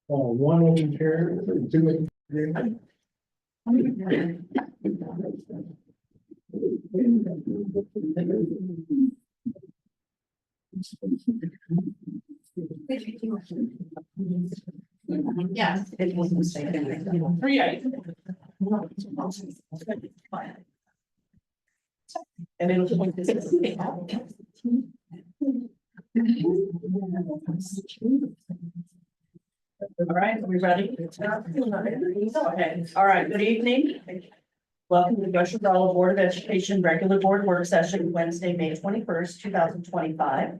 One open chair, two. Yes, it was a mistake. And it'll point this. All right, are we ready? Okay, all right, good evening. Welcome to the Gresham-Barlow Board of Education Regular Board Work Session, Wednesday, May 21st, 2025.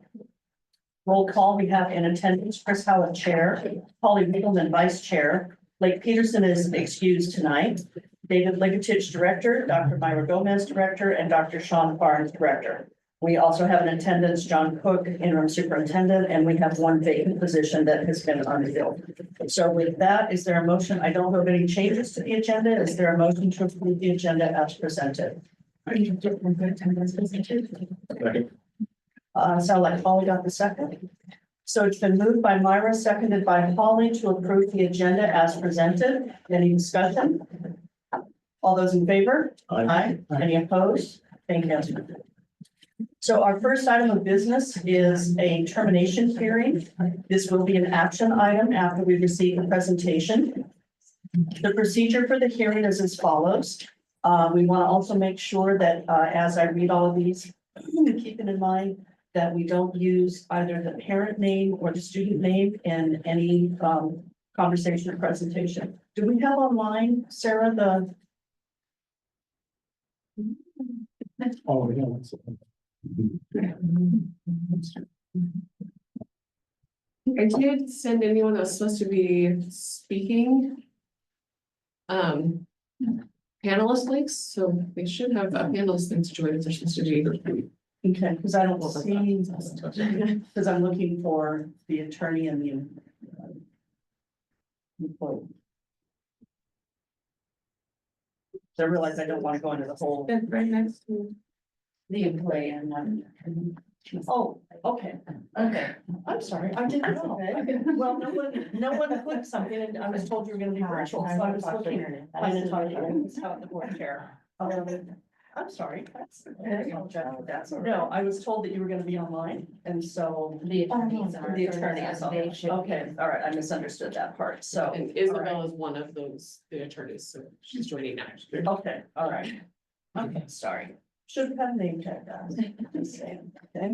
Roll call, we have in attendance Chris Howard, Chair, Polly Beetleman, Vice Chair, Blake Peterson is excused tonight, David Ligatich, Director, Dr. Myra Gomez, Director, and Dr. Sean Barnes, Director. We also have in attendance John Cook, Interim Superintendent, and we have one vacant position that has been unfilled. So with that, is there a motion? I don't have any changes to the agenda. Is there a motion to approve the agenda as presented? Sound like Holly got the second. So it's been moved by Myra, seconded by Holly to approve the agenda as presented. Any discussion? All those in favor? Aye. Any opposed? Thank you. So our first item of business is a termination hearing. This will be an action item after we receive the presentation. The procedure for the hearing is as follows. We want to also make sure that as I read all of these, keep it in mind that we don't use either the parent name or the student name in any conversation or presentation. Do we have online, Sarah, the? Oh, yeah. I did send anyone that was supposed to be speaking. Panelist links, so they should have a panelist link to join if they're supposed to be. Okay, because I don't see, because I'm looking for the attorney and the employee. So I realize I don't want to go into the whole. Right next to. The employee and one. Oh, okay, okay. I'm sorry, I didn't know. Well, no one clicked something and I was told you were gonna be virtual, so I was looking. I didn't talk to you, it's how the board chair. I'm sorry. No, I was told that you were gonna be online and so. The attorneys are. The attorney is on. They should. Okay, all right, I misunderstood that part, so. And Isabel is one of those, the attorneys, so she's joining now. Okay, all right. Okay, sorry. Should have had a name tag, guys. Just saying. Okay,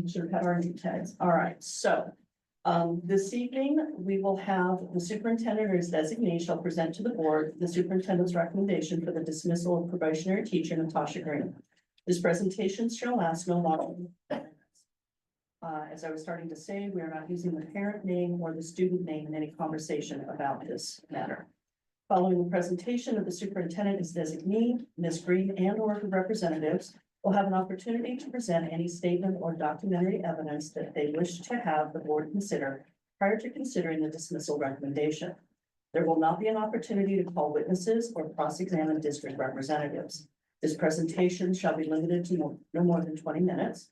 should have had our name tags. All right, so. This evening, we will have the superintendent or his designee shall present to the board the superintendent's recommendation for the dismissal of probationary teacher Natasha Green. This presentation shall last no longer. As I was starting to say, we are not using the parent name or the student name in any conversation about this matter. Following the presentation of the superintendent is designee, Ms. Green and or her representatives will have an opportunity to present any statement or documentary evidence that they wish to have the board consider prior to considering the dismissal recommendation. There will not be an opportunity to call witnesses or cross-examine district representatives. This presentation shall be limited to no more than 20 minutes.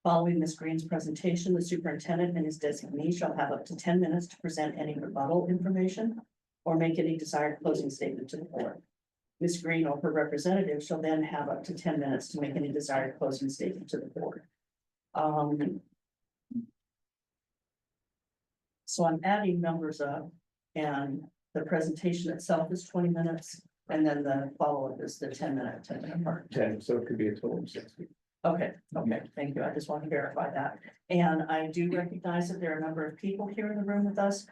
Following Ms. Green's presentation, the superintendent and his designee shall have up to 10 minutes to present any rebuttal information or make any desired closing statement to the board. Ms. Green or her representative shall then have up to 10 minutes to make any desired closing statement to the board. So I'm adding numbers up and the presentation itself is 20 minutes and then the follow-up is the 10-minute part. 10, so it could be a total of 60. Okay, thank you. I just want to verify that. And I do recognize that there are a number of people here in the room with us.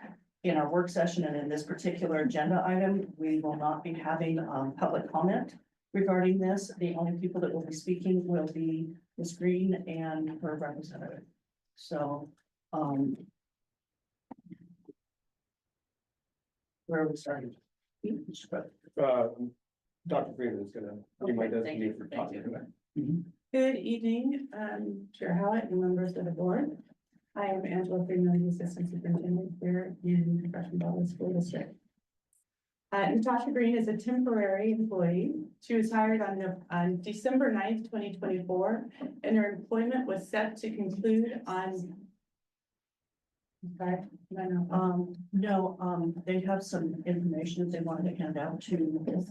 In our work session and in this particular agenda item, we will not be having public comment regarding this. The only people that will be speaking will be Ms. Green and her representative. So, where are we starting? Dr. Freeman is gonna be my designee for talking about. Good evening, Chair Howard and members of the board. I am Angela Freeman, the Assistant Superintendent here in Gresham-Barlow School District. Natasha Green is a temporary employee. She was hired on December 9th, 2024, and her employment was set to conclude on Okay, no. No, they have some information they wanted to hand out to.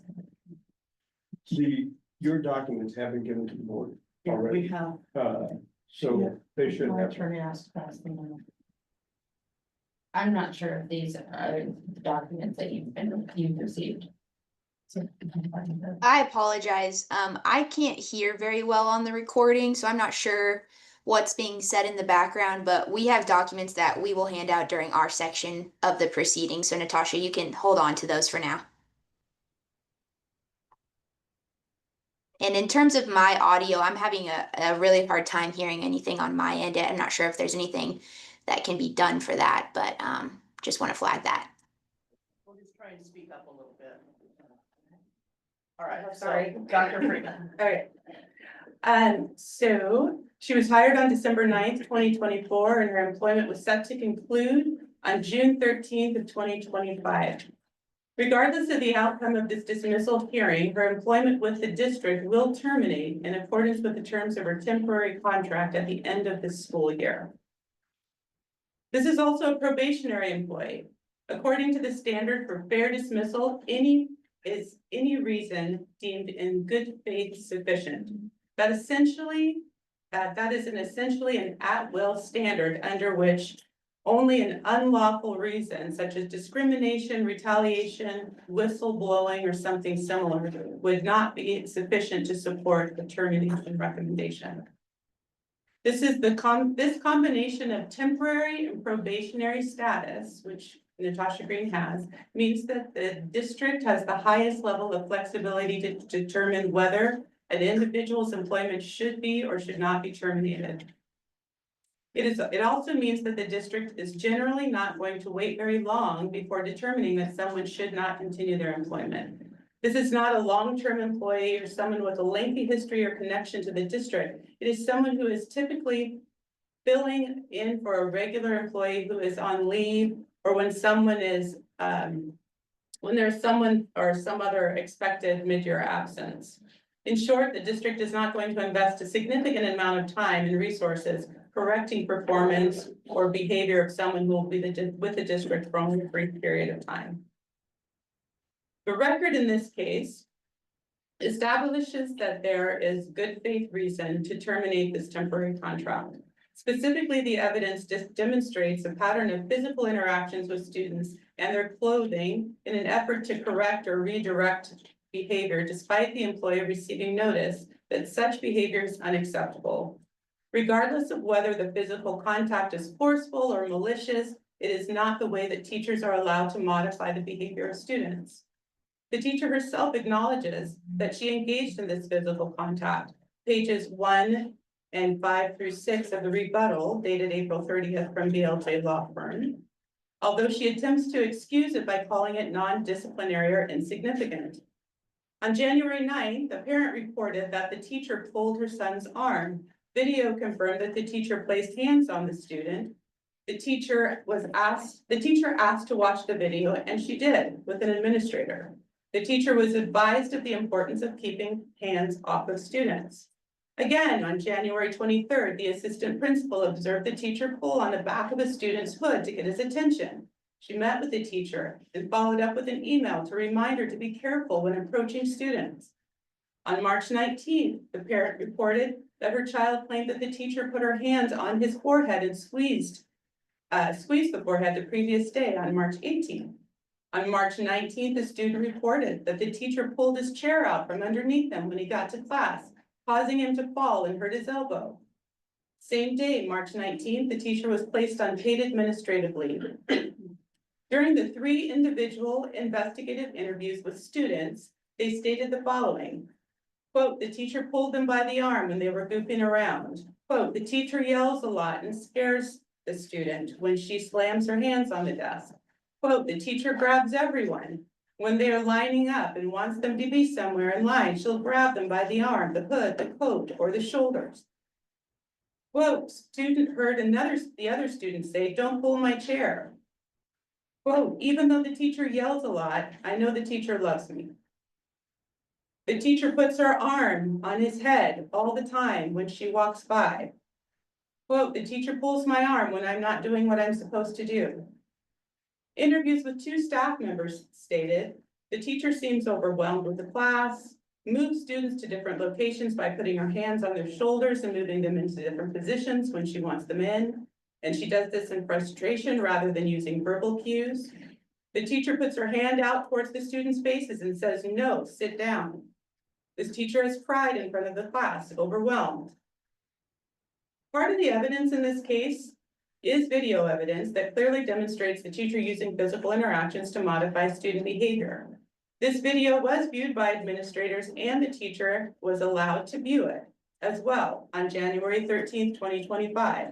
Your documents have been given to the board Yeah, we already, have. so they should My have. attorney asked to pass them on. I'm not sure if these are the documents that you've received. So, I apologize. I can't hear very well on the recording, so I'm not sure what's being said in the background, but we have documents that we will hand out during our section of the proceeding. So Natasha, you can hold on to those for now. And in terms of my audio, I'm having a really hard time hearing anything on my end. I'm not sure if there's anything that can be done for that, but just want to flag that. We'll just try and speak up a little bit. All right, Sorry. so Dr. Freeman. All right. So she was hired on December 9th, 2024, and her employment was set to conclude on June 13th of 2025. Regardless of the outcome of this dismissal hearing, her employment with the district will terminate in accordance with the terms of her temporary contract at the end of this school year. This is also a probationary employee. According to the standard for fair dismissal, any reason deemed in good faith sufficient. That is essentially an at-will standard under which only an unlawful reason such as discrimination, retaliation, whistleblowing, or something similar would not be sufficient to support the termination recommendation. This combination of temporary and probationary status, which Natasha Green has, means that the district has the highest level of flexibility to determine whether an individual's employment should be or should not be terminated. It also means that the district is generally not going to wait very long before determining that someone should not continue their employment. This is not a long-term employee or someone with a lengthy history or connection to the district. It is someone who is typically filling in for a regular employee who is on leave, or when someone is, when there's someone or some other expected mid-year absence. In short, the district is not going to invest a significant amount of time and resources correcting performance or behavior of someone who will be with the district for only a brief period of time. The record in this case establishes that there is good faith reason to terminate this temporary contract. Specifically, the evidence demonstrates a pattern of physical interactions with students and their clothing in an effort to correct or redirect behavior, despite the employer receiving notice that such behavior is unacceptable. Regardless of whether the physical contact is forceful or malicious, it is not the way that teachers are allowed to modify the behavior of students. The teacher herself acknowledges that she engaged in this physical contact. Pages 1 and 5 through 6 of the rebuttal dated April 30th from BLJ Law Firm, although she attempts to excuse it by calling it non-disciplinary or insignificant. On January 9th, a parent reported that the teacher pulled her son's arm. Video confirmed that the teacher placed hands on the student. The teacher asked to watch the video, and she did with an administrator. The teacher was advised of the importance of keeping hands off of students. Again, on January 23rd, the assistant principal observed the teacher pull on the back of a student's hood to get his attention. She met with the teacher and followed up with an email to remind her to be careful when approaching students. On March 19th, the parent reported that her child claimed that the teacher put her hands on his forehead and squeezed the forehead the previous day on March 18th. On March 19th, the student reported that the teacher pulled his chair out from underneath him when he got to class, causing him to fall and hurt his elbow. Same day, March 19th, the teacher was placed on paid administrative leave. During the 3 individual investigative interviews with students, they stated the following. Quote, the teacher pulled them by the arm when they were goofing around. Quote, the teacher yells a lot and scares the student when she slams her hands on the desk. Quote, the teacher grabs everyone when they are lining up and wants them to be somewhere in line. She'll grab them by the arm, the hood, the coat, or the shoulders. Quote, student heard the other student say, don't pull my chair. Quote, even though the teacher yells a lot, I know the teacher loves me. The teacher puts her arm on his head all the time when she walks by. Quote, the teacher pulls my arm when I'm not doing what I'm supposed to do. Interviews with 2 staff members stated, the teacher seems overwhelmed with the class, moves students to different locations by putting her hands on their shoulders and moving them into different positions when she wants them in. And she does this in frustration rather than using verbal cues. The teacher puts her hand out towards the students' faces and says, no, sit down. This teacher has cried in front of the class, overwhelmed. Part of the evidence in this case is video evidence that clearly demonstrates the teacher using physical interactions to modify student behavior. This video was viewed by administrators and the teacher was allowed to view it as well on January 13th, 2025.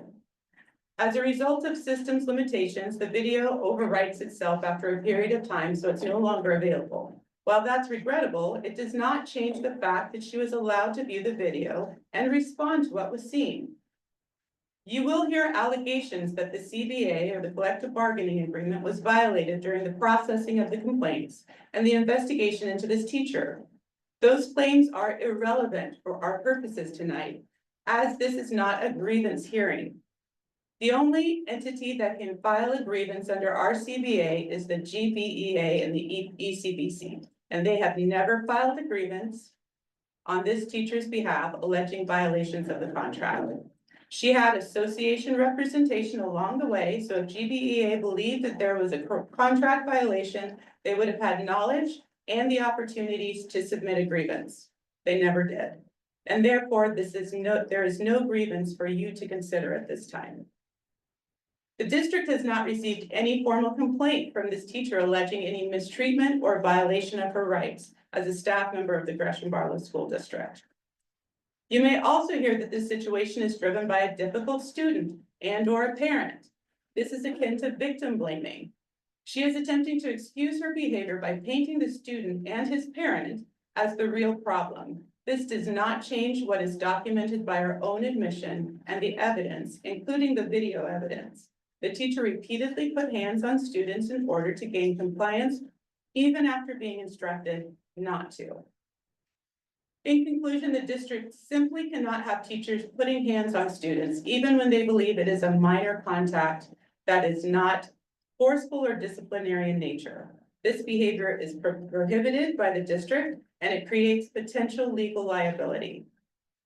As a result of systems limitations, the video overwrites itself after a period of time, so it's no longer available. While that's regrettable, it does not change the fact that she was allowed to view the video and respond to what was seen. You will hear allegations that the CBA, or the collective bargaining agreement, was violated during the processing of the complaints and the investigation into this teacher. Those claims are irrelevant for our purposes tonight, as this is not a grievance hearing. The only entity that can file a grievance under our CBA is the GBEA and the ECBC, and they have never filed a grievance on this teacher's behalf alleging violations of the contract. She had association representation along the way, so if GBEA believed that there was a contract violation, they would have had knowledge and the opportunities to submit a grievance. They never did. And therefore, there is no grievance for you to consider at this time. The district has not received any formal complaint from this teacher alleging any mistreatment or violation of her rights as a staff member of the Gresham-Barlow School District. You may also hear that this situation is driven by a difficult student and/or a parent. This is akin to victim blaming. She is attempting to excuse her behavior by painting the student and his parent as the real problem. This does not change what is documented by her own admission and the evidence, including the video evidence. The teacher repeatedly put hands on students in order to gain compliance, even after being instructed not to. In conclusion, the district simply cannot have teachers putting hands on students, even when they believe it is a minor contact that is not forceful or disciplinary in nature. This behavior is prohibited by the district and it creates potential legal liability.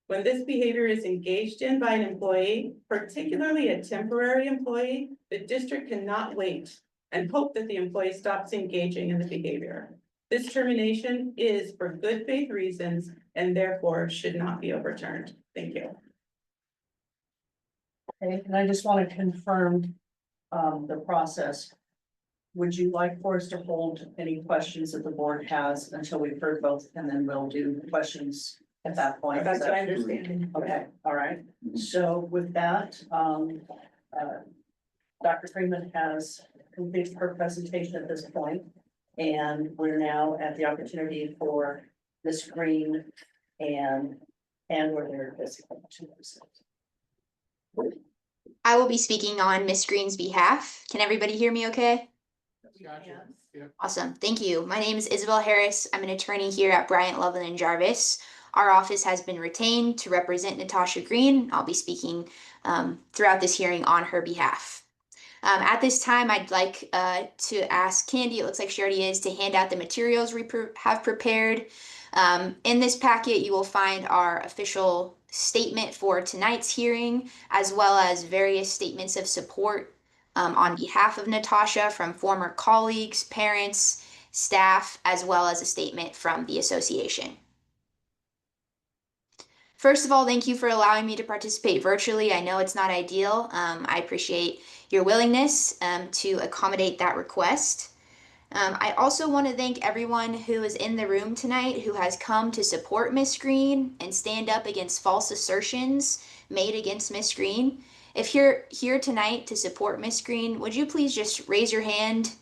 When this behavior is engaged in by an employee, particularly a temporary employee, the district cannot wait and hope that the employee stops engaging in the behavior. This termination is for good faith reasons and therefore should not be overturned. Thank you. Okay, and I just want to confirm the process. Would you like for us to hold any questions that the board has until we've heard both, and then we'll do questions at that point? That's what I understand. Okay, all right. So with that, Dr. Freeman has completed her presentation at this point, and we're now at the opportunity for Ms. Green and where they're visiting to present. I will be speaking on Miss Green's behalf. Can everybody hear me okay? Gotcha. Yeah. Awesome, thank you. My name is Isabel Harris. I'm an attorney here at Bryant, Loveland and Jarvis. Our office has been retained to represent Natasha Green. I'll be speaking throughout this hearing on her behalf. At this time, I'd like to ask Candy, it looks like she already is, to hand out the materials we have prepared. In this packet, you will find our official statement for tonight's hearing, as well as various statements of support on behalf of Natasha from former colleagues, parents, staff, as well as a statement from the association. First of all, thank you for allowing me to participate virtually. I know it's not ideal. I appreciate your willingness to accommodate that request. I also want to thank everyone who is in the room tonight who has come to support Miss Green and stand up against false assertions made against Miss Green. If you're here tonight to support Miss Green, would you please just raise your hand?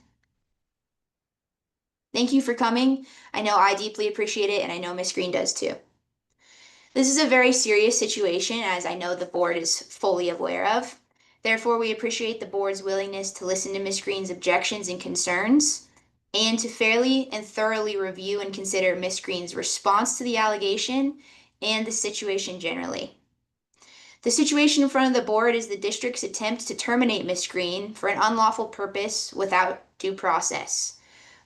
Thank you for coming. I know I deeply appreciate it, and I know Miss Green does too. This is a very serious situation, as I know the board is fully aware of. Therefore, we appreciate the board's willingness to listen to Miss Green's objections and concerns, and to fairly and thoroughly review and consider Miss Green's response to the allegation and the situation generally. The situation in front of the board is the district's attempt to terminate Miss Green for an unlawful purpose without due process.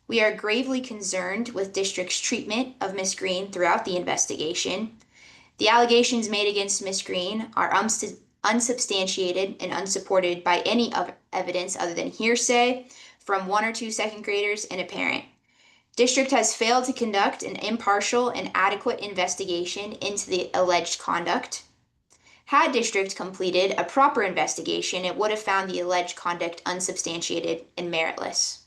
We are gravely concerned with district's treatment of Miss Green throughout the investigation. The allegations made against Miss Green are unsubstantiated and unsupported by any evidence other than hearsay from 1 or 2 second graders and a parent. District has failed to conduct an impartial and adequate investigation into the alleged conduct. Had district completed a proper investigation, it would have found the alleged conduct unsubstantiated and meritless.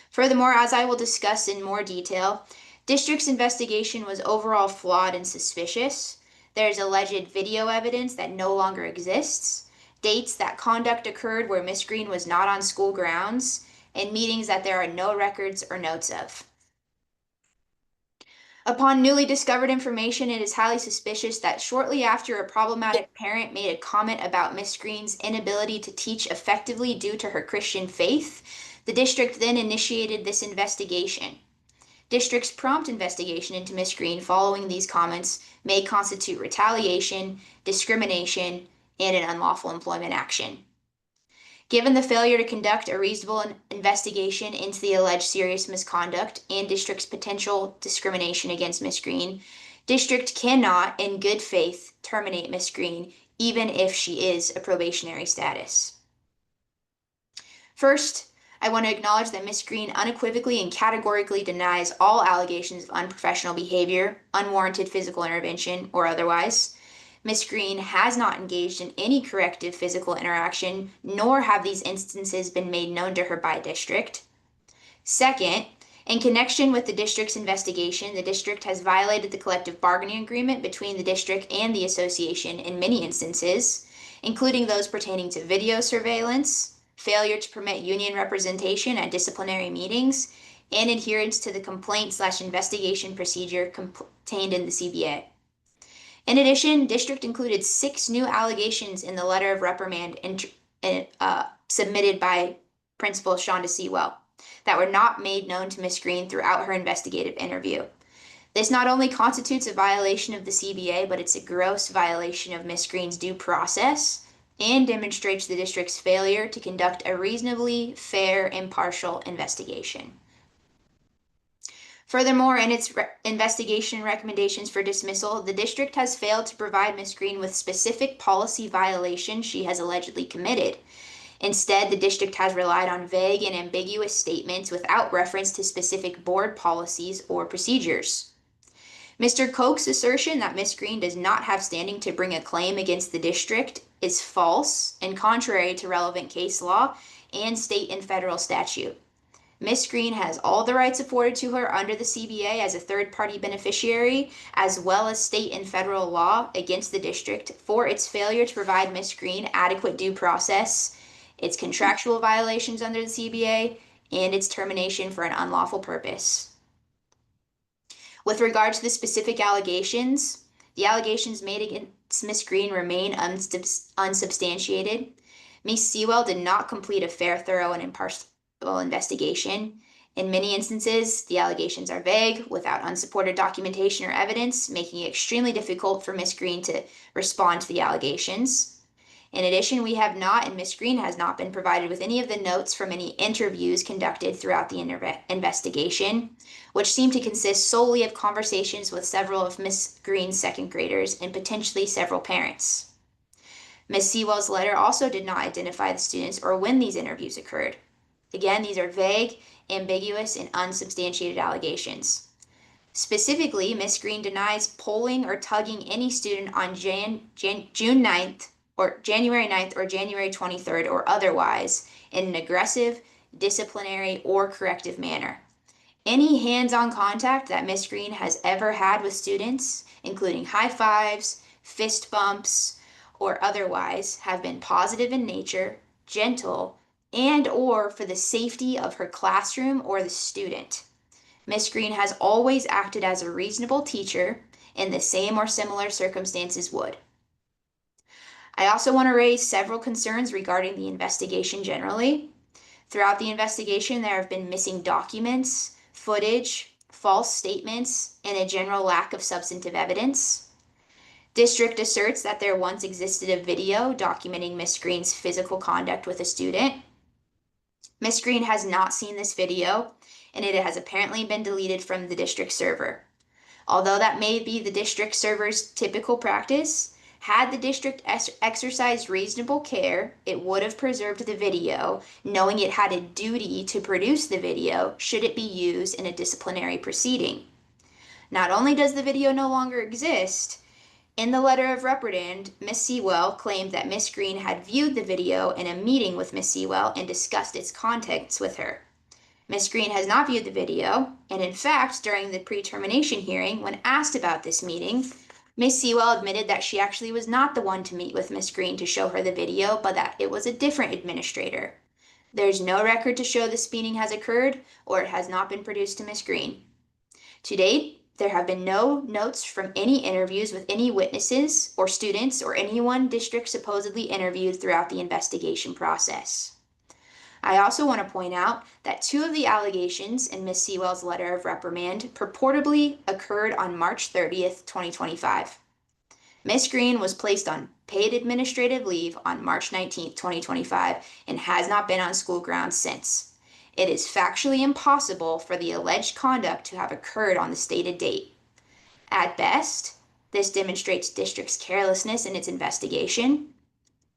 Furthermore, as I will discuss in more detail, district's investigation was overall flawed and suspicious. There's alleged video evidence that no longer exists, dates that conduct occurred where Miss Green was not on school grounds, and meetings that there are no records or notes of. Upon newly discovered information, it is highly suspicious that shortly after a problematic parent made a comment about Miss Green's inability to teach effectively due to her Christian faith, the district then initiated this investigation. District's prompt investigation into Miss Green following these comments may constitute retaliation, discrimination, and an unlawful employment action. Given the failure to conduct a reasonable investigation into the alleged serious misconduct and district's potential discrimination against Miss Green, district cannot, in good faith, terminate Miss Green, even if she is a probationary status. First, I want to acknowledge that Miss Green unequivocally and categorically denies all allegations of unprofessional behavior, unwarranted physical intervention, or otherwise. Miss Green has not engaged in any corrective physical interaction, nor have these instances been made known to her by district. Second, in connection with the district's investigation, the district has violated the collective bargaining agreement between the district and the association in many instances, including those pertaining to video surveillance, failure to permit union representation at disciplinary meetings, and adherence to the complaint/investigation procedure contained in the CBA. In addition, district included 6 new allegations in the letter of reprimand submitted by Principal Shonda Sewell that were not made known to Miss Green throughout her investigative interview. This not only constitutes a violation of the CBA, but it's a gross violation of Miss Green's due process and demonstrates the district's failure to conduct a reasonably fair, impartial investigation. Furthermore, in its investigation recommendations for dismissal, the district has failed to provide Miss Green with specific policy violations she has allegedly committed. Instead, the district has relied on vague and ambiguous statements without reference to specific board policies or procedures. Mr. Koch's assertion that Miss Green does not have standing to bring a claim against the district is false and contrary to relevant case law and state and federal statute. Miss Green has all the rights afforded to her under the CBA as a third-party beneficiary, as well as state and federal law against the district for its failure to provide Miss Green adequate due process, its contractual violations under the CBA, and its termination for an unlawful purpose. With regard to the specific allegations, the allegations made against Miss Green remain unsubstantiated. Ms. Sewell did not complete a fair, thorough, and impartial investigation. In many instances, the allegations are vague, without unsupported documentation or evidence, making it extremely difficult for Miss Green to respond to the allegations. In addition, we have not, and Miss Green has not been provided with any of the notes from any interviews conducted throughout the investigation, which seem to consist solely of conversations with several of Miss Green's second graders and potentially several parents. Ms. Sewell's letter also did not identify the students or when these interviews occurred. Again, these are vague, ambiguous, and unsubstantiated allegations. Specifically, Ms. Green denies polling or tugging any student on June 9th or January 9th or January 23rd or otherwise in an aggressive, disciplinary, or corrective manner. Any hands-on contact that Ms. Green has ever had with students, including high fives, fist bumps, or otherwise, have been positive in nature, gentle, and or for the safety of her classroom or the student. Ms. Green has always acted as a reasonable teacher in the same or similar circumstances would. I also want to raise several concerns regarding the investigation generally. Throughout the investigation, there have been missing documents, footage, false statements, and a general lack of substantive evidence. District asserts that there once existed a video documenting Miss Green's physical conduct with a student. Miss Green has not seen this video, and it has apparently been deleted from the district server. Although that may be the district server's typical practice, had the district exercised reasonable care, it would have preserved the video, knowing it had a duty to produce the video should it be used in a disciplinary proceeding. Not only does the video no longer exist, in the letter of reprimand, Miss Sewell claimed that Miss Green had viewed the video in a meeting with Miss Sewell and discussed its contents with her. Miss Green has not viewed the video, and in fact, during the pre-termination hearing, when asked about this meeting, Miss Sewell admitted that she actually was not the one to meet with Miss Green to show her the video, but that it was a different administrator. There's no record to show this meeting has occurred, or it has not been produced to Miss Green. To date, there have been no notes from any interviews with any witnesses or students or anyone district supposedly interviewed throughout the investigation process. I also want to point out that 2 of the allegations in Miss Sewell's letter of reprimand purportedly occurred on March 30th, 2025. Miss Green was placed on paid administrative leave on March 19th, 2025, and has not been on school grounds since. It is factually impossible for the alleged conduct to have occurred on the stated date. At best, this demonstrates district's carelessness in its investigation.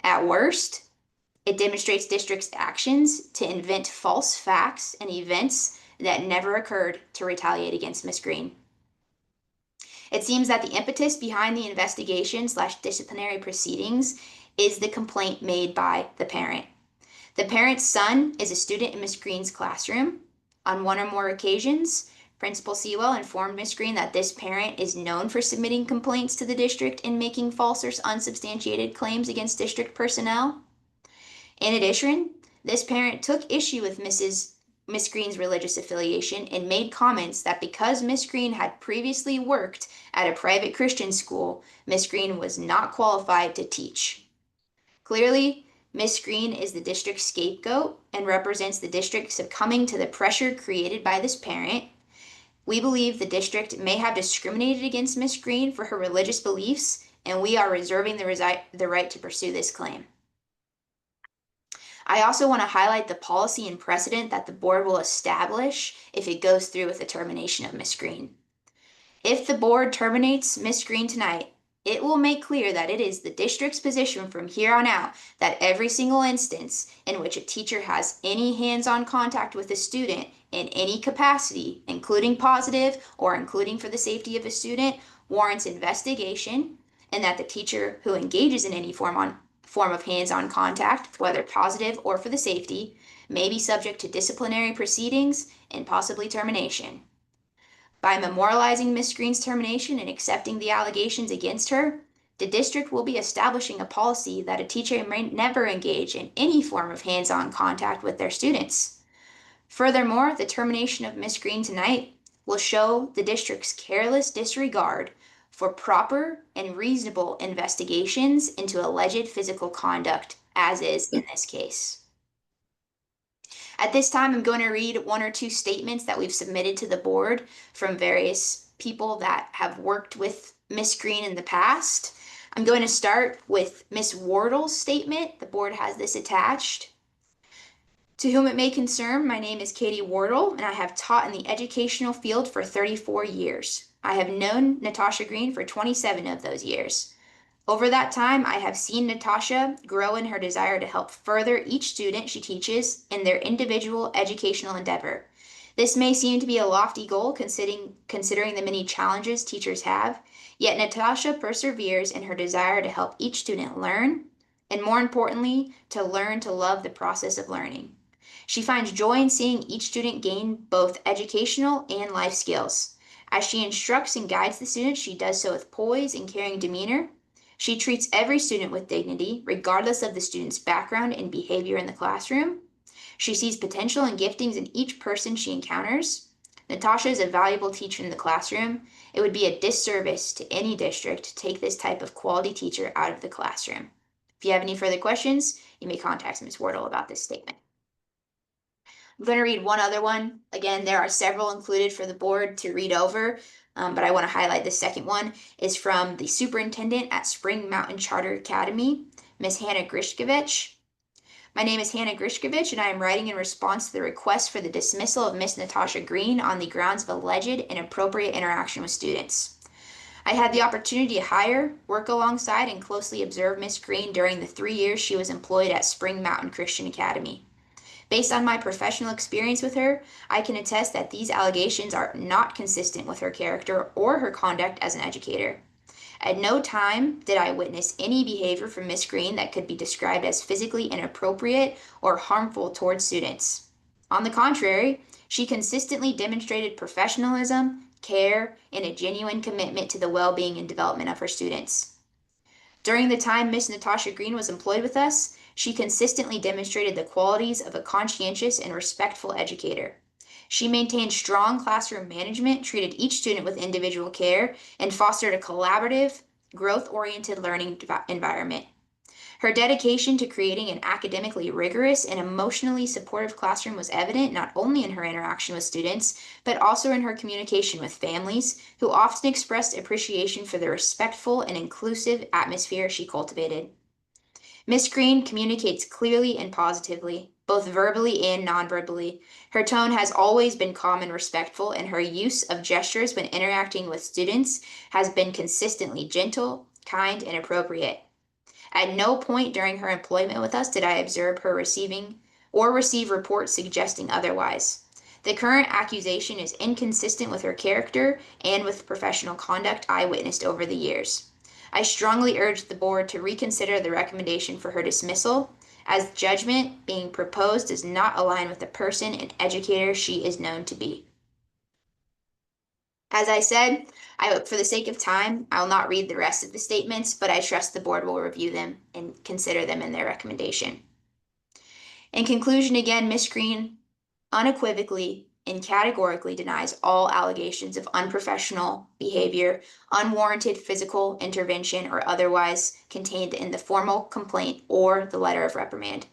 At worst, it demonstrates district's actions to invent false facts and events that never occurred to retaliate against Miss Green. It seems that the impetus behind the investigation/disciplinary proceedings is the complaint made by the parent. The parent's son is a student in Miss Green's classroom. On 1 or more occasions, Principal Sewell informed Miss Green that this parent is known for submitting complaints to the district and making false or unsubstantiated claims against district personnel. In addition, this parent took issue with Miss Green's religious affiliation and made comments that because Miss Green had previously worked at a private Christian school, Miss Green was not qualified to teach. Clearly, Miss Green is the district's scapegoat and represents the district succumbing to the pressure created by this parent. We believe the district may have discriminated against Miss Green for her religious beliefs, and we are reserving the right to pursue this claim. I also want to highlight the policy and precedent that the board will establish if it goes through with the termination of Miss Green. If the board terminates Miss Green tonight, it will make clear that it is the district's position from here on out that every single instance in which a teacher has any hands-on contact with a student in any capacity, including positive or including for the safety of a student, warrants investigation, and that the teacher who engages in any form of hands-on contact, whether positive or for the safety, may be subject to disciplinary proceedings and possibly termination. By memorializing Miss Green's termination and accepting the allegations against her, the district will be establishing a policy that a teacher may never engage in any form of hands-on contact with their students. Furthermore, the termination of Miss Green tonight will show the district's careless disregard for proper and reasonable investigations into alleged physical conduct, as is in this case. At this time, I'm going to read 1 or 2 statements that we've submitted to the board from various people that have worked with Miss Green in the past. I'm going to start with Miss Wardle's statement. The board has this attached. To whom it may concern, my name is Katie Wardle, and I have taught in the educational field for 34 years. I have known Natasha Green for 27 of those years. Over that time, I have seen Natasha grow in her desire to help further each student she teaches in their individual educational endeavor. This may seem to be a lofty goal considering the many challenges teachers have, yet Natasha perseveres in her desire to help each student learn, and more importantly, to learn to love the process of learning. She finds joy in seeing each student gain both educational and life skills. As she instructs and guides the students, she does so with poise and caring demeanor. She treats every student with dignity, regardless of the student's background and behavior in the classroom. She sees potential and giftings in each person she encounters. Natasha is a valuable teacher in the classroom. It would be a disservice to any district to take this type of quality teacher out of the classroom. If you have any further questions, you may contact Ms. Wardle about this statement. I'm going to read one other one. Again, there are several included for the board to read over, but I want to highlight the second one is from the superintendent at Spring Mountain Charter Academy, Miss Hannah Grishkovich. My name is Hannah Grishkovich, and I am writing in response to the request for the dismissal of Miss Natasha Green on the grounds of alleged inappropriate interaction with students. I had the opportunity to hire, work alongside, and closely observe Miss Green during the 3 years she was employed at Spring Mountain Christian Academy. Based on my professional experience with her, I can attest that these allegations are not consistent with her character or her conduct as an educator. At no time did I witness any behavior from Miss Green that could be described as physically inappropriate or harmful towards students. On the contrary, she consistently demonstrated professionalism, care, and a genuine commitment to the well-being and development of her students. During the time Miss Natasha Green was employed with us, she consistently demonstrated the qualities of a conscientious and respectful educator. She maintained strong classroom management, treated each student with individual care, and fostered a collaborative, growth-oriented learning environment. Her dedication to creating an academically rigorous and emotionally supportive classroom was evident not only in her interaction with students, but also in her communication with families, who often expressed appreciation for the respectful and inclusive atmosphere she cultivated. Miss Green communicates clearly and positively, both verbally and nonverbally. Her tone has always been calm and respectful, and her use of gestures when interacting with students has been consistently gentle, kind, and appropriate. At no point during her employment with us did I observe her receive reports suggesting otherwise. The current accusation is inconsistent with her character and with professional conduct I witnessed over the years. I strongly urge the board to reconsider the recommendation for her dismissal, as judgment being proposed does not align with the person and educator she is known to be. As I said, for the sake of time, I will not read the rest of the statements, but I trust the board will review them and consider them in their recommendation. In conclusion, again, Ms. Green unequivocally and categorically denies all allegations of unprofessional behavior, unwarranted physical intervention, or otherwise contained in the formal complaint or the letter of reprimand.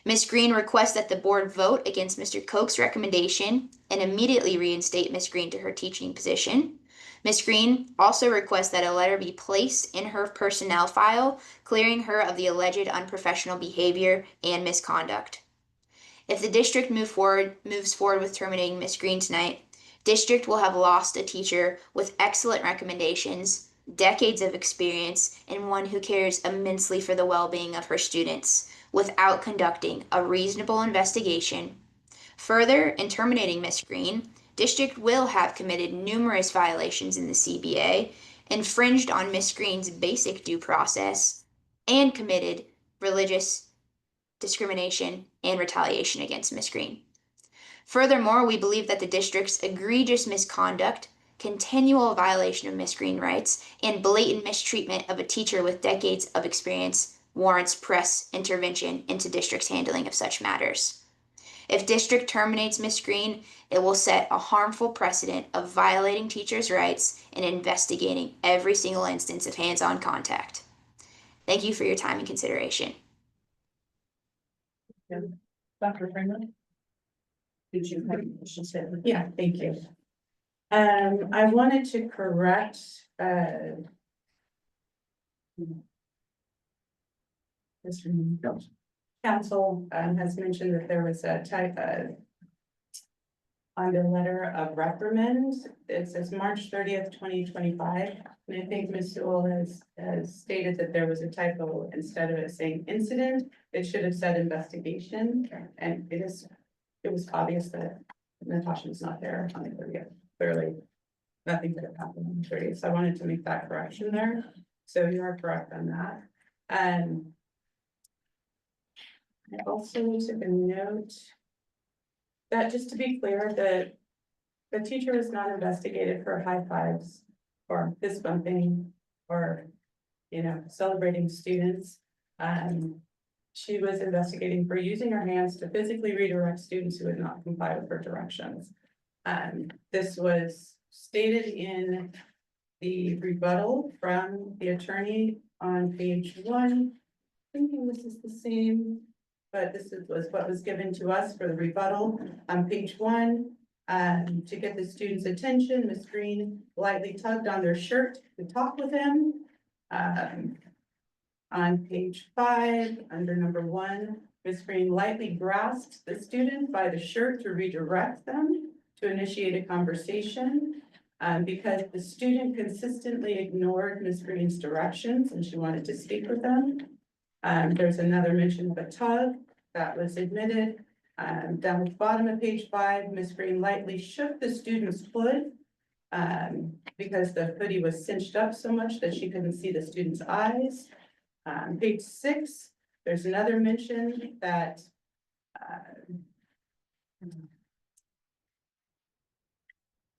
Ms. Green requests that the board vote against Mr. Koch's recommendation and immediately reinstate Ms. Green to her teaching position. Ms. Green also requests that a letter be placed in her personnel file, clearing her of the alleged unprofessional behavior and misconduct. If the district moves forward with terminating Ms. Green tonight, district will have lost a teacher with excellent recommendations, decades of experience, and one who cares immensely for the well-being of her students, without conducting a reasonable investigation. Further, in terminating Ms. Green, district will have committed numerous violations in the CBA, infringed on Ms. Green's basic due process, and committed religious discrimination and retaliation against Ms. Green. Furthermore, we believe that the district's egregious misconduct, continual violation of Ms. Green rights, and blatant mistreatment of a teacher with decades of experience warrants press intervention into district's handling of such matters. If district terminates Ms. Green, it will set a harmful precedent of violating teachers' rights and investigating every single instance of hands-on contact. Thank you for your time and consideration. Dr. Freeman? Did you have a question? Yeah, thank you. I wanted to correct, this council, has mentioned that there was a type on the letter of reprimand. It says March 30th, 2025. And I think Ms. Sewell has stated that there was a typo. Instead of it saying incident, it should have said investigation. And it was obvious that Natasha was not there on the 30th. Clearly, nothing could have happened on the 30th. So I wanted to make that correction there. So you are correct on that. I also took a note that, just to be clear, that the teacher was not investigated for high fives or fist bumping or, celebrating students. She was investigating for using her hands to physically redirect students who would not comply with her directions. This was stated in the rebuttal from the attorney on page 1. Thinking this is the same. but was what was given to us for the rebuttal on page 1. To get the student's attention, Ms. Green lightly tugged on their shirt to talk with him. On page 5, under number 1, Ms. Green lightly grasped the student by the shirt to redirect them to initiate a conversation. Because the student consistently ignored Ms. Green's directions and she wanted to speak with them. There's another mention of a tug that was admitted. Down at the bottom of page 5, Ms. Green lightly shook the student's hood because the hoodie was cinched up so much that she couldn't see the student's eyes. Page 6, there's another mention that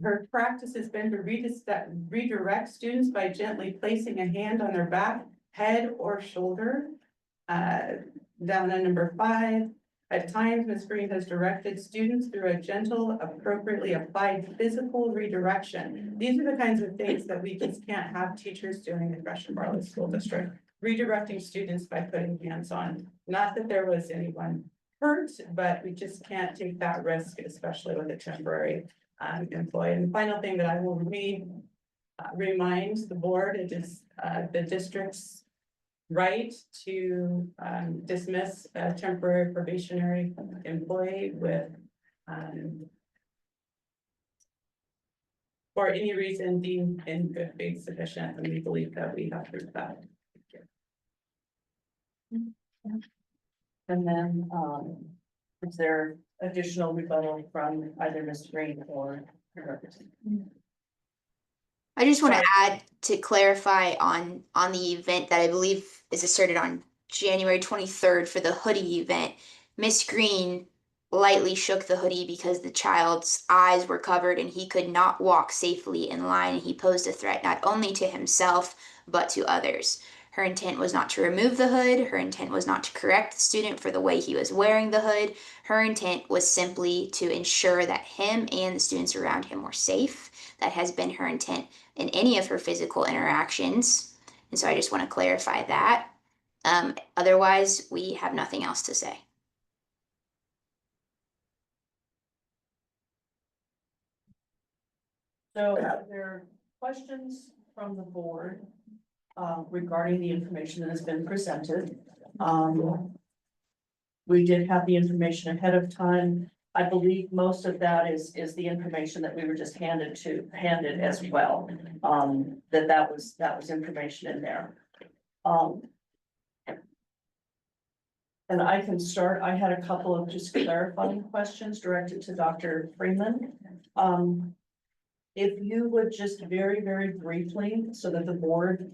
her practice has been to redirect students by gently placing a hand on their back, head, or shoulder. Down on number 5, at times Ms. Green has directed students through a gentle, appropriately applied physical redirection. These are the kinds of things that we just can't have teachers doing in the Gresham-Barlow School District. Redirecting students by putting hands on. Not that there was anyone hurt, but we just can't take that risk, especially with a temporary employee. And the final thing that I will remind the board, it is the district's right to dismiss a temporary probationary employee with for any reason deemed in good faith sufficient, and we believe that we have proved that. And then, is there additional rebuttal from either Ms. Green or her representative? I just want to add to clarify on the event that I believe is asserted on January 23rd for the hoodie event. Miss Green lightly shook the hoodie because the child's eyes were covered and he could not walk safely in line. He posed a threat not only to himself but to others. Her intent was not to remove the hood. Her intent was not to correct the student for the way he was wearing the hood. Her intent was simply to ensure that him and the students around him were safe. That has been her intent in any of her physical interactions. And so I just want to clarify that. Otherwise, we have nothing else to say. So are there questions from the board regarding the information that has been presented? We did have the information ahead of time. I believe most of that is the information that we were just handed as well. That was information in there. And I can start. I had a couple of just clarifying questions directed to Dr. Freeman. If you would just very, very briefly, so that the board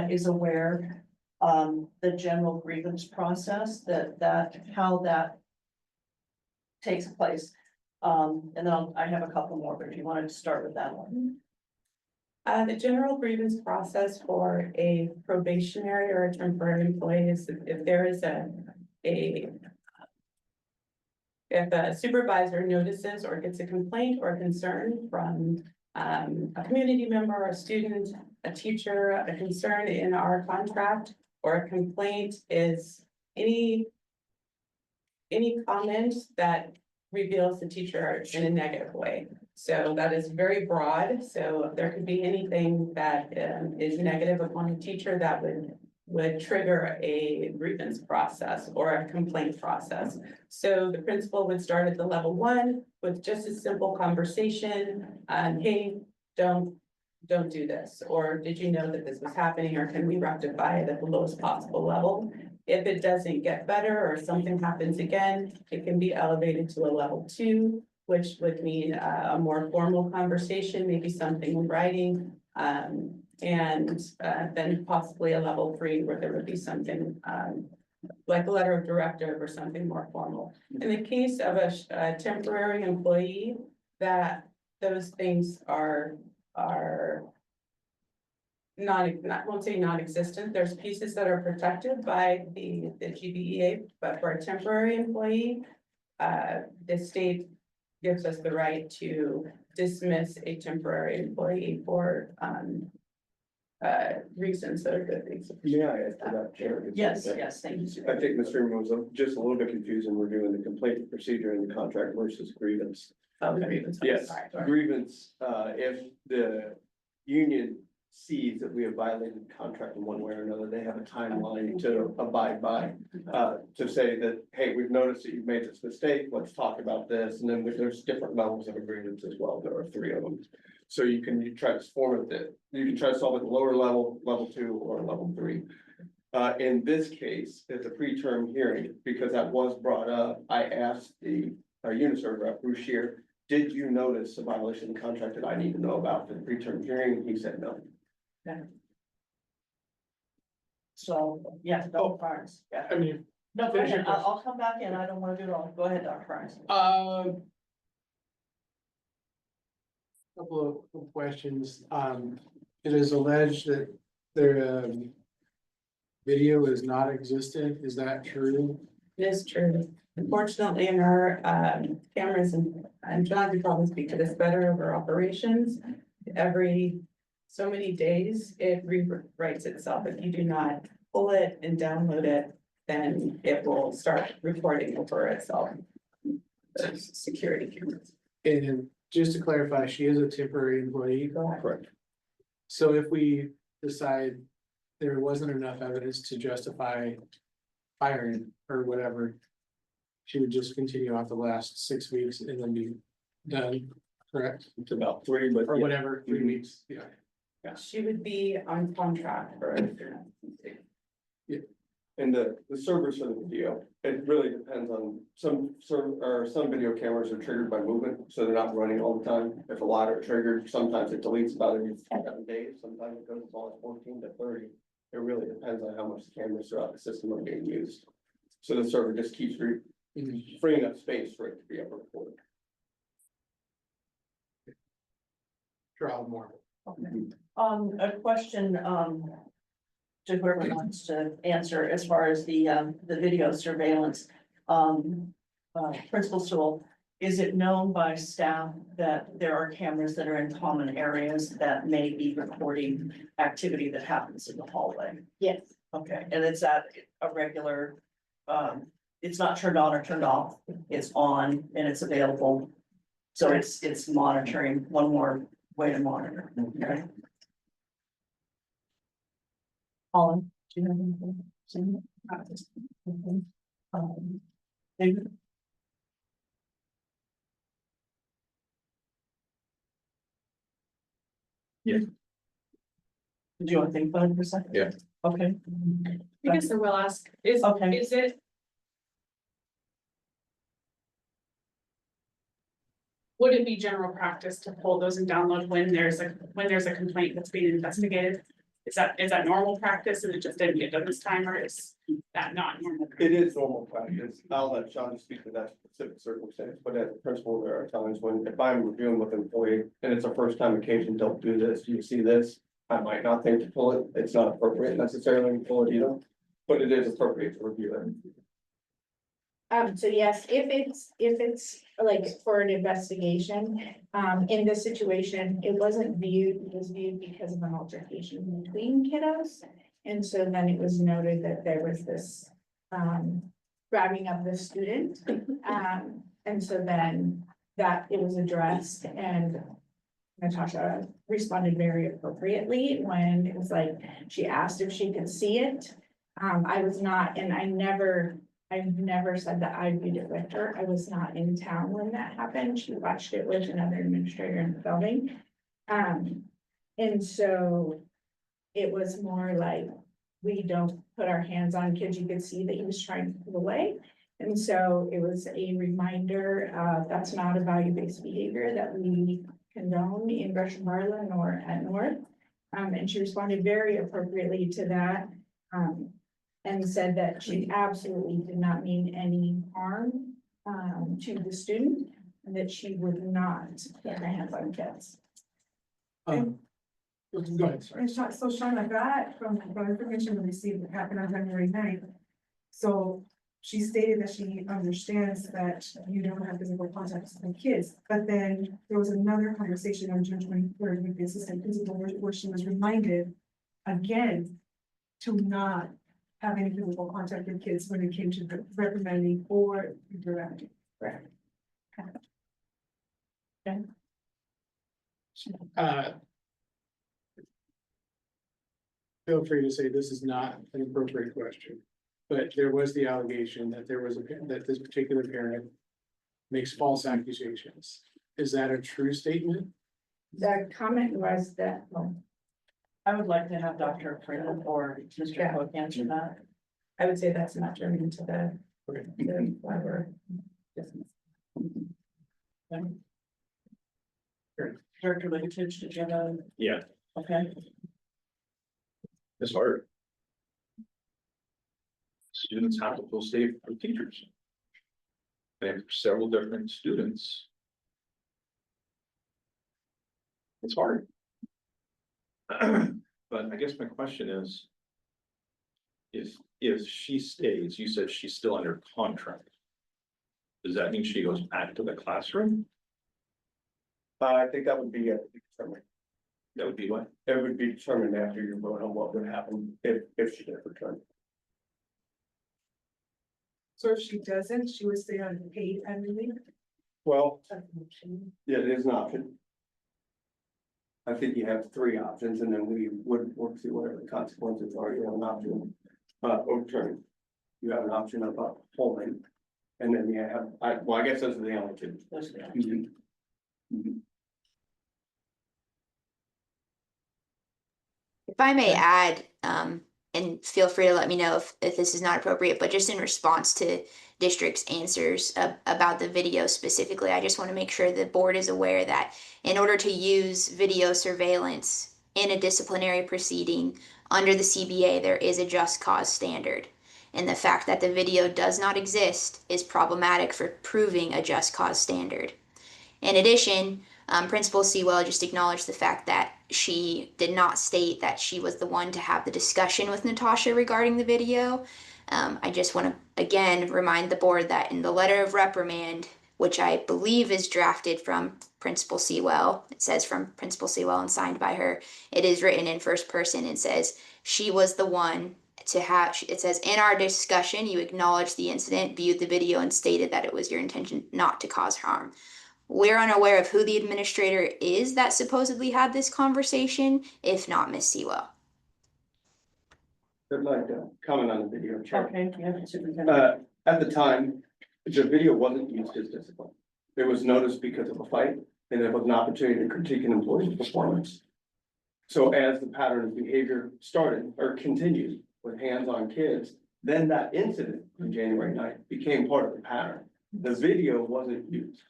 is aware, the general grievance process, how that takes place. And then I have a couple more, but if you wanted to start with that one. The general grievance process for a probationary or a temporary employee is if there is if a supervisor notices or gets a complaint or a concern from a community member, a student, a teacher, a concern in our contract, or a complaint is any comment that reveals the teacher in a negative way. So that is very broad. So there could be anything that is negative upon a teacher that would trigger a grievance process or a complaint process. So the principal would start at the level 1 with just a simple conversation. Hey, don't do this, or did you know that this was happening, or can we rectify it at the lowest possible level? If it doesn't get better or something happens again, it can be elevated to a level 2, which would mean a more formal conversation, maybe something in writing, and then possibly a level 3 where there would be something like a letter of directive or something more formal. In the case of a temporary employee, that those things are won't say non-existent. There's pieces that are protected by the GBEA, but for a temporary employee, the state gives us the right to dismiss a temporary employee for reasons that are good reasons. Yeah, I asked that, Chair. Yes, yes, thank you. I think Mr. Freeman was just a little bit confused and we're doing the complaint procedure in the contract versus grievance. Yes, grievance, if the union sees that we have violated the contract in one way or another, they have a timeline to abide by. To say that, hey, we've noticed that you've made this mistake, let's talk about this, and then there's different levels of agreements as well, there are 3 of them. So you can try to form it, you can try to solve it at lower level, level 2 or level 3. In this case, it's a preterm hearing, because that was brought up, I asked our UNICEF rep, Bruce Shear, did you notice a violation of the contract that I need to know about for the preterm hearing? He said no. So, yeah, Dr. Barnes, yeah. I mean, No, go finish your ahead, I'll come back in, I don't wanna do it all, go ahead, Dr. Barnes. couple of questions. It is alleged that their video is not existent. Is that true? It is true. Unfortunately, in our cameras, and John could probably speak to this better over operations, every so many days, it rewrites itself. If you do not pull it and download it, then it will start recording over itself. There's security cameras. And just to clarify, she is a temporary employee. Correct. So if we decide there wasn't enough evidence to justify firing or whatever, she would just continue off the last 6 weeks and then be done, correct? It's about 3, but. Or yeah. whatever, 3 weeks, yeah. She would be on contract for. And the servers for the video, it really depends on some video cameras are triggered by movement, so they're not running all the time. If a lot are triggered, sometimes it deletes about every 7 days, sometimes it goes as long as 14 to 30. It really depends on how much the cameras throughout the system are being used. So the server just keeps freeing up space for it to be able to record. Draw more. A question, to whoever wants to answer as far as the video surveillance. Principal Sewell, is it known by staff that there are cameras that are in common areas that may be recording activity that happens in the hallway? Yes. Okay, and it's at a regular, it's not turned on or turned off, it's on and it's available. So it's monitoring, one more way to monitor, okay? Colin, do you have anything? David? Yeah. Did you want to think about it for a second? Yeah. Okay. I guess I will ask, Okay. is it? Would it be general practice to pull those and download when there's a complaint that's being investigated? Is that normal practice and it just didn't get done this time, or is that not normal? It is normal practice. I'll let Sean speak to that specific circumstance, but as a principal, there are times when if I'm reviewing with an employee and it's a first time occasion, don't do this, you see this. I might not think to pull it. It's not appropriate necessarily to pull it either, but it is appropriate to review it. So yes, if it's like for an investigation, in this situation, it wasn't viewed, it was viewed because of an altercation between kiddos. And so then it was noted that there was this, grabbing of the student. And so then that it was addressed and Natasha responded very appropriately when it was like, she asked if she could see it. I was not, and I've never said that I viewed it with her. I was not in town when that happened. She watched it with another administrator in the building. And so it was more like, we don't put our hands on kids. You could see that he was trying to pull away. And so it was a reminder, that's not a value-based behavior that we condone in Gresham-Barlow nor at North. And she responded very appropriately to that. And said that she absolutely did not mean any harm to the student and that she would not put her hands on kids. Go ahead, sorry. And so Sean, I got from the information we received that happened on January 9th. So she stated that she understands that you don't have physical contact with kids, but then there was another conversation on June 23rd with the assistant principal where she was reminded again, to not have any physical contact with kids when it came to the reprimanding or directing. Uh, Feel free to say this is not an appropriate question, but there was the allegation that that this particular parent makes false accusations. Is that a true statement? The comment was that, I would like to have Dr. Freeman or Mr. Yeah. Cook answer that. I would say that's not germane to the, Okay. the whatever. Director Ligatich, did you have a? Yeah. Okay, It's hard. Students have to feel safe with teachers. They have several different students. It's hard. But I guess my question is. If she stays, you said she's still under contract. Does that mean she goes back to the classroom? I think that would be determined. That would be what? It would be determined after your vote on what would happen if she did return. So if she doesn't, she would stay on paid annual leave. Well, yeah, it is an option. I think you have three options and then we would work through whatever the consequences are. You have an option, overturn. You have an option of upholding. And then you have, I guess those are the only two. those are the- Mhm. Mhm. If I may Okay. add, and feel free to let me know if this is not appropriate, but just in response to district's answers about the video specifically, I just want to make sure the board is aware that in order to use video surveillance in a disciplinary proceeding under the CBA, there is a just cause standard. And the fact that the video does not exist is problematic for proving a just cause standard. In addition, Principal Sewell just acknowledged the fact that she did not state that she was the one to have the discussion with Natasha regarding the video. I just want to again remind the board that in the letter of reprimand, which I believe is drafted from Principal Sewell, it says from Principal Sewell and signed by her, it is written in first person and says she was the one to have, it says in our discussion, you acknowledged the incident, viewed the video and stated that it was your intention not to cause harm. We're unaware of who the administrator is that supposedly had this conversation, if not Miss Sewell. I'd like to comment on the video, Chair. Okay, yeah, superintendent. At the time, the video wasn't used as discipline. It was noticed because of a fight and it was an opportunity to critique an employee's performance. So as the pattern of behavior started or continued with hands-on kids, then that incident on January 9th became part of the pattern. The video wasn't used.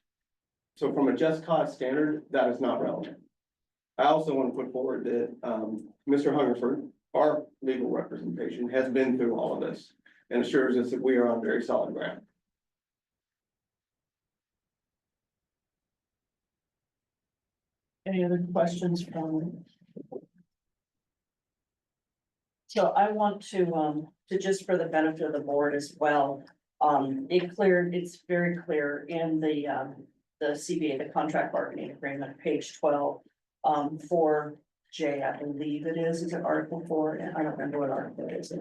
So from a just cause standard, that is not relevant. I also want to put forward that Mr. Hungerford, our legal representation, has been through all of this and assures us that we are on very solid ground. Any other questions from? So I want to just for the benefit of the board as well, it's very clear in the CBA, the contract bargaining agreement, page 12, for J, I believe it is it Article 4? And I don't remember what article it is.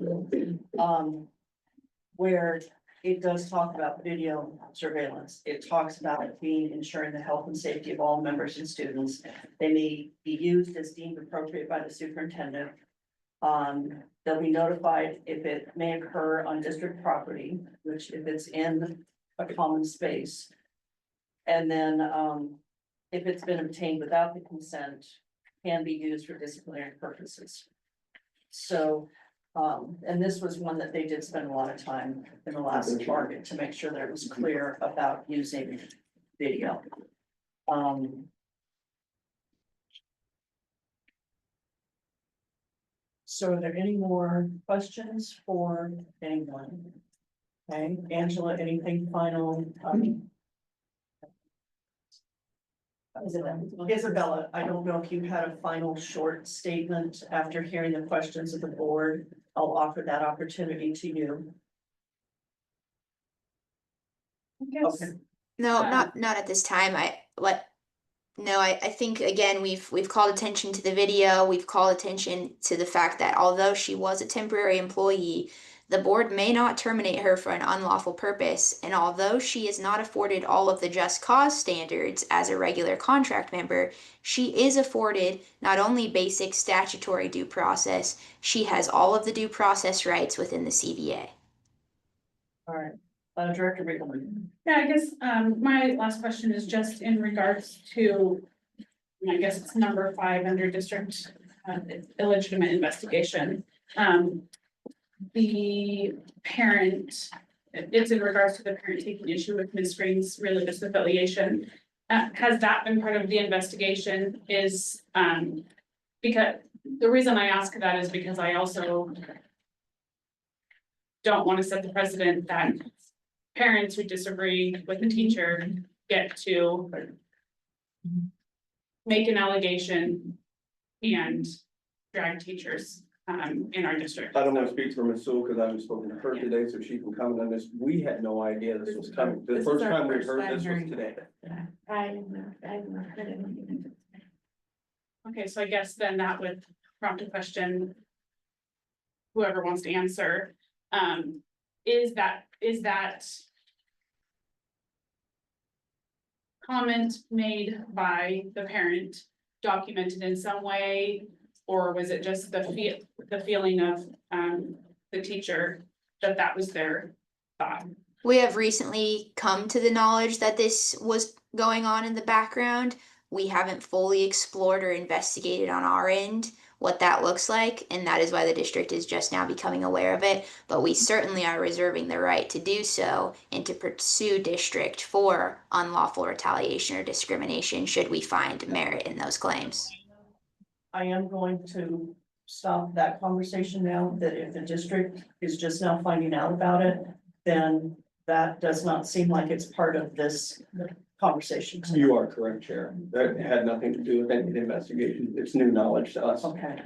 Where it does talk about video surveillance. It talks about it being ensuring the health and safety of all members and students. They may be used as deemed appropriate by the superintendent. They'll be notified if it may occur on district property, which if it's in a common space. And then, if it's been obtained without the consent, can be used for disciplinary purposes. So, and this was one that they did spend a lot of time in the last target to make sure that it was clear about using video. So are there any more questions for anyone? Okay, Angela, anything final? Isabella, I don't know if you had a final short statement after hearing the questions of the board. I'll offer that opportunity to you. Okay. No, not at this time. No, I think again, we've called attention to the video, we've called attention to the fact that although she was a temporary employee, the board may not terminate her for an unlawful purpose, and although she is not afforded all of the just cause standards as a regular contract member, she is afforded not only basic statutory due process, she has all of the due process rights within the CBA. All right, Director Bigelow. Yeah, I guess, my last question is just in regards to, I guess it's number 5 under district, illegitimate investigation. The parent, it's in regards to the parent taking issue with Ms. Green's religious affiliation. Has that been part of the investigation? Is, because the reason I ask that is because I also don't want to set the precedent that parents who disagree with the teacher get to make an allegation and drag teachers in our district. I don't want to speak for Ms. Sewell because I haven't spoken to her today, so she can comment on this. We had no idea this was coming. The This is first our time we first heard time this was hearing today. I've not heard anything. Okay, so I guess then that would prompt a question. Whoever wants to answer, is that comment made by the parent documented in some way? Or was it just the feeling of the teacher that was their thought? We have recently come to the knowledge that this was going on in the background. We haven't fully explored or investigated on our end what that looks like, and that is why the district is just now becoming aware of it. But we certainly are reserving the right to do so and to pursue district for unlawful retaliation or discrimination should we find merit in those claims. I am going to stop that conversation now, that if the district is just now finding out about it, then that does not seem like it's part of this conversation. You are correct, Chair. That had nothing to do with any of the investigation. It's new knowledge to us. Okay.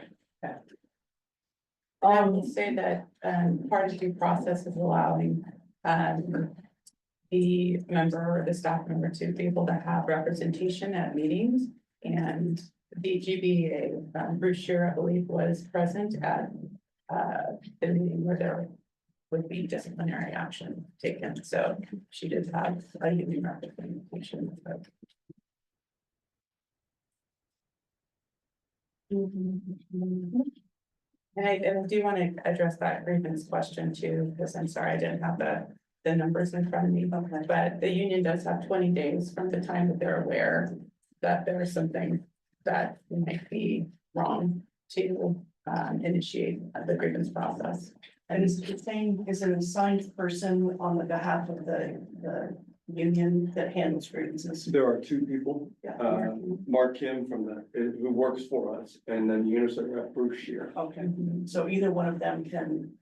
I will say that, part of due process is allowing, the member or the staff member to be able to have representation at meetings. And the GBA, Bruce Shearer, I believe, was present at, the meeting where there would be disciplinary action taken. So she did have a union representation. So. And I do want to address that grievance question too, because I'm sorry, I didn't have the numbers in front of me, but the union does have 20 days from the time that they're aware that there is something that might be wrong to initiate the grievance process. And is it saying, is it an assigned person on the behalf of the union that handles grievances? There are 2 people, Yeah. Mark Kim who works for us, and then UNICEF rep Bruce Shear. Okay, so either one of them can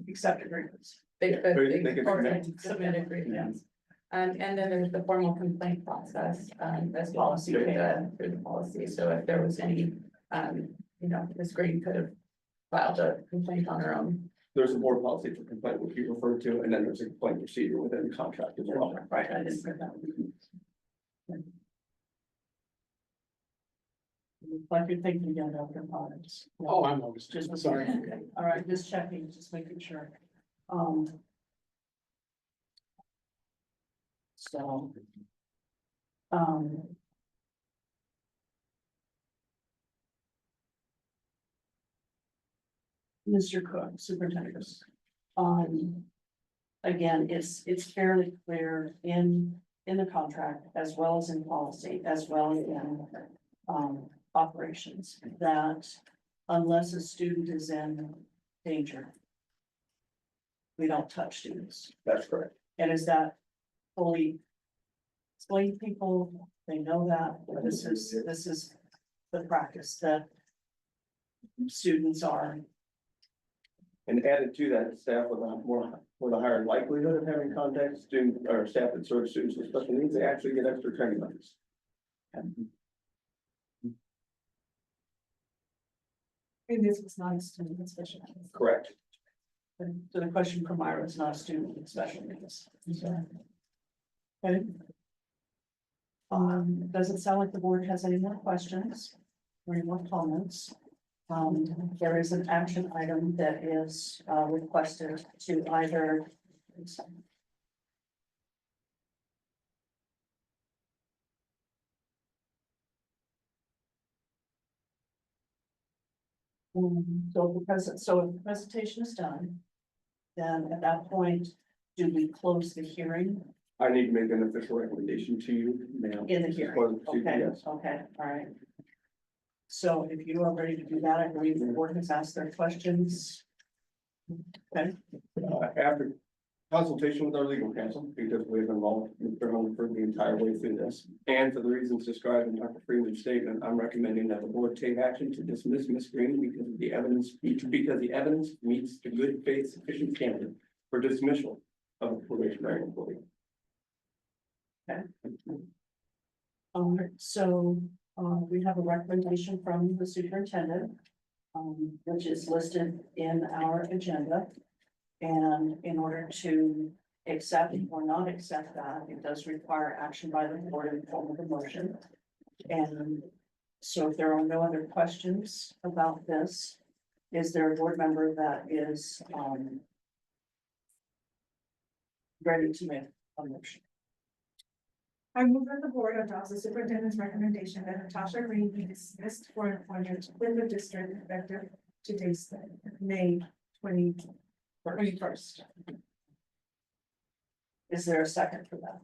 accept a grievance. They could, They could or submit. submit a grievance. And then there's the formal complaint process, as policy through the policy. So if there was any, Ms. Green could have filed a complaint on her own. There's a board policy for complaint, which you referred to, and then there's a complaint procedure within the contract as well. Right, I didn't know that. Like you're thinking again about your comments. Oh, I'm always Just sorry. All right, just checking, just making sure. So. Mr. Cook, Superintendent. Again, it's fairly clear in the contract as well as in policy, as well as in operations, that unless a student is in danger, we don't touch students. That's correct. And is that fully explained to people? They know that this is the practice that students are. And added to that, staff with a higher likelihood of having contact student or staff that serve students with special needs, they actually get extra training months. And this was not a student with special needs. Correct. So the question from Myra is not a student with special needs. So, okay. Doesn't sound like the board has any more questions or any more comments. There is an action item that is requested to either. So if the presentation is done, then at that point, do we close the hearing I need to make an official recommendation to you, ma'am. in the hearing? Close the procedure, Okay, yes. okay, all right. So if you are ready to do that, I believe the board has asked their questions. Okay, After consultation with our legal counsel, because we've involved Mr. Holmes for the entire way through this, and for the reasons described in Dr. Freeman's statement, I'm recommending that the board take action to dismiss Ms. Green because of the evidence, because the evidence meets the good faith sufficient standard for dismissal of a probationary employee. so we have a recommendation from the superintendent, which is listed in our agenda. And in order to accept or not accept that, it does require action by the board in the form of a motion. And so if there are no other questions about this, is there a board member that is ready to make a motion? I move that the board adopts the superintendent's recommendation that Natasha Green be dismissed for employment with the district effective today's May 21st. Is there a second for that?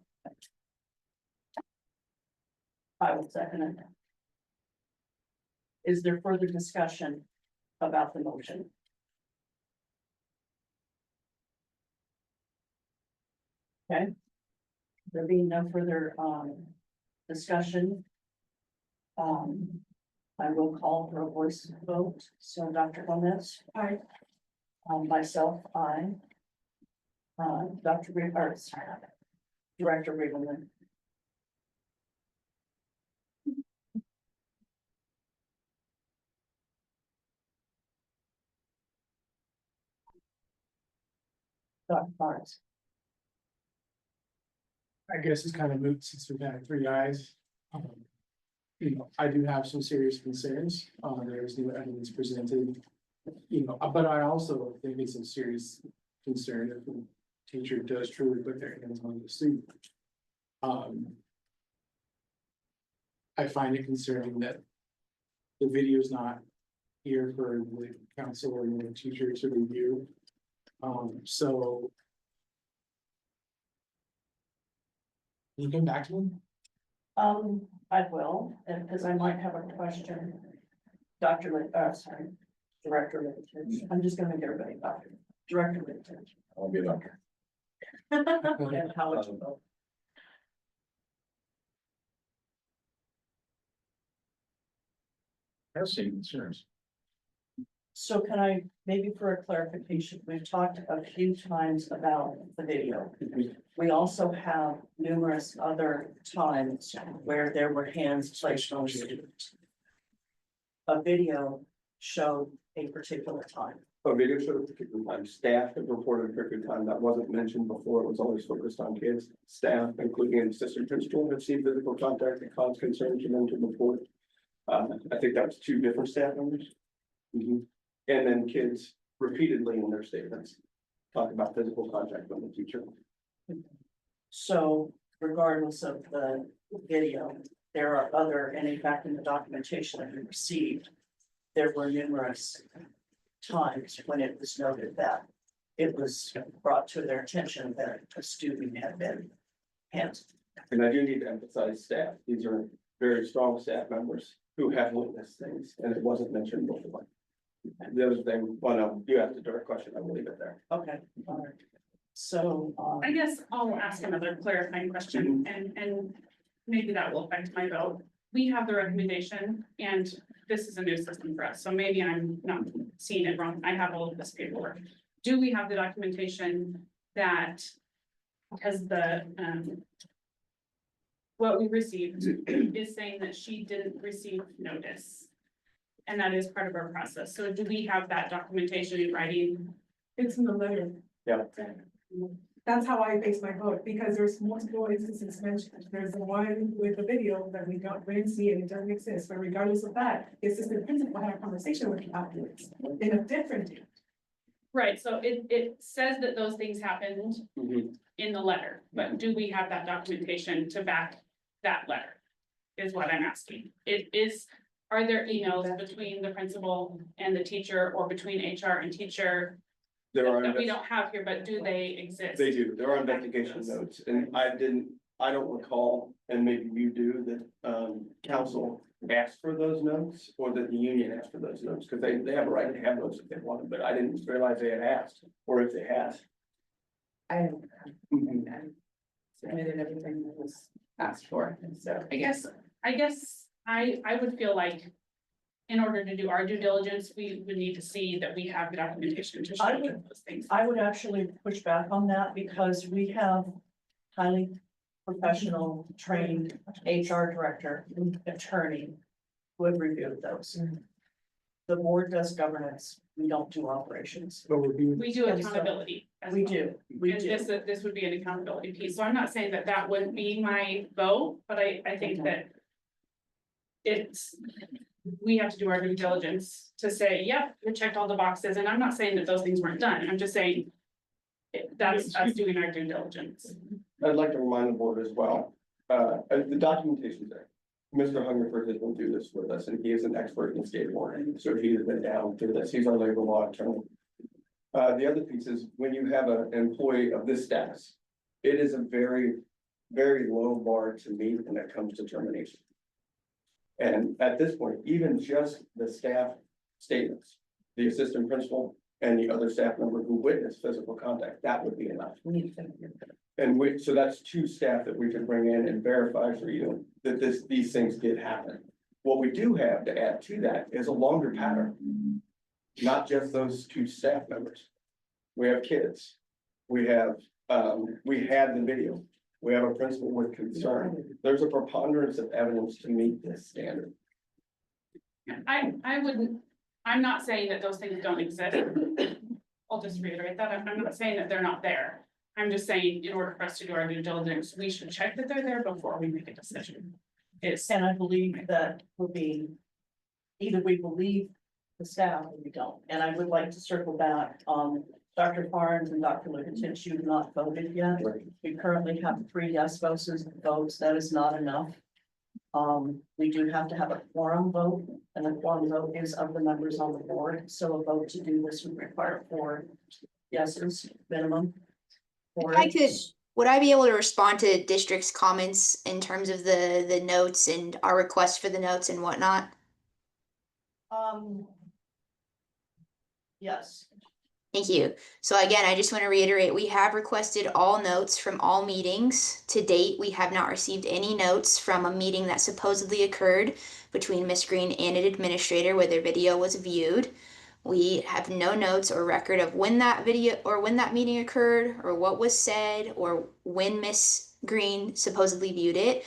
I will second it. Is there further discussion about the motion? Okay. There being no further discussion. I will call for a voice vote. So Dr. Gomez. Aye. Myself, I. Dr. Director Riegelman. Dr. Barnes. I guess it's kind of moot since we've had 3 ayes. I do have some serious concerns. There's new evidence presented. But I also think it's a serious concern if the teacher does truly put their hands on the student. I find it concerning that the video is not here for the council or the teacher to review. So. Can you come back to me? I will, and because I might have a question. Director Littich. I'm just gonna make everybody doctor. Director Littich. I'll be a doctor. And how would you vote? I have same concerns. So can I, maybe for a clarification, we've talked a few times about the video. We also have numerous other times where there were hands placed on students. A video showed a particular time. A video showed a particular time, staff have reported a particular time that wasn't mentioned before, it was always focused on kids. Staff, including an assistant principal, have seen physical contact that caused concern to them to report. I think that was 2 different staff members. And then kids repeatedly in their statements talk about physical contact with the teacher. So regardless of the video, there are other, and in fact, in the documentation that we received, there were numerous times when it was noted that it was brought to their attention that a student had been hands. And I do need to emphasize staff, these are very strong staff members who have witnessed things, and it wasn't mentioned before. The other thing, well, no, you asked a direct question, I will leave it there. Okay, all right. So, I guess I'll ask another clarifying question and maybe that will affect my vote. We have the recommendation and this is a new system for us, so maybe I'm not seeing it wrong. I have all of this paperwork. Do we have the documentation that, because the, what we received is saying that she didn't receive notice? And that is part of our process. So do we have that documentation in writing? It's in the letter. Yeah. That's how I base my vote, because there's multiple instances mentioned. There's the one with the video that we didn't see and it doesn't exist, but regardless of that, the assistant principal had a conversation with the afterwards in a different day. Right, so it says that those things happened Mhm. in the letter, but do we have that documentation to back that letter? Is what I'm asking. Are there emails between the principal and the teacher or between HR and teacher There are, that we don't have here, but do they exist? they do, there are investigation notes, and I don't recall, and maybe you do, that, council asked for those notes, or that the union asked for those notes, because they have a right to have those if they want them, but I didn't realize they had asked, or if they had. I Mhm. submitted everything that was asked for, and so. I guess I would feel like in order to do our due diligence, we would need to see that we have the documentation to show I would- those things. I would actually push back on that because we have highly professional, trained HR director, and attorney who have reviewed those. The board does governance, we don't do operations. But we're being, We do And so- accountability. as We well. do, we And do. this would be an accountability piece, so I'm not saying that that wouldn't be my vote, but I think that. We have to do our due diligence to say, yep, we checked all the boxes, and I'm not saying that those things weren't done, I'm just saying. That's us doing our due diligence. I'd like to remind the board as well, the documentation's there. Mr. Hungerford has been through this with us, and he is an expert in skateboarding, so he has been down through this, he's our labor law attorney. The other piece is, when you have an employee of this status, it is a very, very low bar to meet when it comes to termination. And at this point, even just the staff statements, the assistant principal and the other staff member who witnessed physical contact, that would be enough. And so that's two staff that we can bring in and verify for you that these things did happen. What we do have to add to that is a longer pattern. Not just those two staff members. We have kids. We had the video. We have a principal with concern. There's a preponderance of evidence to meet this standard. I wouldn't, I'm not saying that those things don't exist. I'll just reiterate that, I'm not saying that they're not there. I'm just saying, in order for us to do our due diligence, we should check that they're there before we make a decision. And I believe that will be, either we believe the staff or we don't. And I would like to circle back on Dr. Barnes and Dr. Lucas, you have not voted yet. We currently have 3 yes votes, that is not enough. We do have to have a quorum vote, and the quorum vote is of the members on the board, so a vote to do this would require 4 yeses minimum. Would I be able to respond to district's comments in terms of the notes and our request for the notes and whatnot? Yes. Thank you. So again, I just want to reiterate, we have requested all notes from all meetings. To date, we have not received any notes from a meeting that supposedly occurred between Ms. Green and an administrator where their video was viewed. We have no notes or record of when that video or when that meeting occurred or what was said or when Ms. Green supposedly viewed it.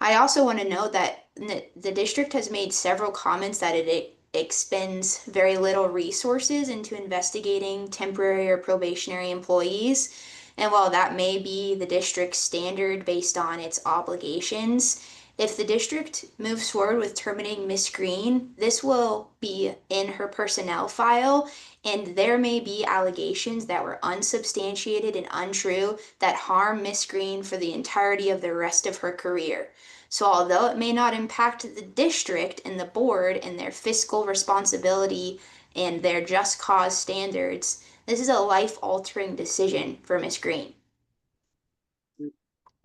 I also want to note that the district has made several comments that it expends very little resources into investigating temporary or probationary employees. And while that may be the district's standard based on its obligations, if the district moves forward with terminating Miss Green, this will be in her personnel file, and there may be allegations that were unsubstantiated and untrue that harm Miss Green for the entirety of the rest of her career. So although it may not impact the district and the board and their fiscal responsibility and their just cause standards, this is a life-altering decision for Miss Green.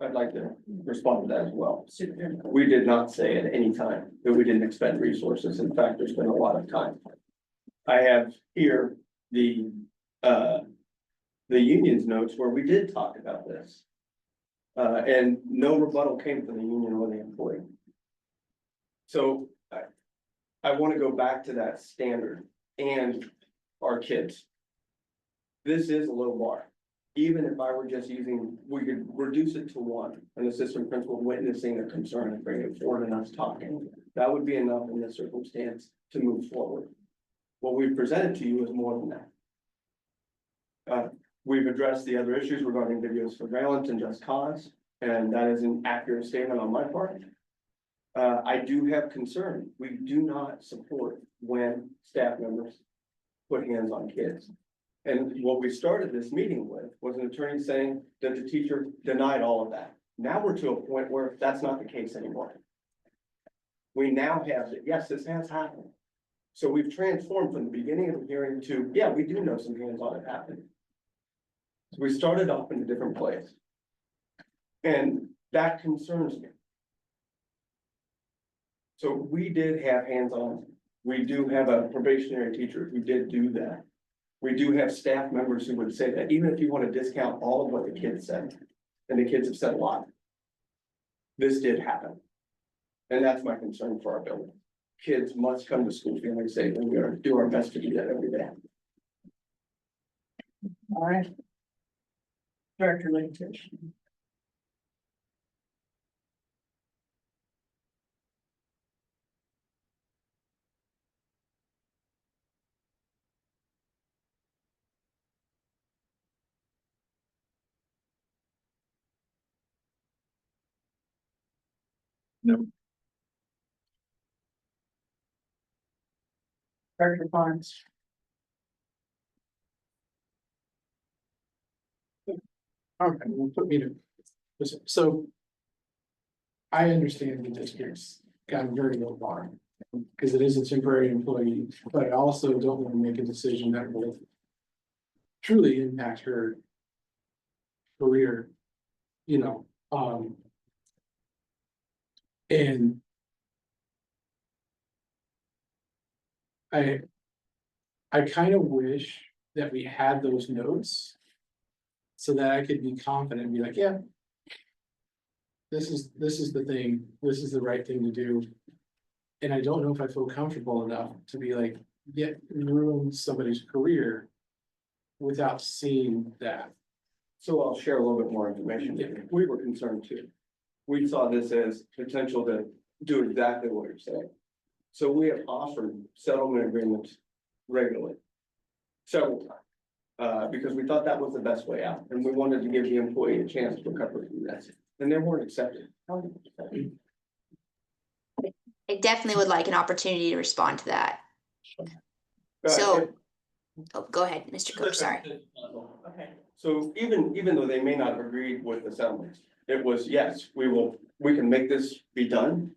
I'd like to respond to that as well. We did not say at any time that we didn't expend resources. In fact, there's been a lot of time. I have here the union's notes where we did talk about this. And no rebuttal came from the union or the employee. So I want to go back to that standard and our kids. This is a low bar. Even if I were just using, we could reduce it to 1, an assistant principal witnessing a concern and bring it forward and us talking. That would be enough in this circumstance to move forward. What we've presented to you is more than that. We've addressed the other issues regarding video surveillance and just cause, and that is an accurate statement on my part. I do have concern. We do not support when staff members put hands on kids. And what we started this meeting with was an attorney saying that the teacher denied all of that. Now we're to a point where that's not the case anymore. We now have that, yes, this has happened. So we've transformed from the beginning of the hearing to, yeah, we do know some hands-on it happened. So we started off in a different place. And that concerns me. So we did have hands-on. We do have a probationary teacher who did do that. We do have staff members who would say that, even if you want to discount all of what the kids said, and the kids have said a lot. This did happen. And that's my concern for our building. Kids must come to school feeling safe, and we are do our best to do that every day. All right. Director Lynch. No. Director Barnes. Okay, well, put me to, so. I understand the district's gotten very low bar, because it is a temporary employee, but I also don't want to make a decision that will. Truly impact her. Career, you know, and. I kind of wish that we had those notes. So that I could be confident and be like, yeah. This is the thing, this is the right thing to do. And I don't know if I feel comfortable enough to be like, ruin somebody's career. Without seeing that. So I'll share a little bit more information. We were concerned too. We saw this as potential to do exactly what you're saying. So we have offered settlement agreements regularly. Several times. Because we thought that was the best way out, and we wanted to give the employee a chance to recover from that, and they weren't accepted. I definitely would like an opportunity to respond to that. So, oh, go ahead, Mr. Cook, sorry. Okay. So even though they may not have agreed with the settlement, it was, yes, we can make this be done.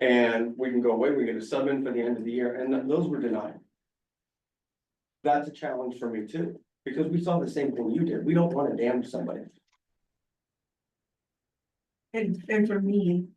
And we can go away, we get a sub in for the end of the year, and those were denied. That's a challenge for me too, because we saw the same thing you did. We don't want to damage somebody. And for me,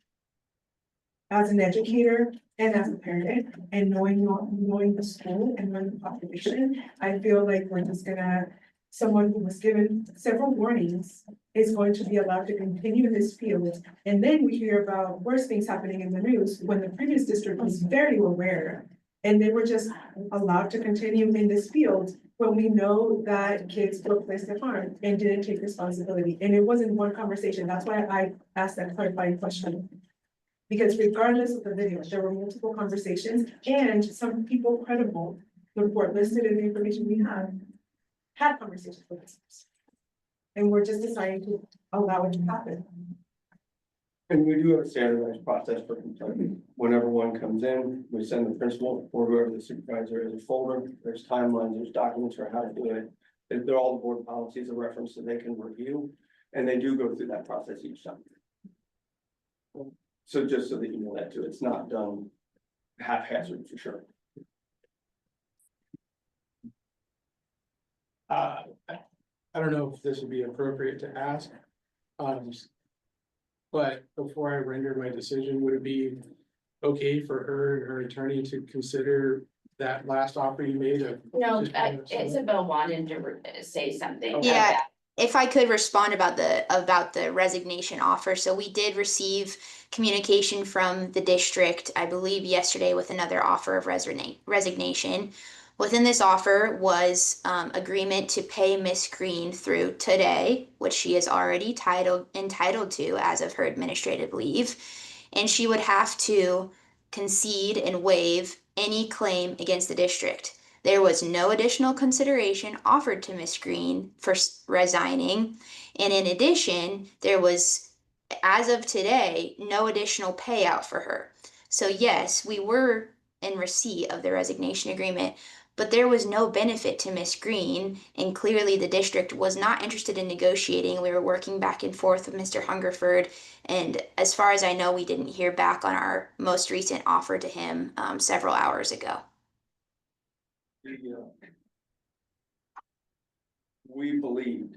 as an educator and as a parent, and knowing the school and knowing the population, I feel like we're just gonna, someone who was given several warnings is going to be allowed to continue in this field. And then we hear about worse things happening in the news when the previous district was very aware. And they were just allowed to continue in this field when we know that kids were placed at harm and didn't take responsibility. And it wasn't one conversation. That's why I asked that clarifying question. Because regardless of the video, there were multiple conversations, and some people credible, the report listed in the information we had conversations with us. And we're just deciding to allow it to happen. And we do have a standardized process for complaint. Whenever one comes in, we send the principal or whoever the supervisor is a folder. There's timelines, there's documents for how to do it. They're all the board policies of reference that they can review, and they do go through that process each time. So just so that you know that too, it's not done haphazard for sure. I don't know if this would be appropriate to ask. But before I render my decision, would it be okay for her and her attorney to consider that last offer you made of? No, Isabel wanted to say something. about Yeah. that. If I could respond about the resignation offer, so we did receive communication from the district, I believe yesterday, with another offer of resignation. Within this offer was agreement to pay Miss Green through today, which she is already entitled to as of her administrative leave, and she would have to concede and waive any claim against the district. There was no additional consideration offered to Miss Green for resigning. And in addition, there was, as of today, no additional payout for her. So yes, we were in receipt of the resignation agreement, but there was no benefit to Miss Green, and clearly the district was not interested in negotiating. We were working back and forth with Mr. Hungerford, and as far as I know, we didn't hear back on our most recent offer to him several hours ago. We believed,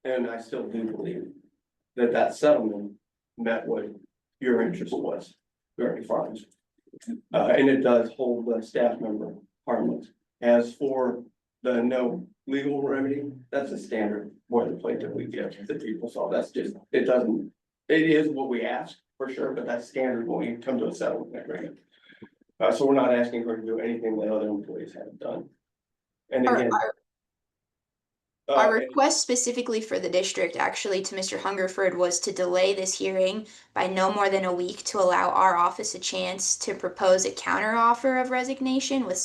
and I still do believe, that that settlement met what your interest was, very Farms. And it does hold the staff member harmless. As for the no legal remedy, that's a standard boilerplate that we give to people, so that's just, it is what we ask for sure, but that's standard when we come to a settlement agreement. So we're not asking her to do anything that other employees have done. And again. Our request specifically for the district, actually, to Mr. Hungerford was to delay this hearing by no more than a week to allow our office a chance to propose a counteroffer of resignation with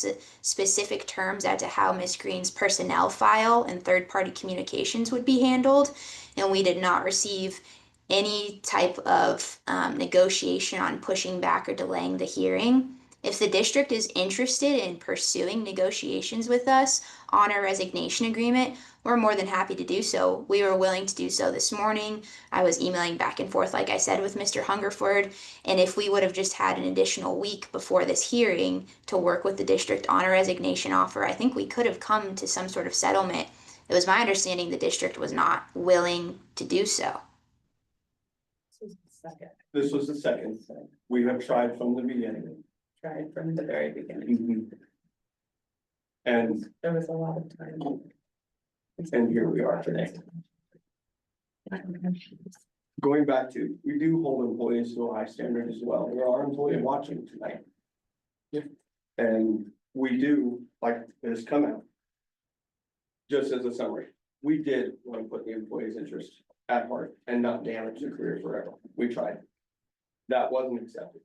specific terms as to how Ms. Green's personnel file and third-party communications would be handled. And we did not receive any type of negotiation on pushing back or delaying the hearing. If the district is interested in pursuing negotiations with us on a resignation agreement, we're more than happy to do so. We were willing to do so this morning. I was emailing back and forth, like I said, with Mr. Hungerford. And if we would have just had an additional week before this hearing to work with the district on a resignation offer, I think we could have come to some sort of settlement. It was my understanding the district was not willing to do so. This was the second thing. We have tried from the beginning. Tried from the very beginning. And There was a lot of time. here we are today. Going back to, we do hold employees to a high standard as well. There are employees watching tonight. And we do, like this come out. Just as a summary, we did want to put the employee's interest at heart and not damage their career forever. We tried. That wasn't accepted.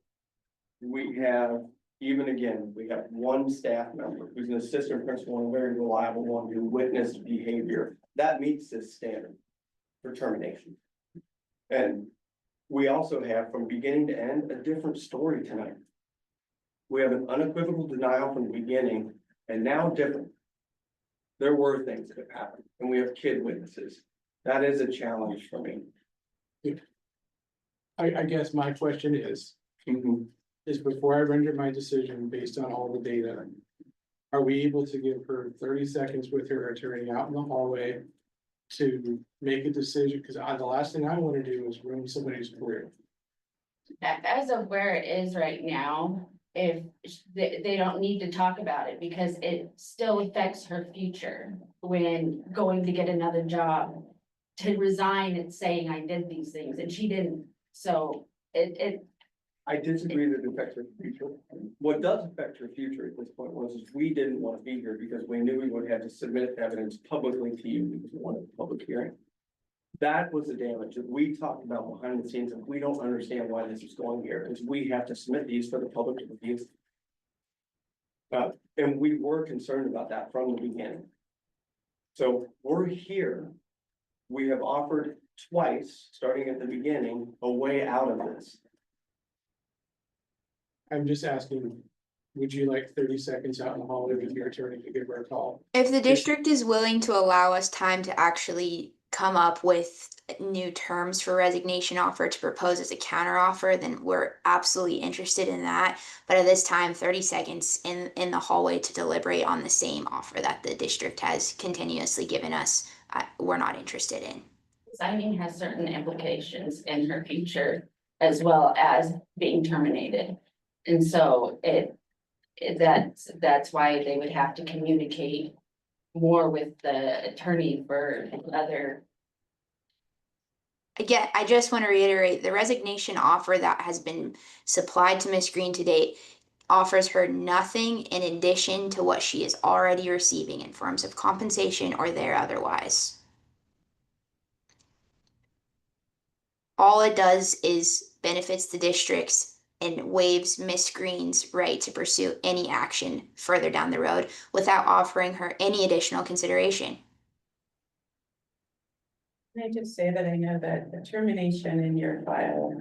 We have, even again, we have one staff member who's an assistant principal and a very reliable one who witnessed behavior that meets this standard for termination. And we also have, from beginning to end, a different story tonight. We have an unequivocal denial from the beginning, and now different. There were things that have happened, and we have kid witnesses. That is a challenge for me. I guess my question is before I render my decision based on all the data, are we able to give her 30 seconds with her attorney out in the hallway to make a decision? Because the last thing I want to do is ruin somebody's career. As of where it is right now, if they don't need to talk about it because it still affects her future when going to get another job, to resign and saying I did these things and she didn't. So I disagree that it affects her future. What does affect her future at this point was we didn't want to be here because we knew we would have to submit evidence publicly to you because we wanted a public hearing. That was the damage that we talked about behind the scenes, and we don't understand why this is going here, because we have to submit these for the public to review. And we were concerned about that from the beginning. So we're here. We have offered twice, starting at the beginning, a way out of this. I'm just asking, would you like 30 seconds out in the hallway with your attorney to give her a call? If the district is willing to allow us time to actually come up with new terms for resignation offer to propose as a counteroffer, then we're absolutely interested in that. But at this time, 30 seconds in the hallway to deliberate on the same offer that the district has continuously given us, we're not interested in. resigning has certain implications in her future as well as being terminated. And so that's why they would have to communicate more with the attorney for other. Again, I just want to reiterate the resignation offer that has been supplied to Ms. Green to date offers her nothing in addition to what she is already receiving in forms of compensation or there otherwise. All it does is benefits the district's and waives Miss Green's right to pursue any action further down the road without offering her any additional consideration. Can I just say that I know that the termination in your file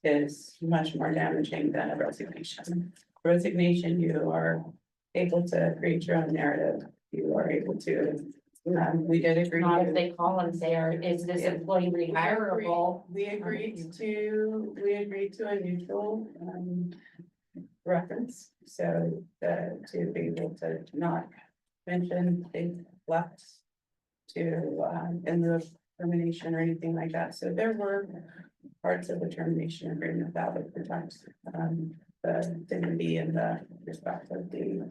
is much more damaging than a resignation. Resignation, you are able to create your own narrative. You are able to, we did agree. Not if they call and say, is this employee rehirable? We agreed to a neutral, reference, so to be able to not mention they left to, in the termination or anything like that. So there were parts of the termination agreement that would protect, the dignity and the respect of the.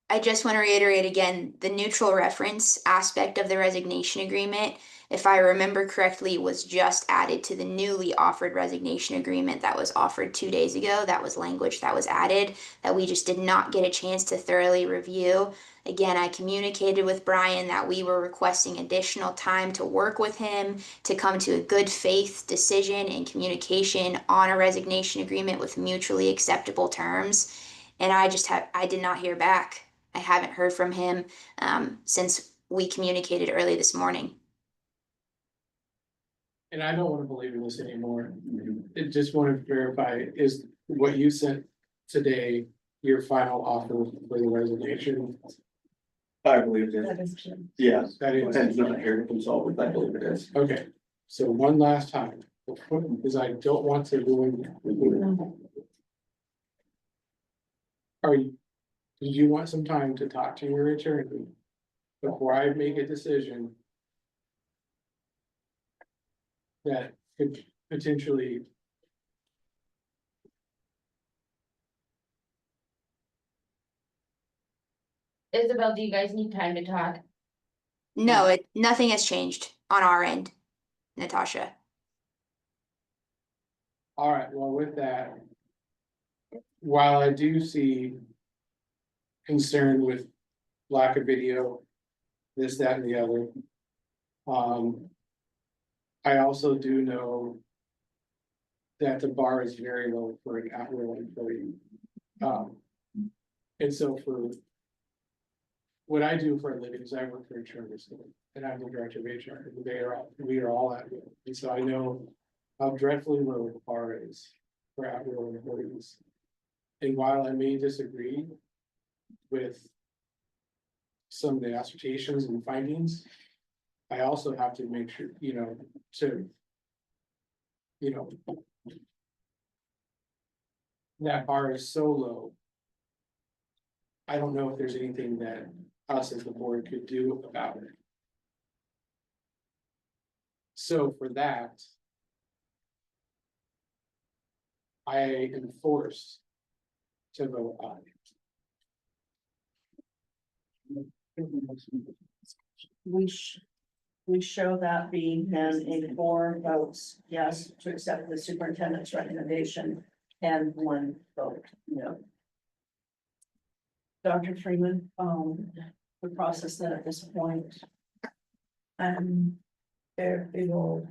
I just want to reiterate again, the neutral reference aspect of the resignation agreement, if I remember correctly, was just added to the newly offered resignation agreement that was offered 2 days ago. That was language that was added that we just did not get a chance to thoroughly review. Again, I communicated with Brian that we were requesting additional time to work with him to come to a good faith decision and communication on a resignation agreement with mutually acceptable terms. And I did not hear back. I haven't heard from him since we communicated early this morning. And I don't want to believe in this anymore. I just want to verify, is what you sent today your final offer for the resignation? I believe it That is. is true. Yeah, That is, and not here to consult with, I believe it is. okay, so one last time, because I don't want to ruin. Do you want some time to talk to your attorney before I make a decision that could potentially? Isabel, do you guys need time to talk? No, nothing has changed on our end, Natasha. All right, well, with that, while I do see concern with lack of video, this, that, and the other. I also do know that the bar is very low for an at-will employee. And so for what I do for a living is I work for a charter school and I'm the director of HR. We are all at will. And so I know how dreadfully low the bar is for at-will employees. And while I may disagree with some of the assertions and findings, I also have to make sure, that bar is so low. I don't know if there's anything that us as the board could do about it. So for that, I am forced to vote aye. We show that being then in 4 votes, yes, to accept the superintendent's recommendation and 1 vote, no. Dr. Freeman, the process then at this point. There, we will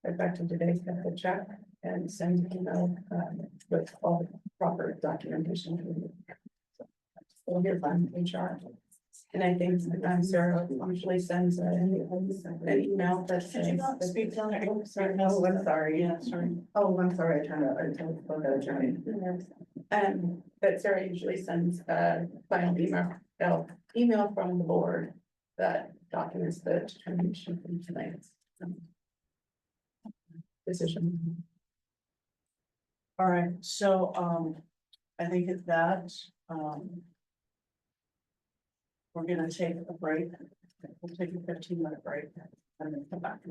get back to today's the check and send an email, with all the proper documentation. We'll hear from HR. And I think, Sarah usually sends an email that says. Did you not speak down there? Sorry, no, I'm sorry. Yeah, sorry. Oh, I'm sorry, I told the attorney. But Sarah usually sends a final email from the board that documents the determination from tonight's decision. All right, so, I think at that, we're gonna take a break. We'll take a 15-minute break and then come back.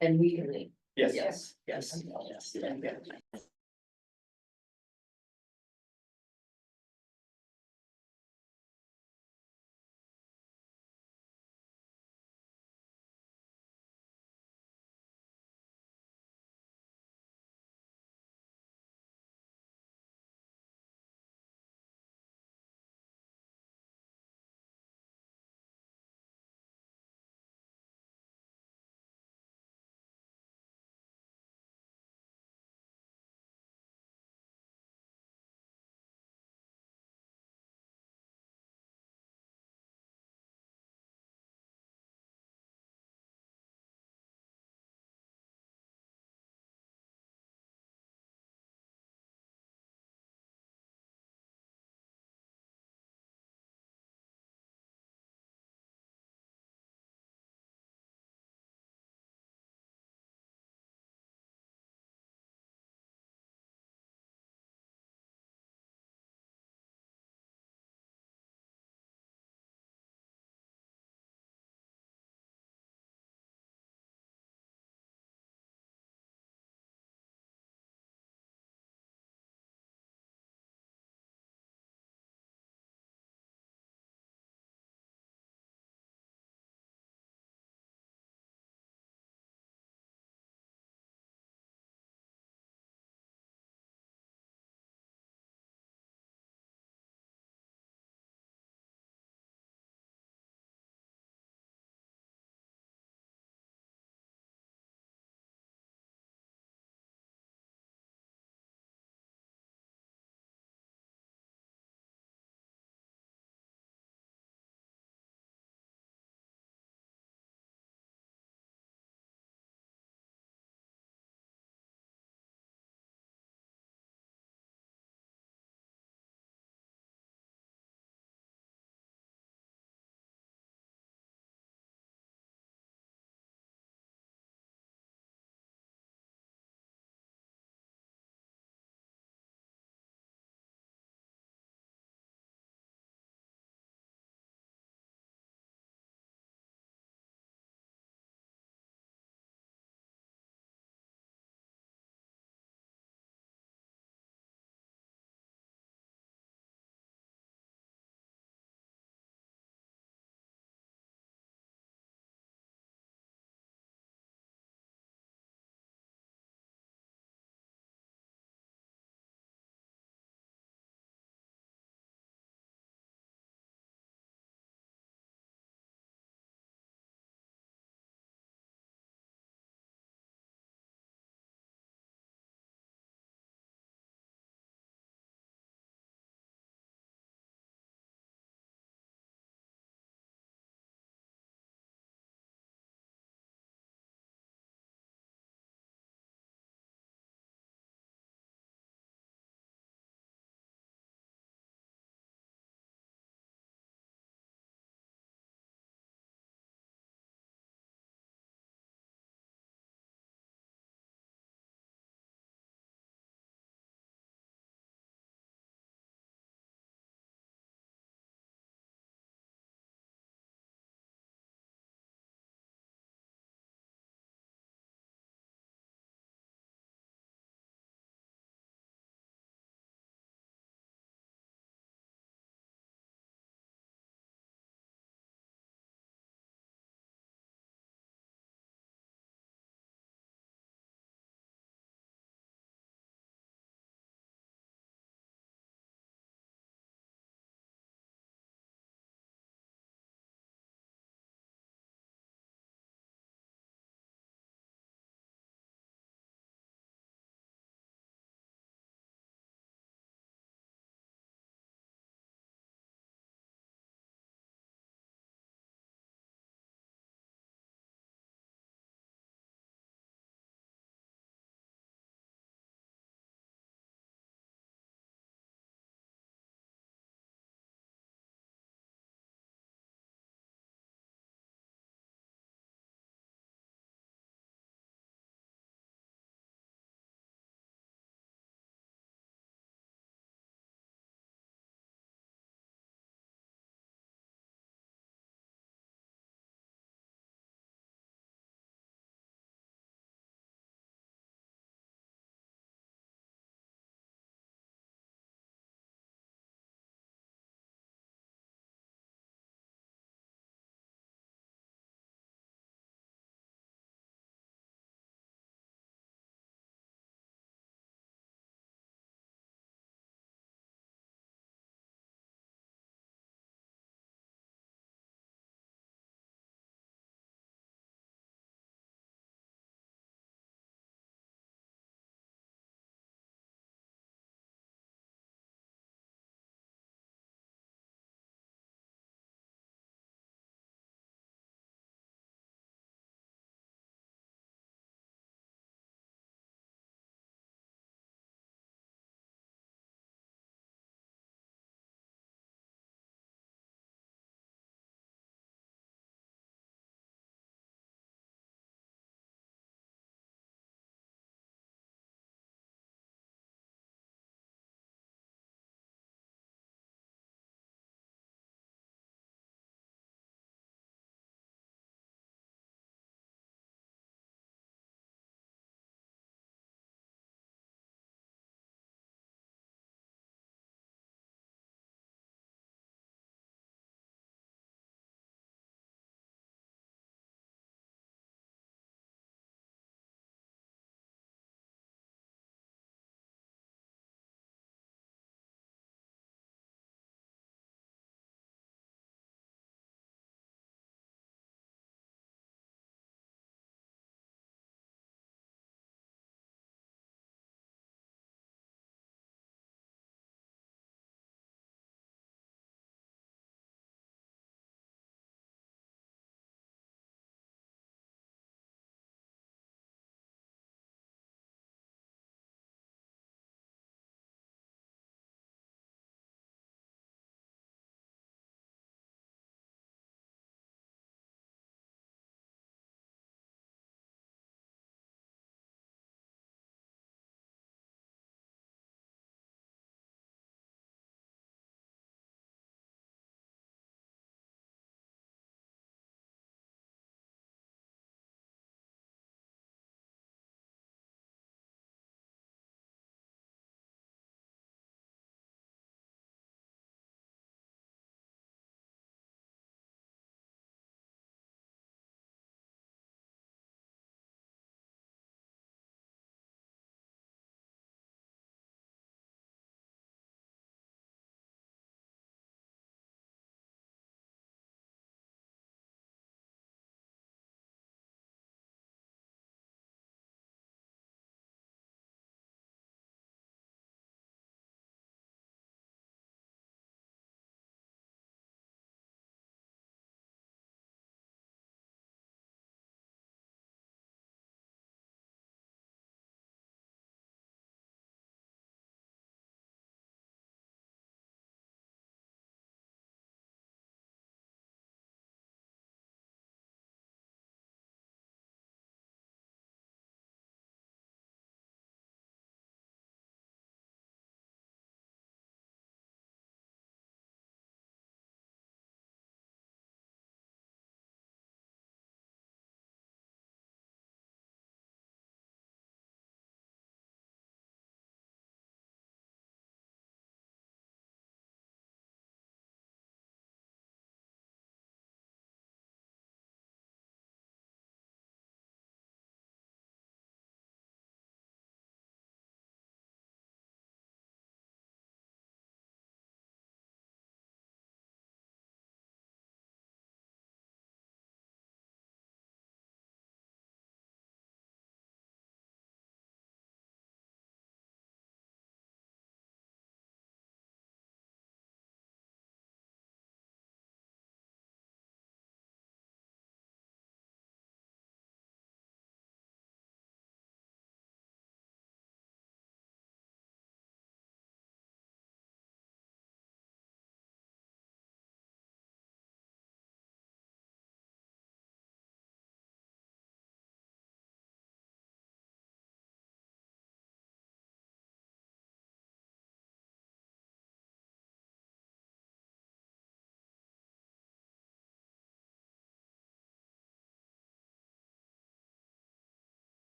And we can leave. Yes. Yes. Yes.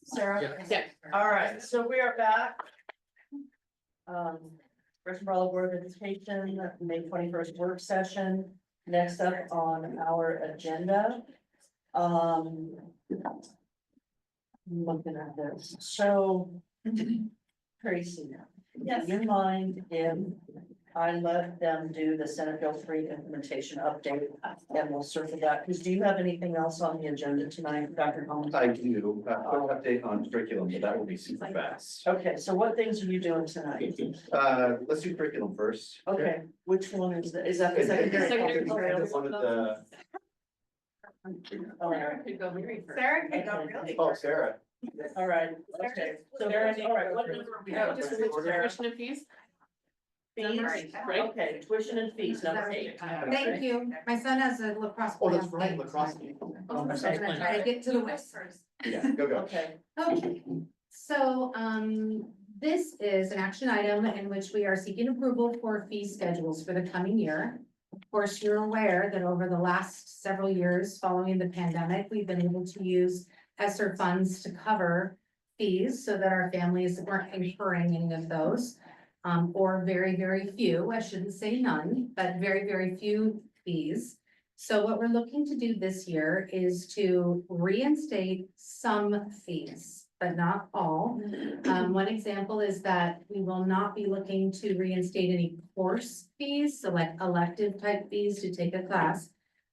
Sarah? Yeah. All right, so we are back. Gresham-Barlow Board of Education, May 21st work session. Next up on our agenda. Looking at this, so. Tracy, Yes. do you mind if I let them do the Senate Bill 3 implementation update? And we'll circle back, because do you have anything else on the agenda tonight, Dr. Holmes? I do, quick update on curriculum, but that will be super fast. Okay, so what things are you doing tonight? Let's do curriculum first. Okay, which one is that? Is that the secondary? Secondary culture? One of the, All right. Sarah can go really. oh, Sarah. All right, okay. So, all right, what number are we on? Tuition and fees? Fees, Right. okay, tuition and fees, number 8. Thank you. My son has a lacrosse. Oh, that's playoff right, game. lacrosse game. I'm gonna try to get to the west. Yeah, go. Okay, Okay, so, this is an action item in which we are seeking approval for fee schedules for the coming year. Of course, you're aware that over the last several years following the pandemic, we've been able to use ESSER funds to cover fees so that our families weren't incurring any of those. Or very, very few, I shouldn't say none, but very, very few fees. So what we're looking to do this year is to reinstate some fees, but not all. One example is that we will not be looking to reinstate any course fees, so like elective type fees to take a class,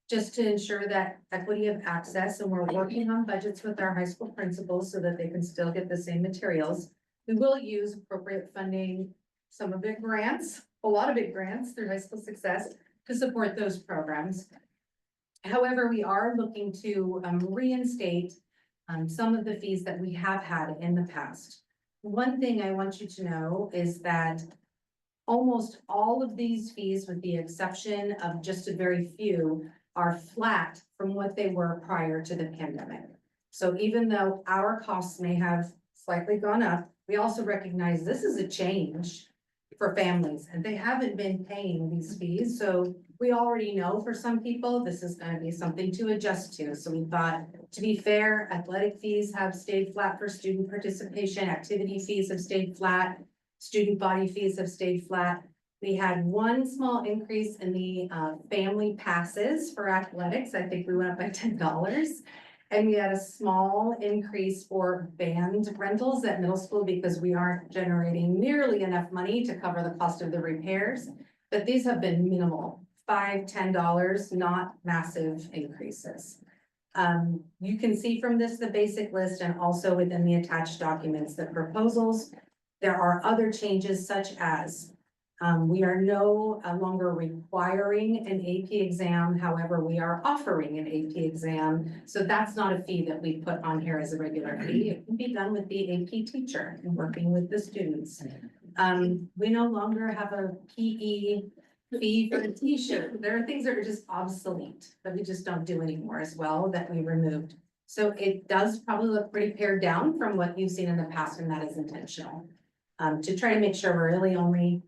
just to ensure that equity of access, and we're working on budgets with our high school principals so that they can still get the same materials. We will use appropriate funding, some of it grants, a lot of it grants through High School Success to support those programs. However, we are looking to reinstate some of the fees that we have had in the past. One thing I want you to know is that almost all of these fees, with the exception of just a very few, are flat from what they were prior to the pandemic. So even though our costs may have slightly gone up, we also recognize this is a change for families, and they haven't been paying these fees. So we already know for some people, this is going to be something to adjust to. So we thought, to be fair, athletic fees have stayed flat for student participation, activity fees have stayed flat, student body fees have stayed flat. We had one small increase in the family passes for athletics. I think we went up by $10. And we had a small increase for band rentals at middle school because we aren't generating nearly enough money to cover the cost of the repairs. But these have been minimal, $5, $10, not massive increases. You can see from this the basic list, and also within the attached documents, the proposals. There are other changes such as we are no longer requiring an AP exam. However, we are offering an AP exam. So that's not a fee that we put on here as a regular fee. It can be done with the AP teacher and working with the students. We no longer have a PE fee for a t-shirt. There are things that are just obsolete that we just don't do anymore as well, that we removed. So it does probably look pretty pared down from what you've seen in the past, and that is intentional. To try to make sure we're really only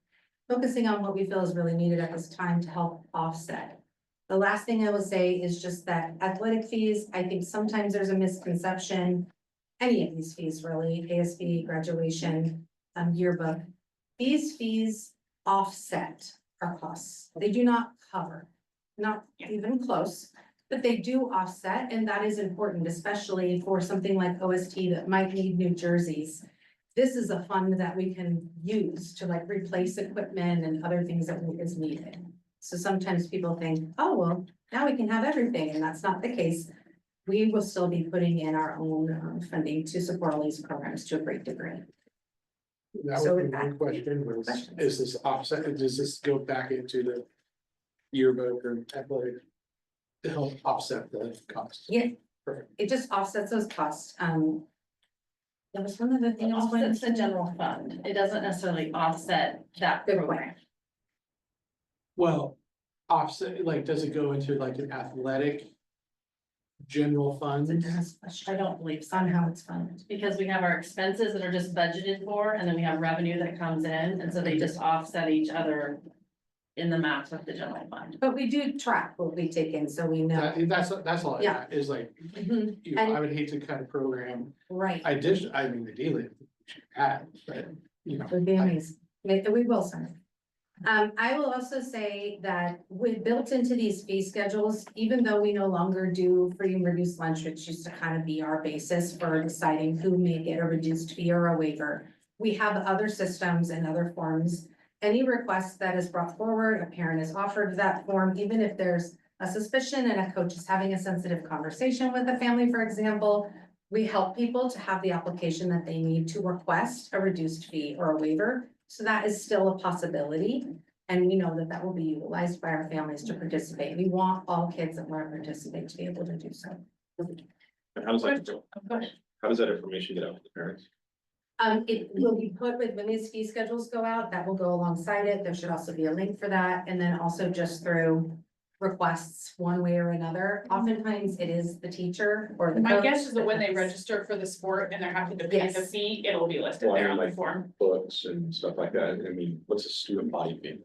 focusing on what we feel is really needed at this time to help offset. The last thing I will say is just that athletic fees, I think sometimes there's a misconception. Any of these fees really, ASB, graduation, yearbook, these fees offset our costs. They do not cover, not even close, but they do offset, and that is important, especially for something like OST that might need new jerseys. This is a fund that we can use to like replace equipment and other things that is needed. So sometimes people think, oh, well, now we can have everything, and that's not the case. We will still be putting in our own funding to support all these programs to a great degree. That So would with be that, one question, was, questions? is this offset, does this go back into the yearbook or athletic to help offset the cost? Yeah. Perfect. It just offsets those costs. That was one of the things. Offsets the general fund. It doesn't necessarily offset that Good point. program. Well, offset, like, does it go into like an athletic general fund? I don't believe so, On how it's funded. because we have our expenses that are just budgeted for, and then we have revenue that comes in, and so they just offset each other in the map of the general fund. But we do track what we take in, so we know. That's all I Yeah. got, is like, Mhm. you know, I would hate to cut a program. Right, I mean, ideally, we should add, but, you know. would be amazing. We will send it. I will also say that with built into these fee schedules, even though we no longer do free and reduced lunch, which used to kind of be our basis for deciding who may get a reduced fee or a waiver. We have other systems and other forms. Any request that is brought forward, a parent is offered that form, even if there's a suspicion and a coach is having a sensitive conversation with the family, for example. We help people to have the application that they need to request a reduced fee or a waiver. So that is still a possibility. And we know that that will be utilized by our families to participate. We want all kids that want to participate to be able to do so. And how does that information get out to the parents? It will be put with when these fee schedules go out, that will go alongside it. There should also be a link for that. And then also just through requests one way or another. Oftentimes it is the teacher or the My coach guess is that when they has- register for the sport and they're having to pay the Yes. fee, it'll be listed there on the form. Books and stuff like that, I mean, what's a student body fee?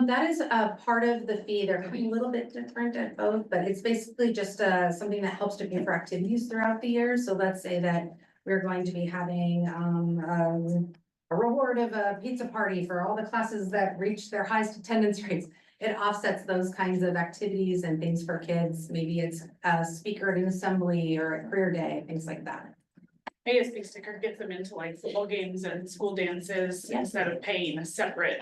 That is a part of the fee. They're a little bit different at both, but it's basically just something that helps to pay for activities throughout the year. So let's say that we're going to be having a reward of a pizza party for all the classes that reach their highest attendance rates. It offsets those kinds of activities and things for kids. Maybe it's a speaker at an assembly or a career day, things like that. ASB sticker gets them into like football games and school dances Yes. instead of paying a separate,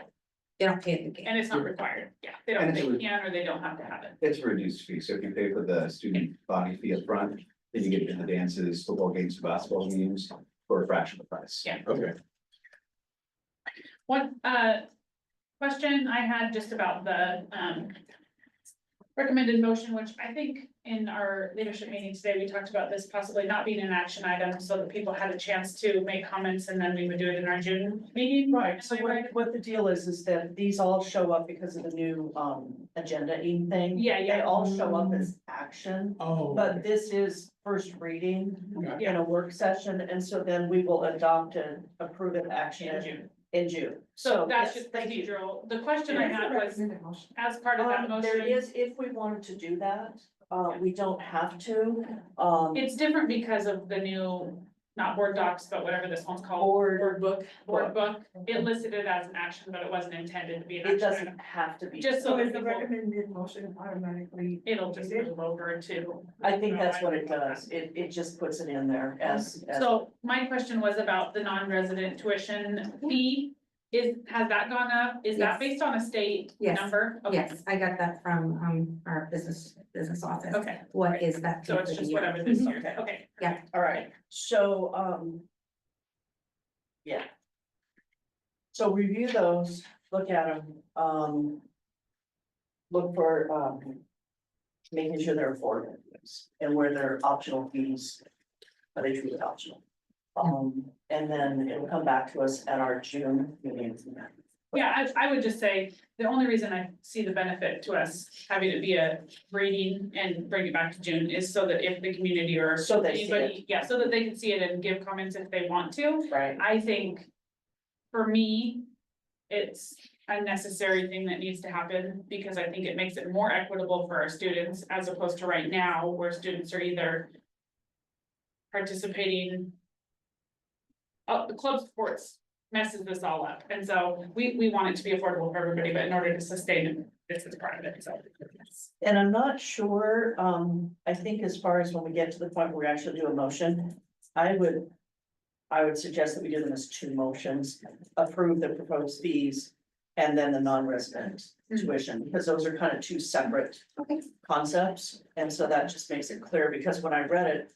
They don't pay at the game. and it's not required. Yeah, they don't, they can or they don't have to have it. It's a reduced fee, so if you pay for the student body fee up front, then you get into the dances, football games, basketball games for a fraction of the price. Yeah. Okay. One, question I had just about the, recommended motion, which I think in our leadership meeting today, we talked about this possibly not being an action item so that people had a chance to make comments and then we would do it in our June meeting. Right, so what the deal is that these all show up because of the new, agenda-ing thing. Yeah, yeah. They all show up as action, Oh. but this is first reading Got in a work session, and so then we will adopt and approve an action In June. in June. So that's yes, just thank you. procedural. The question I had was, as part of that There motion, is, if we wanted to do that, we don't have to, it's different because of the new, not board docs, but whatever this one's called. board book. Board book. It listed it as an action, but it wasn't intended to be an It action doesn't item. have to be. Just so So that is the people, recommended motion automatically? it'll just move over to. I think that's what it does. It just puts it in there as. So my question was about the non-resident tuition fee. Has that gone up? Is that Yes. based on a state Yes. number? Okay. Yes, I got that from our business office. Okay, What is that? so fee it's for the just year? whatever this Mhm. year, okay. All right, so, yeah. So review those, look at them, look for, making sure they're affordable and where they're optional fees, are they truly optional? And then it'll come back to us at our June meeting. Yeah, I would just say, the only reason I see the benefit to us having it be a reading and bring it back to June is so that if the community or So they see anybody, yeah, so that they can see it and give comments if they want to. Right. I think, for me, it's a necessary thing that needs to happen, because I think it makes it more equitable for our students, as opposed to right now, where students are either participating. The club sports messes this all up, and so we want it to be affordable for everybody, but in order to sustain it, this is part of it, so. And I'm not sure, I think as far as when we get to the point where we actually do a motion, I would suggest that we do them as two motions, approve the proposed fees and then the non-resident tuition, because those are kind of two separate concepts. And so that just makes it clear, because when I read it,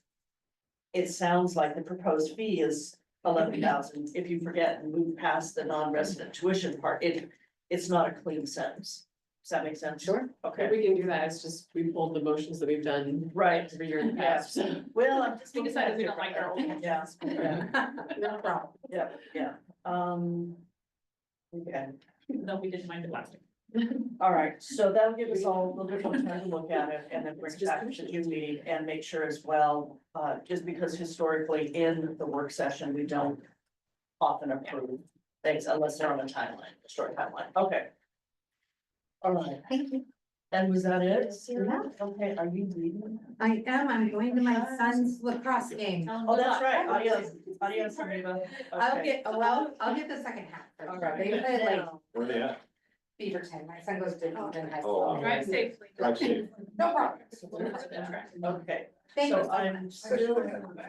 it sounds like the proposed fee is 11,000. If you forget and move past the non-resident tuition part, it's not a clean sentence. Does that make sense? Sure. Okay, We can do that, it's just, we pulled the motions that we've done right. every year in the Yeah. past, so. Well, I'm just. We decided we don't like our old ones. Yeah, yeah, No problem. yeah. Okay, No, we didn't mind it last time. all right, so that'll give us all a little bit more time to look at it and then bring it back to the June meeting and make sure as well, just because historically in the work session, we don't often approve things unless they're on a timeline, a short timeline. Okay. All right. And was that it, Sarah? Okay, are you leaving? I am, I'm going to my son's lacrosse game. Oh, that's right. Adios, Amiga. I'll Okay. I'll get the second half. All right. They play like Where they at? Beaverton, my son goes to Beaverton High Oh, School. wow. Drive safely. Drive safe. No problem. Okay, Thank you so so I'm much. still.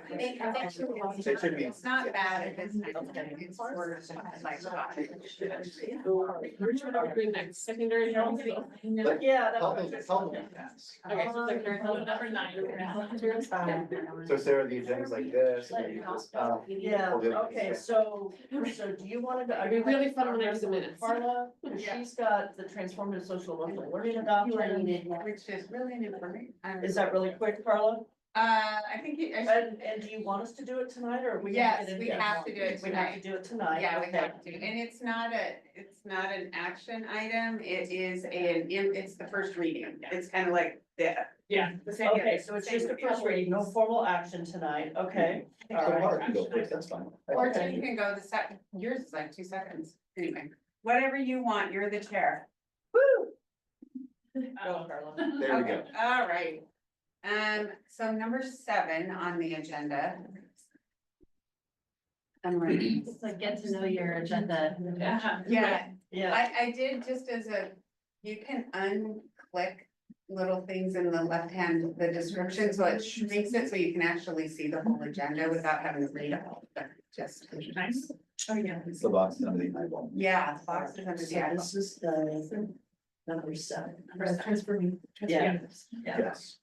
It's not bad at this time. It's worse than like. We're trying to bring next secondary health. Yeah. Help them pass. Okay, so secondary health number 9. So Sarah, the agenda's like this. Yeah, okay, so do you want to, It'd be really fun when there's a minute. Carla, she's got the transformative social emotional learning adoption. Which is really new for me. Is that really quick, Carla? I think, And do you want us to do it tonight, or? we Yes, get we into have to do it We have tonight. to do it tonight. yeah, we okay. have to, and it's not an action item, it's the first reading, it's kind of like the. Yeah. the same- Okay, so it's just a first reading, no formal action tonight, okay? So All right. Laura can go first, that's fine. Or you can go the second, yours is like 2 seconds, anyway, whatever you want, you're the chair. Go, Carla. There we go. Okay, all right. So number 7 on the agenda. I'm ready. It's like get to know your agenda. Yeah, Yeah, I did just as you can unclick little things in the left hand, the description, so it shrinks it so you can actually see the whole agenda without having to read all of it. Just nice. Oh, yeah. It's the box under the eyeball. Yeah, the box is under so the eyeball. this is the number 7. Transferring. Yeah. Yes.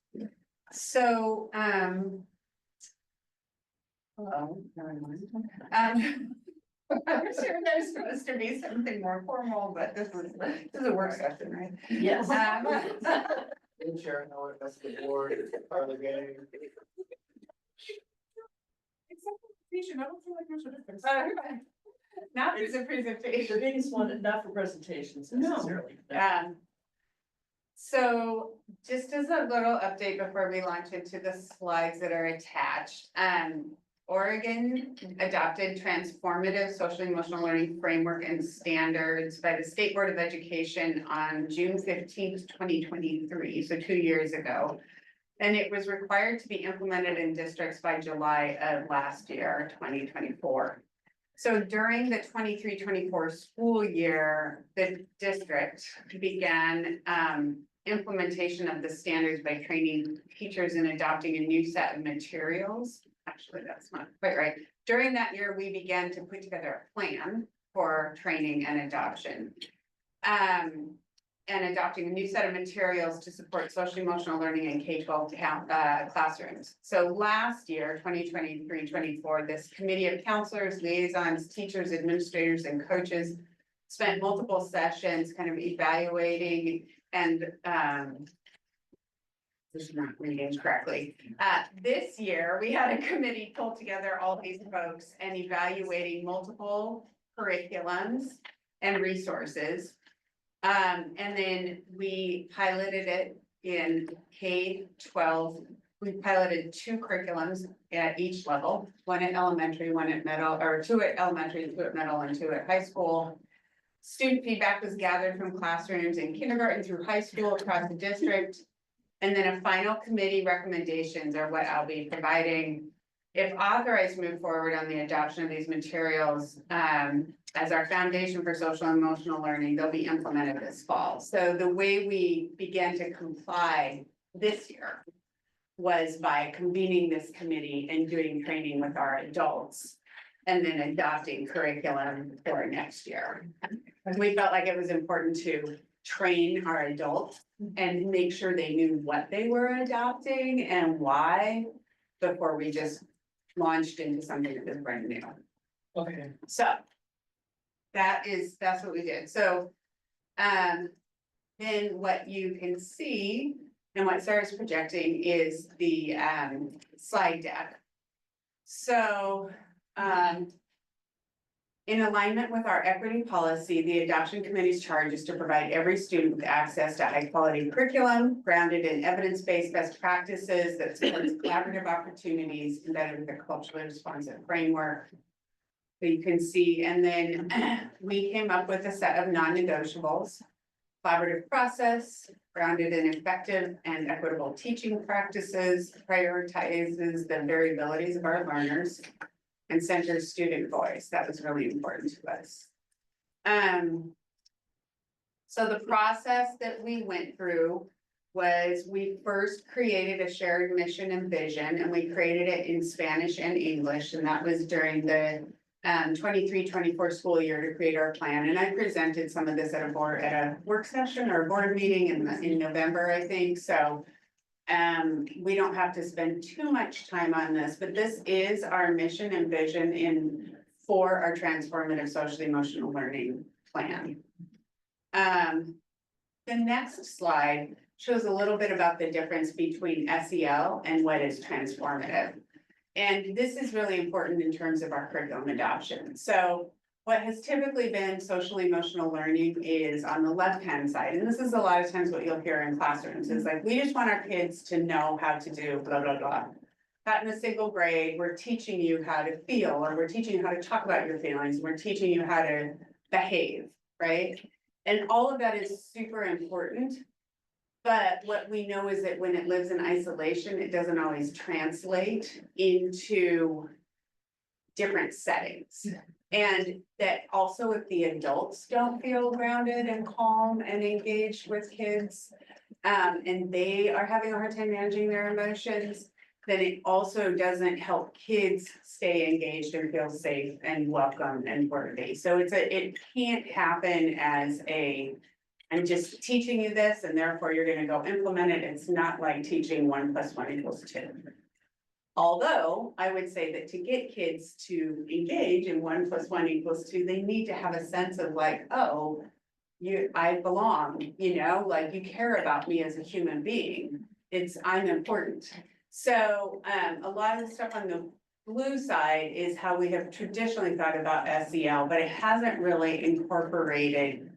So, oh, never mind. I'm sure there's supposed to be something more formal, but this is a work session, right? Yes. Sharing how it affects the board, part of the game. I don't feel like there's a difference. Not as a The presentation. biggest one, not for presentations necessarily. So just as a little update before we launch into the slides that are attached, Oregon adopted transformative social emotional learning framework and standards by the State Board of Education on June 15th, 2023, so 2 years ago. And it was required to be implemented in districts by July of last year, 2024. So during the 23-24 school year, the district began implementation of the standards by training teachers and adopting a new set of materials. Actually, that's not quite right. During that year, we began to put together a plan for training and adoption. And adopting a new set of materials to support social emotional learning in K-12 classrooms. So last year, 2023-24, this committee of counselors, liaisons, teachers, administrators, and coaches spent multiple sessions kind of evaluating and this is not reading correctly. This year, we had a committee pull together all these folks and evaluating multiple curriculums and resources. And then we piloted it in K-12. We piloted 2 curriculums at each level, 1 at elementary, 1 at middle, or 2 at elementary, 2 at middle, and 2 at high school. Student feedback was gathered from classrooms in kindergarten through high school across the district. And then a final committee recommendations are what I'll be providing. If authorized, move forward on the adoption of these materials as our foundation for social and emotional learning. They'll be implemented this fall. So the way we began to comply this year was by convening this committee and doing training with our adults and then adopting curriculum for next year. And we felt like it was important to train our adults and make sure they knew what they were adopting and why before we just launched into something that was brand new. Okay. So that's what we did. So then what you can see and what Sarah's projecting is the slide deck. So in alignment with our equity policy, the adoption committee's charge is to provide every student with access to high quality curriculum grounded in evidence-based best practices that supports collaborative opportunities embedded with a culturally responsive framework. So you can see, and then we came up with a set of non-negotiables, collaborative process grounded in effective and equitable teaching practices, prioritizes the variabilities of our learners, and centers student voice. That was really important to us. So the process that we went through was we first created a shared mission and vision, and we created it in Spanish and English, and that was during the 23-24 school year to create our plan. And I presented some of this at a work session or a board meeting in November, I think. So we don't have to spend too much time on this, but this is our mission and vision for our transformative social emotional learning plan. The next slide shows a little bit about the difference between SEL and what is transformative. And this is really important in terms of our curriculum adoption. So what has typically been social emotional learning is on the left-hand side. And this is a lot of times what you'll hear in classrooms is like, we just want our kids to know how to do blah, blah, blah. Not in a single grade, we're teaching you how to feel, or we're teaching you how to talk about your feelings. We're teaching you how to behave, right? And all of that is super important. But what we know is that when it lives in isolation, it doesn't always translate into different settings. And that also if the adults don't feel grounded and calm and engaged with kids, and they are having a hard time managing their emotions, then it also doesn't help kids stay engaged and feel safe and welcome and worthy. So it can't happen as I'm just teaching you this and therefore you're gonna go implement it. It's not like teaching 1 + 1 = 2. Although I would say that to get kids to engage in 1 + 1 = 2, they need to have a sense of like, oh, I belong, like you care about me as a human being. I'm important. So a lot of the stuff on the blue side is how we have traditionally thought about SEL, but it hasn't really incorporated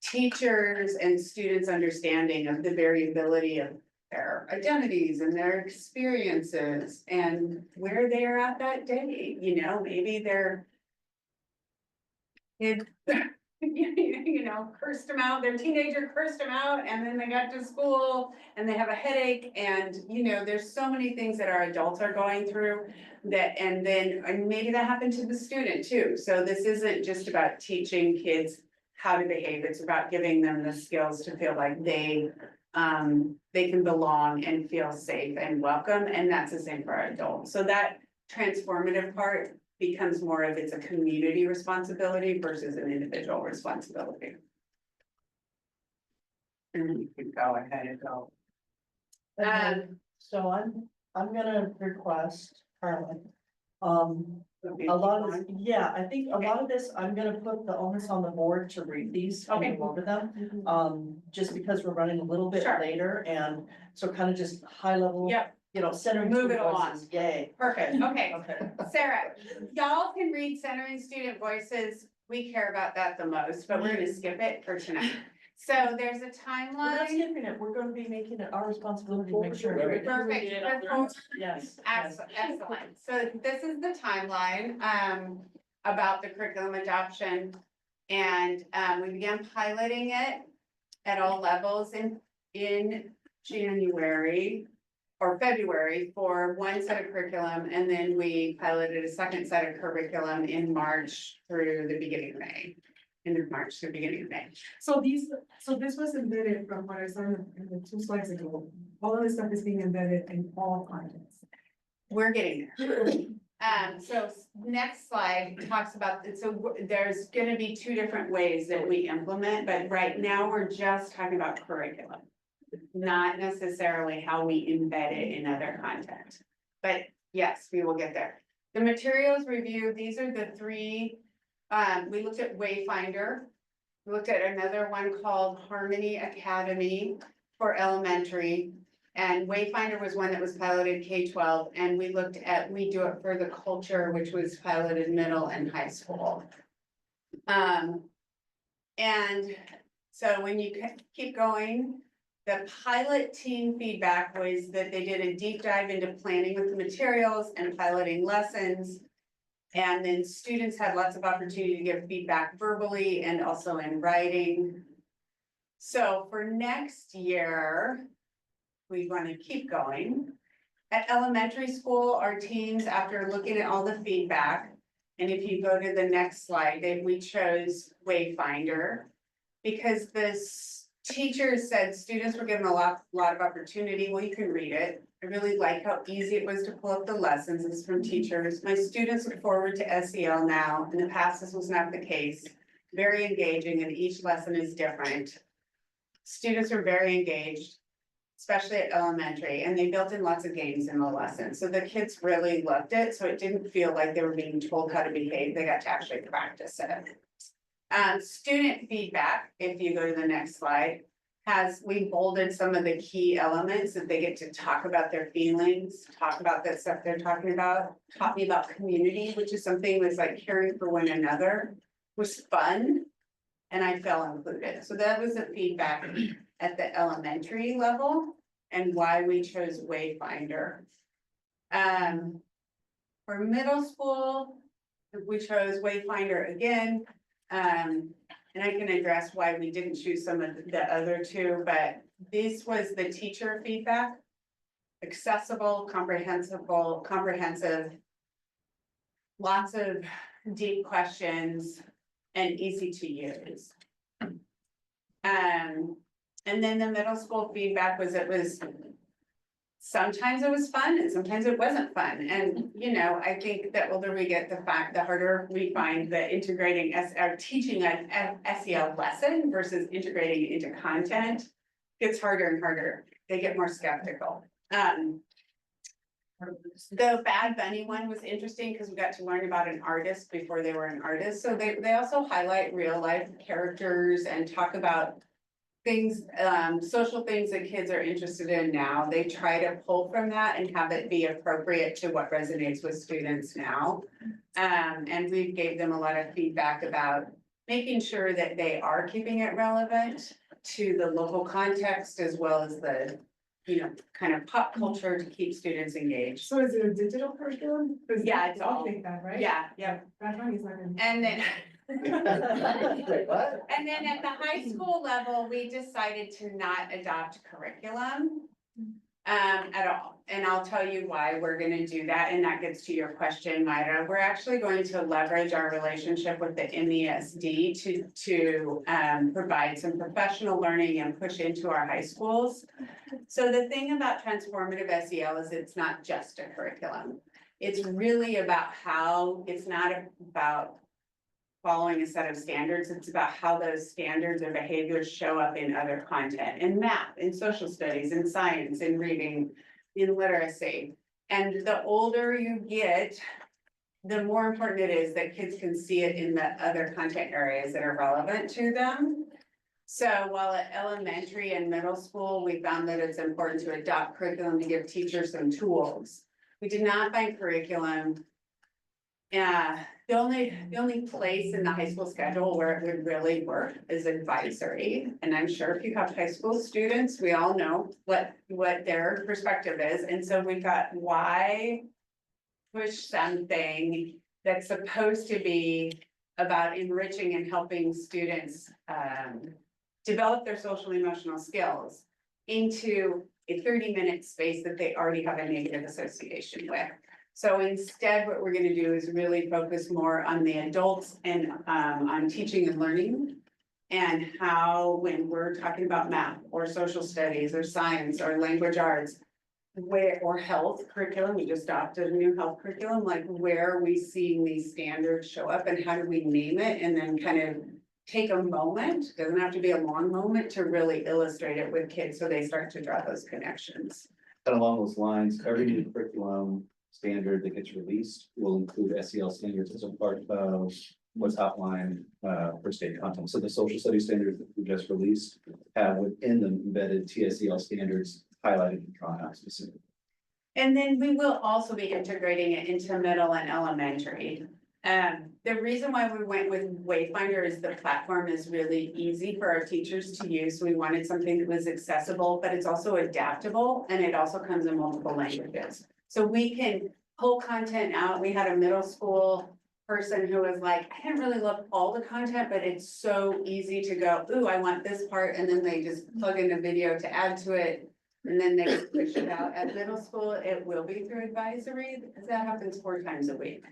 teachers and students' understanding of the variability of their identities and their experiences and where they are at that day, maybe their kid, cursed them out, their teenager cursed them out, and then they got to school and they have a headache, and there's so many things that our adults are going through and maybe that happened to the student too. So this isn't just about teaching kids how to behave, it's about giving them the skills to feel like they can belong and feel safe and welcome, and that's the same for our adults. So that transformative part becomes more of it's a community responsibility versus an individual responsibility. And you can go ahead and go. So I'm gonna request, Carmen, a lot of, I think a lot of this, I'm gonna put the onus on the board to read these and go over them. Just because we're running a little bit later, and so kind of just high level. Yep. Centering Move it student along. voices, yay. Perfect, okay. Okay. Sarah, y'all can read centering student voices. We care about that the most, but we're gonna skip it for tonight. So there's a We're not timeline. skipping it, we're gonna be making it our responsibility to make sure. Perfect. Yes. Excellent. So this is the timeline about the curriculum adoption. And we began piloting it at all levels in January or February for one set of curriculum. And then we piloted a second set of curriculum in March through the beginning of May. End of March to the beginning of May. So this was embedded from what I saw in the 2 slides ago. All of this stuff is being embedded in all contents. We're getting there. So next slide talks about, so there's gonna be 2 different ways that we implement, but right now we're just talking about curriculum. Not necessarily how we embed it in other content, but yes, we will get there. The materials review, these are the 3, we looked at Wayfinder. We looked at another one called Harmony Academy for elementary. And Wayfinder was one that was piloted K-12, and we looked at We Do It for the Culture, which was piloted middle and high school. And so when you keep going, the pilot team feedback was that they did a deep dive into planning with the materials and piloting lessons. And then students had lots of opportunity to give feedback verbally and also in writing. So for next year, we want to keep going. At elementary school, our teams, after looking at all the feedback, and if you go to the next slide, we chose Wayfinder. Because this teacher said students were given a lot of opportunity. Well, you can read it. I really like how easy it was to pull up the lessons. It's from teachers. My students look forward to SEL now. In the past, this was not the case. Very engaging, and each lesson is different. Students are very engaged, especially at elementary, and they built in lots of games in the lesson. So the kids really loved it. So it didn't feel like they were being told how to behave. They got to actually practice it. Student feedback, if you go to the next slide, we bolded some of the key elements that they get to talk about their feelings, talk about that stuff they're talking about, taught me about community, which is something was like caring for one another, was fun, and I felt included. So that was the feedback at the elementary level and why we chose Wayfinder. For middle school, we chose Wayfinder again. And I can address why we didn't choose some of the other two, but this was the teacher feedback. Accessible, comprehensive, lots of deep questions, and easy to use. And then the middle school feedback was sometimes it was fun and sometimes it wasn't fun. And, you know, I think the older we get, the harder we find that integrating or teaching an SEL lesson versus integrating it into content gets harder and harder. They get more skeptical. The Bad Bunny one was interesting because we got to learn about an artist before they were an artist. So they also highlight real life characters and talk about things, social things that kids are interested in now. They try to pull from that and have it be appropriate to what resonates with students now. And we gave them a lot of feedback about making sure that they are keeping it relevant to the local context as well as the, you know, kind of pop culture to keep students engaged. So is it a digital curriculum? 'Cause Yeah, it's I all- think that, right? Yeah, yeah. That's why he's not gonna. And then. Wait, what? And then at the high school level, we decided to not adopt curriculum at all. And I'll tell you why we're gonna do that, and that gets to your question, Myra. We're actually going to leverage our relationship with the MESD to provide some professional learning and push into our high schools. So the thing about transformative SEL is it's not just a curriculum. It's really about it's not about following a set of standards. It's about how those standards or behaviors show up in other content, in math, in social studies, in science, in reading, in literacy. And the older you get, the more important it is that kids can see it in the other content areas that are relevant to them. So while at elementary and middle school, we found that it's important to adopt curriculum to give teachers some tools. We did not find curriculum. The only place in the high school schedule where it would really work is advisory. And I'm sure if you have high school students, we all know what their perspective is. And so we thought, why push something that's supposed to be about enriching and helping students develop their social emotional skills into a 30-minute space that they already have a negative association with. So instead, what we're gonna do is really focus more on the adults and on teaching and learning. And how, when we're talking about math or social studies or science or language arts, or health curriculum, we just adopted a new health curriculum, like where are we seeing these standards show up and how do we name it? And then kind of take a moment, doesn't have to be a long moment, to really illustrate it with kids so they start to draw those connections. And along those lines, every new curriculum standard that gets released will include SEL standards as a part of what's outlined for state content. So the social studies standards that we just released have within them embedded TSEL standards highlighted and drawn out specifically. And then we will also be integrating it into middle and elementary. The reason why we went with Wayfinder is the platform is really easy for our teachers to use. We wanted something that was accessible, but it's also adaptable, and it also comes in multiple languages. So we can pull content out. We had a middle school person who was like, I didn't really love all the content, but it's so easy to go, ooh, I want this part, and then they just plug in a video to add to it. And then they push it out. At middle school, it will be through advisory, because that happens 4 times a week.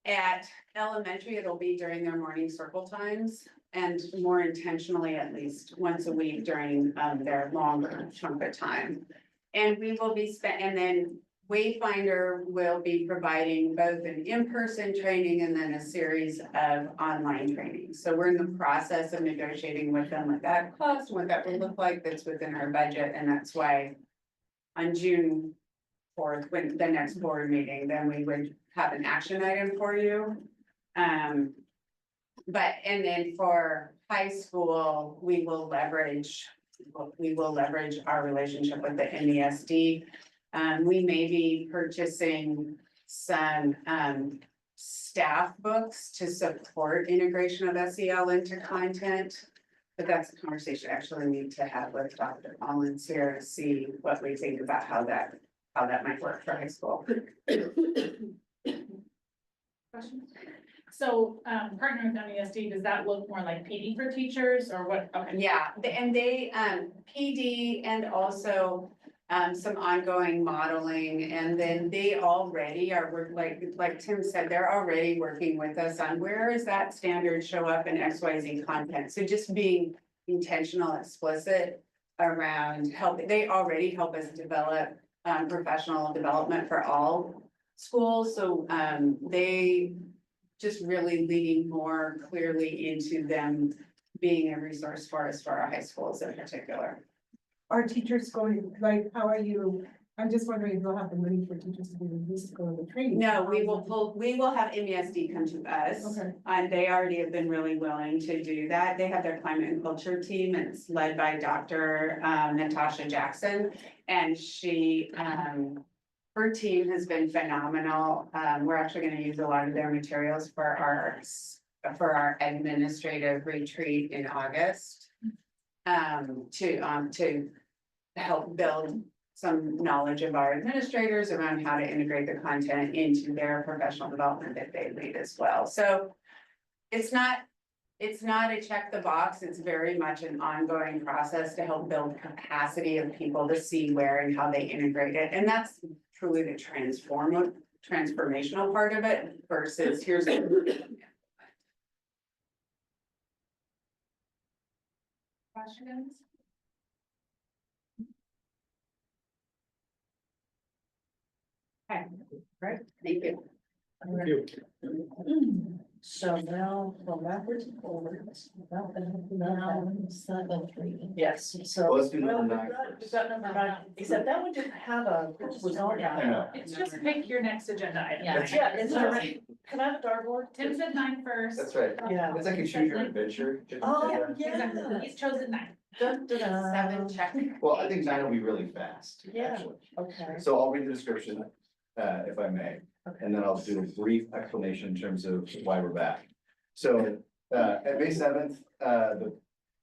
At elementary, it'll be during their morning circle times, and more intentionally, at least once a week during their longer chunk of time. And we will be and then Wayfinder will be providing both an in-person training and then a series of online trainings. So we're in the process of negotiating with them what that costs, what that would look like, that's within our budget, and that's why on June 4th, when the next board meeting, then we would have an action item for you. But, and then for high school, we will leverage our relationship with the NESD. We may be purchasing some staff books to support integration of SEL into content. But that's a conversation I actually need to have with Dr. Collins here to see what we think about how that might work for high school. So, partnering with MESD, does that look more like PD for teachers or what? Okay. Yeah, and they, PD and also some ongoing modeling, and then they already are like Tim said, they're already working with us on where is that standard show up in XYZ content. So just being intentional, explicit around helping, they already help us develop professional development for all schools. So they just really leading more clearly into them being a resource for us for our high schools in particular. Are teachers going, like, how are you, I'm just wondering if you'll have the money for teachers to do the physical and the training? No, we will have MESD come to us. Okay. And they already have been really willing to do that. They have their climate and culture team. It's led by Dr. Natasha Jackson. And she, her team has been phenomenal. We're actually gonna use a lot of their materials for our administrative retreat in August. To help build some knowledge of our administrators around how to integrate the content into their professional development that they lead as well. So it's not a check the box, it's very much an ongoing process to help build capacity of people to see where and how they integrate it. And that's truly the transformational part of it versus here's what we're doing. Questions? Okay, great, thank you. Thank you. So now, go backwards and forwards. Yes, so. Well, let's do Well, number we've 9 got- first. We've got number 9, except that one didn't have a, was on I that. know. It's just pick your next agenda item. Yeah. Yeah, is there, can I have a dartboard? Tim said 9 first. That's right. Yeah. It's like a choose your adventure. Oh, Exactly. yeah. He's chosen 9. Dun, dun, dun. 7 check. Well, I think 9 will be really fast, Yeah. actually. Okay, So I'll read the description, if I may, okay. and then I'll do a brief explanation in terms of why we're back. So, at May 7th, at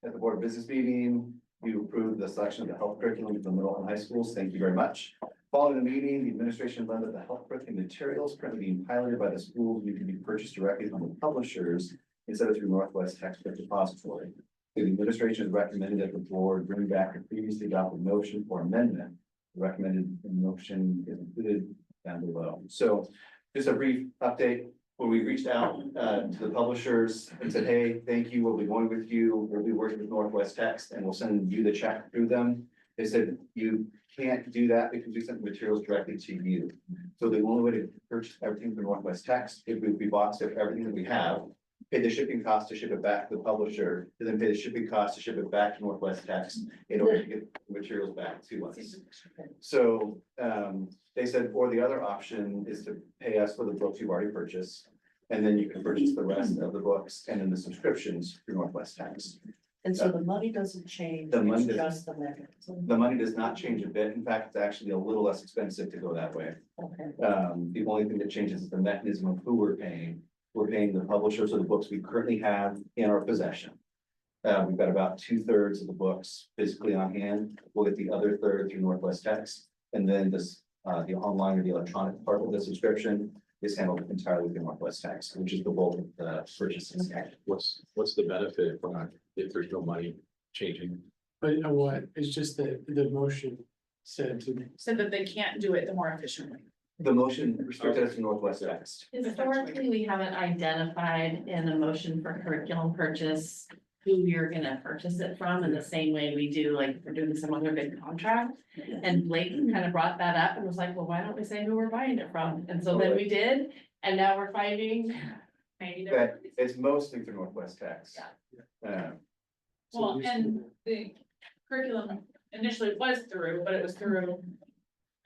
the Board of Business meeting, you approved the selection of the health curriculum for the middle and high schools. Thank you very much. Following the meeting, the administration learned that the health curriculum materials currently being piloted by the schools need to be purchased directly from the publishers instead of through Northwest Textbook Depository. The administration has recommended that the board bring back a previously adopted motion for amendment. The recommended motion is included down below. So just a brief update. When we reached out to the publishers and said, hey, thank you, we'll be going with you, we'll be working with Northwest Text and we'll send you the check through them. They said, you can't do that because we sent the materials directly to you. So the only way to purchase everything from Northwest Text, if we box up everything that we have, pay the shipping cost to ship it back to the publisher, and then pay the shipping cost to ship it back to Northwest Text in order to get the materials back to us. So they said, or the other option is to pay us for the books you've already purchased. And then you can purchase the rest of the books and then the subscriptions through Northwest Text. And so the money doesn't change, The money it's doesn't- just the mechanism. The money does not change a bit. In fact, it's actually a little less expensive to go that way. Okay, The only thing that changes is the mechanism of who we're paying. We're paying the publishers of the books we currently have in our possession. We've got about 2/3 of the books physically on hand. We'll get the other third through Northwest Text. And then this, the online or the electronic part of the subscription is handled entirely through Northwest Tax, which is the bulk of the purchases. What's the benefit if there's no money changing? But you know what, it's just that the motion said to, So that they can't do it the more efficiently. The motion restricted us to Northwest Tax. Historically, we haven't identified in a motion for curriculum purchase who you're gonna purchase it from in the same way we do, like, if we're doing some other big contract. And Blake kind of brought that up and was like, well, why don't we say who we're buying it from? And so then we did, and now we're finding maybe they're. But it's mostly through Northwest Tax. so Well, just- and the curriculum initially was through, but it was through.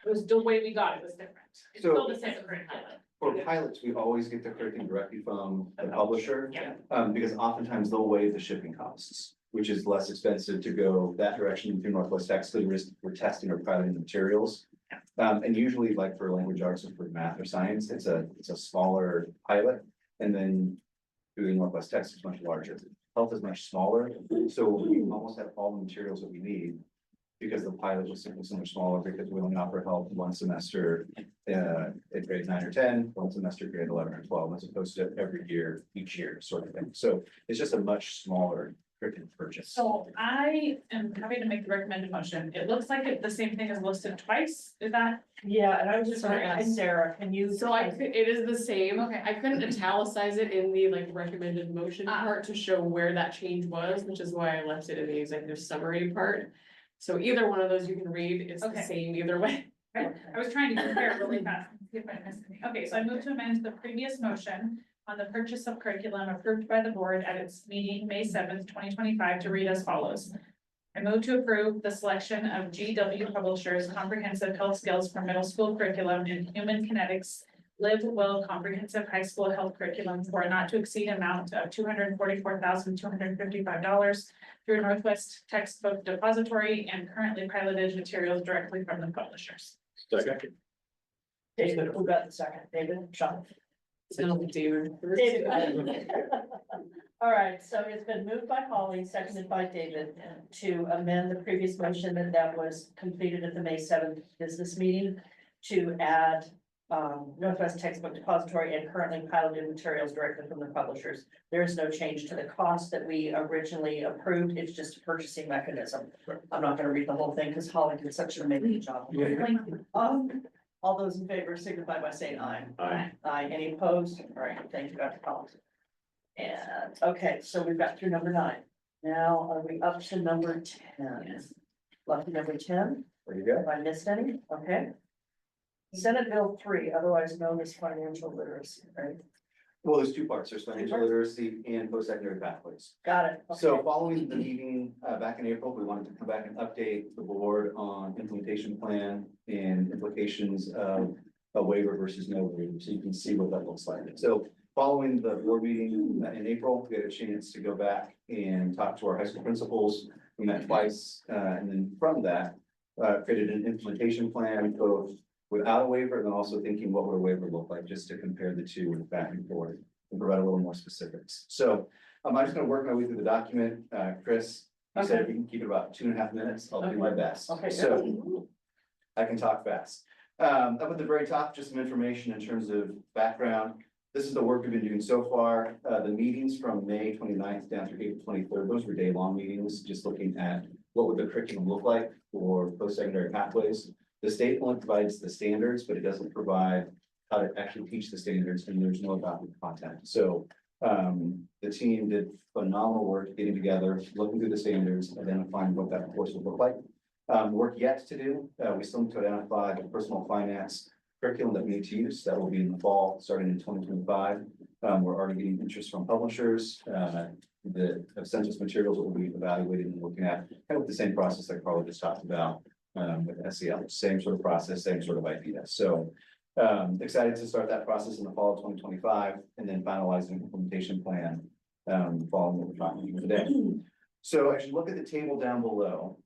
It was the way we got it was different. It's So- still the same curriculum. For pilots, we always get the curriculum directly from the publisher. Yeah. Because oftentimes they'll waive the shipping costs, which is less expensive to go that direction through Northwest Tax, because we're testing or piloting the materials. And usually like for language arts or for math or science, it's a smaller pilot, and then doing Northwest Tax is much larger. Health is much smaller, so we almost have all the materials that we need. Because the pilot was simply so much smaller, because we only offer health one semester at grade 9 or 10, one semester grade 11 or 12, as opposed to every year, each year sort of thing. So it's just a much smaller curriculum purchase. So I am happy to make the recommended motion. It looks like the same thing is listed twice. Is that? Yeah, and I was just gonna ask Sarah, can you? So it is the same. Okay. I couldn't italicize it in the like recommended motion part to show where that change was, which is why I left it in the executive summary part. So either one of those you can read, it's the Okay. same either way. I was trying to compare really fast. And see if I missed anything. Okay, so I move to amend the previous motion on the purchase of curriculum approved by the board at its meeting, May 7th, 2025, to read as follows. I move to approve the selection of GW Publishers Comprehensive Health Skills for Middle School Curriculum and Human Kinetics Live Well Comprehensive High School Health Curriculum for a not to exceed amount of $244,255 through Northwest Textbook Depository and currently piloted materials directly from the publishers. Second. David, who got the second? David, Sean? So David. David. All right, so it's been moved by Holly, seconded by David, to amend the previous motion that was completed at the May 7th business meeting to add Northwest Textbook Depository and currently piloted materials directly from the publishers. There is no change to the cost that we originally approved. It's just a purchasing mechanism. I'm not gonna read the whole thing because Holly did such an amazing job. All those in favor signify by saying aye. Aye. Aye. Any opposed? All right, thank you, Dr. Collins. And, okay, so we've got through number 9. Now, are we up to number 10? Lucky number 10? There you go. Have I missed any? Okay. Senate Bill 3, otherwise known as financial literacy, right? Well, there's two parts. There's financial literacy and post-secondary pathways. Got it. So Okay. following the meeting back in April, we wanted to come back and update the board on implementation plan and implications of a waiver versus no waiver, so you can see what that looks like. So following the board meeting in April, we had a chance to go back and talk to our high school principals. We met twice, and then from that, created an implementation plan, both without a waiver, and then also thinking what would a waiver look like, just to compare the two back and forth and provide a little more specifics. So I'm just gonna work my way through the document. Chris, you said we can keep it about 2.5 minutes. I'll do my best. Okay. So I can talk fast. Up at the very top, just some information in terms of background. This is the work we've been doing so far. The meetings from May 29th down through April 23rd, those were day-long meetings, just looking at what would the curriculum look like for post-secondary pathways. The state only provides the standards, but it doesn't provide how to actually teach the standards, and there's no adopted content. So the team did phenomenal work getting together, looking through the standards, identifying what that course would look like. Work yet to do, we still need to identify the personal finance curriculum that we need to use. That will be in the fall, starting in 2025. We're already getting interest from publishers. The census materials that we'll be evaluating and looking at, kind of the same process that Carla just talked about with SEL, same sort of process, same sort of idea. So excited to start that process in the fall of 2025 and then finalize an implementation plan following what we're talking about today. So as you look at the table down below,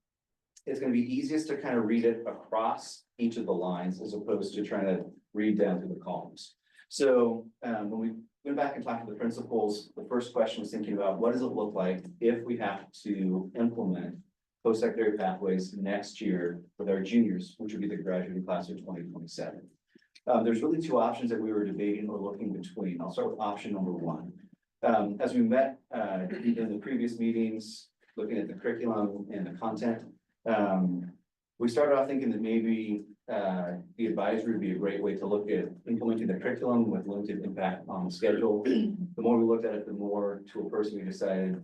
it's going to be easiest to kind of read it across each of the lines as opposed to trying to read down through the columns. So when we went back and talked to the principals, the first question was thinking about what does it look like if we have to implement post-secondary pathways next year with our juniors, which would be the graduating class of 2027. There's really two options that we were debating or looking between. I'll start with option number one. As we met, in the previous meetings, looking at the curriculum and the content, we started off thinking that maybe, the advisory would be a great way to look at implementing the curriculum with limited impact on the schedule. The more we looked at it, the more to a person we decided,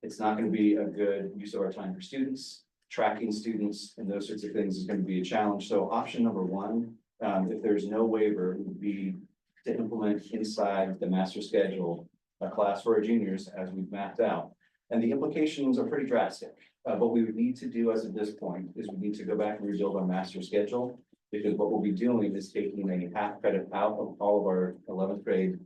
it's not gonna be a good use of our time for students. Tracking students and those sorts of things is gonna be a challenge. So option number one, if there's no waiver, would be to implement inside the master schedule, a class for our juniors as we've mapped out. And the implications are pretty drastic. What we would need to do as of this point is we need to go back and rebuild our master schedule. Because what we'll be doing is taking a half credit out of all of our 11th grade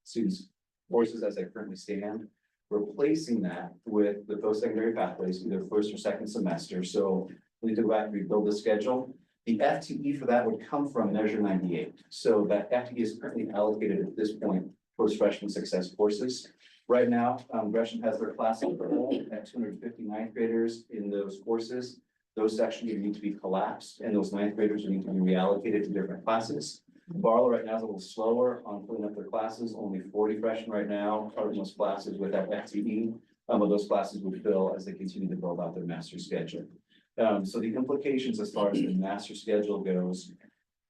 students' courses as they currently stand. Replacing that with the post-secondary pathways, either first or second semester. So we need to go back and rebuild the schedule. The FTE for that would come from Measure 98. So that FTE is currently allocated at this point towards freshman success courses. Right now, Gresham has their class at 259 graders in those courses. Those sections need to be collapsed and those ninth graders need to be reallocated to different classes. Barlow right now is a little slower on filling up their classes. Only 40 freshmen right now are in those classes with that FTE. But those classes would fill as they continue to build out their master schedule. So the implications as far as the master schedule goes,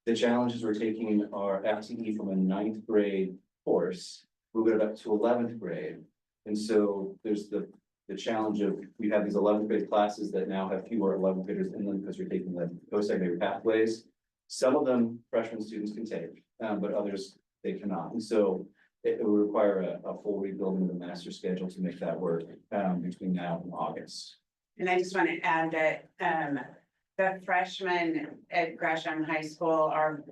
the challenges we're taking our FTE from a ninth grade course, moving it up to 11th grade. And so there's the challenge of, we have these 11th grade classes that now have fewer 11th graders in them because we're taking the post-secondary pathways. Some of them freshman students can take, but others they cannot. And so it will require a full rebuilding of the master schedule to make that work between now and August. And I just want to add that the freshmen at Gresham High School are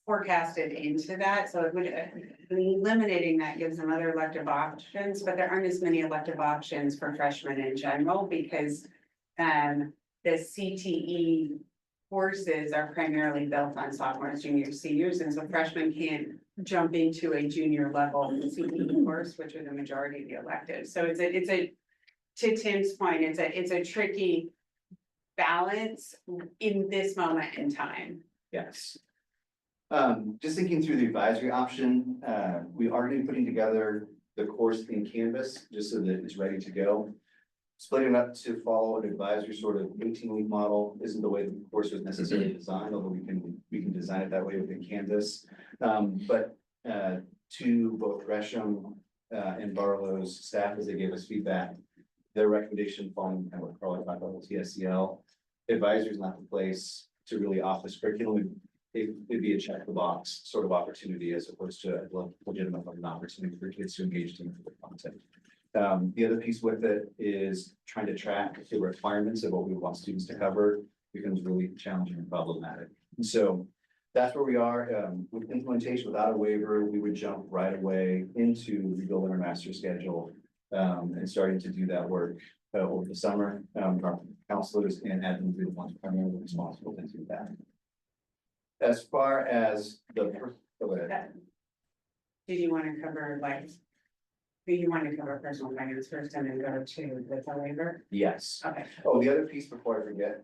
forecasted into that. So it would, eliminating that gives them other elective options, but there aren't as many elective options for freshmen in general because the CTE courses are primarily built on sophomores, juniors, seniors, and so freshmen can't jump into a junior level CTE course, which are the majority of the electives. So it's a to Tim's point, it's a tricky balance in this moment in time. Yes. Just thinking through the advisory option, we are going to be putting together the course in Canvas, just so that it's ready to go. Splitting it up to follow an advisory sort of 18-week model isn't the way the course was necessarily designed, although we can design it that way within Canvas. But to both Gresham and Barlow's staff, as they gave us feedback, their recommendation following kind of what Carl talked about with TSCL, advisory is not the place to really offer this curriculum. It'd be a check the box sort of opportunity as opposed to a legitimate an opportunity for kids to engage in the content. The other piece with it is trying to track the requirements of what we want students to cover becomes really challenging and problematic. And so that's where we are with implementation without a waiver. We would jump right away into rebuilding our master schedule and starting to do that work over the summer. Our counselors and admin will be the ones primarily responsible to do that. As far as the Did you want to cover do you want to cover personal finance first and then go to the waiver? Yes. Okay. Oh, the other piece before I forget,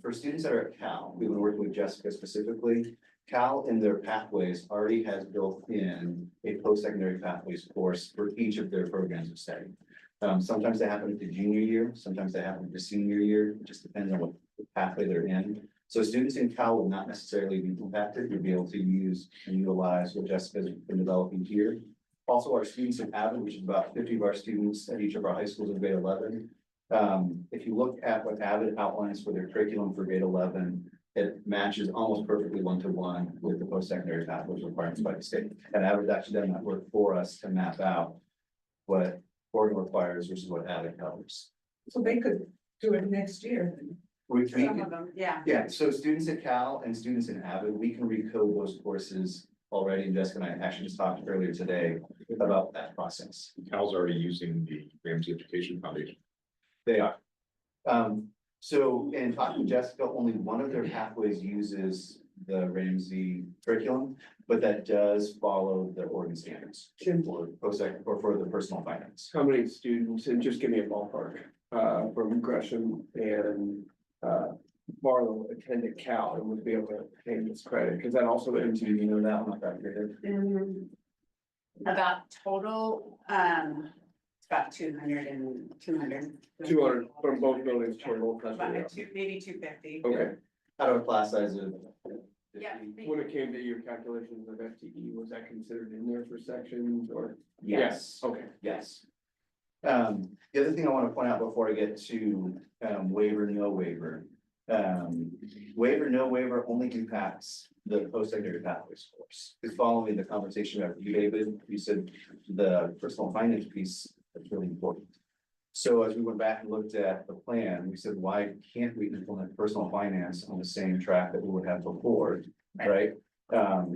for students that are at Cal, we've been working with Jessica specifically. Cal in their pathways already has built in a post-secondary pathways course for each of their programs of study. Sometimes they happen at the junior year, sometimes they happen at the senior year. It just depends on what pathway they're in. So students in Cal will not necessarily be impacted. You'll be able to use and utilize what Jessica's been developing here. Also, our students in Avid, which is about 50 of our students at each of our high schools in grade 11. If you look at what Avid outlines for their curriculum for grade 11, it matches almost perfectly one-to-one with the post-secondary pathways requirements by the state. And Avid's actually done that work for us to map out what Oregon requires versus what Avid covers. So they could do it next year. Some of them, yeah. Yeah, so students at Cal and students in Avid, we can recode those courses already. And Jessica and I actually just talked earlier today about that process. Cal's already using the Ramsey Education Foundation. They are. So in talking to Jessica, only one of their pathways uses the Ramsey curriculum, but that does follow the Oregon standards for post-sec or for the personal finance. How many students, and just give me a ballpark, from Gresham and Barlow attended Cal and would be able to claim this credit, because that also into, you know, that one back there. About total, it's about 200. 200 from both buildings total. About maybe 250. Okay, Out of a class size of. Yeah. when it came to your calculations of FTE, was that considered in there for sections or? Yes. Okay. Yes. The other thing I want to point out before I get to, waiver, no waiver. Waiver, no waiver only impacts the post-secondary pathways course. Because following the conversation about you, David, you said the personal finance piece is really important. So as we went back and looked at the plan, we said, why can't we implement personal finance on the same track that we would have before, right?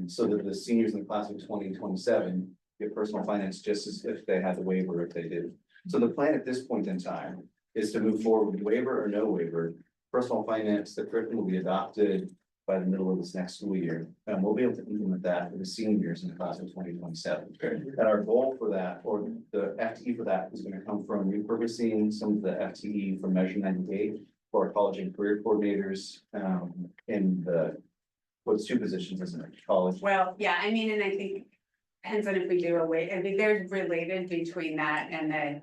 So that the seniors in the class of 2027 get personal finance just as if they had the waiver if they did. So the plan at this point in time is to move forward with waiver or no waiver. Personal finance, the curriculum will be adopted by the middle of this next school year, and we'll be able to implement that for the seniors in the class of 2027. And our goal for that, or the FTE for that, is going to come from repurposing some of the FTE from Measure 98 for our college and career coordinators, in the, what's two positions, isn't it? College. Well, yeah, I mean, and I think depends on if we do away, I think there's related between that and then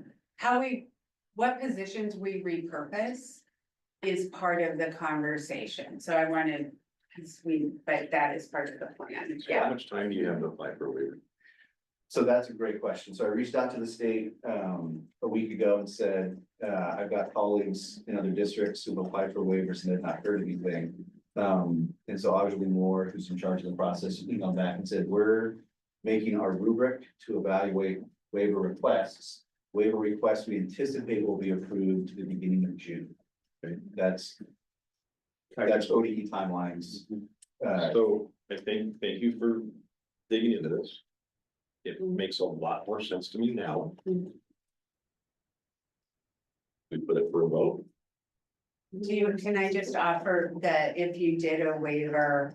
what positions we repurpose is part of the conversation. So I wanted, but that is part of the plan. So how much time do you have to apply for a waiver? So that's a great question. So I reached out to the state a week ago and said, I've got colleagues in other districts who've applied for waivers and have not heard anything. And so obviously Moore, who's in charge of the process, emailed back and said, we're making our rubric to evaluate waiver requests. Waiver requests we anticipate will be approved to the beginning of June. Okay, that's ODE timelines. So I think, thank you for digging into this. It makes a lot more sense to me now. We put it for a vote. Can I just offer that if you did a waiver,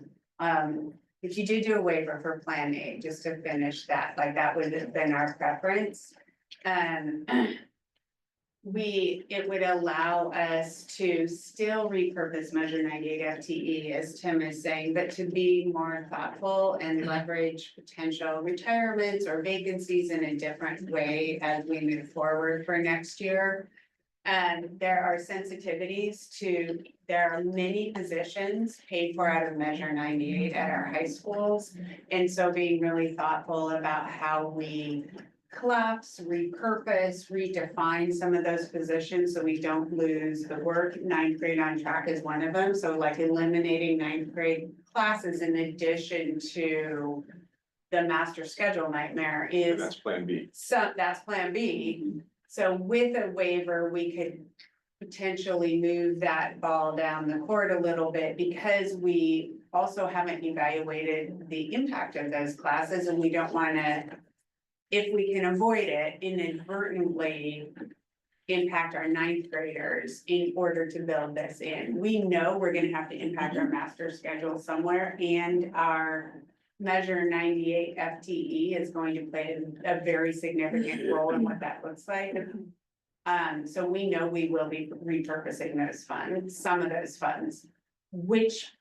if you did do a waiver for Plan A, just to finish that, like that would have been our preference. It would allow us to still repurpose Measure 98 FTE, as Tim is saying, but to be more thoughtful and leverage potential retirements or vacancies in a different way as we move forward for next year. And there are sensitivities to, there are many positions paid for out of Measure 98 at our high schools. And so being really thoughtful about how we collapse, repurpose, redefine some of those positions so we don't lose the work. Ninth grade on track is one of them. So like eliminating ninth grade classes in addition to the master schedule nightmare is. And that's Plan B. So that's Plan B. So with a waiver, we could potentially move that ball down the court a little bit because we also haven't evaluated the impact of those classes and we don't want to, if we can avoid it, inadvertently impact our ninth graders in order to build this in. We know we're gonna have to impact our master schedule somewhere and our Measure 98 FTE is going to play a very significant role in what that looks like. So we know we will be repurposing those funds, some of those funds. Which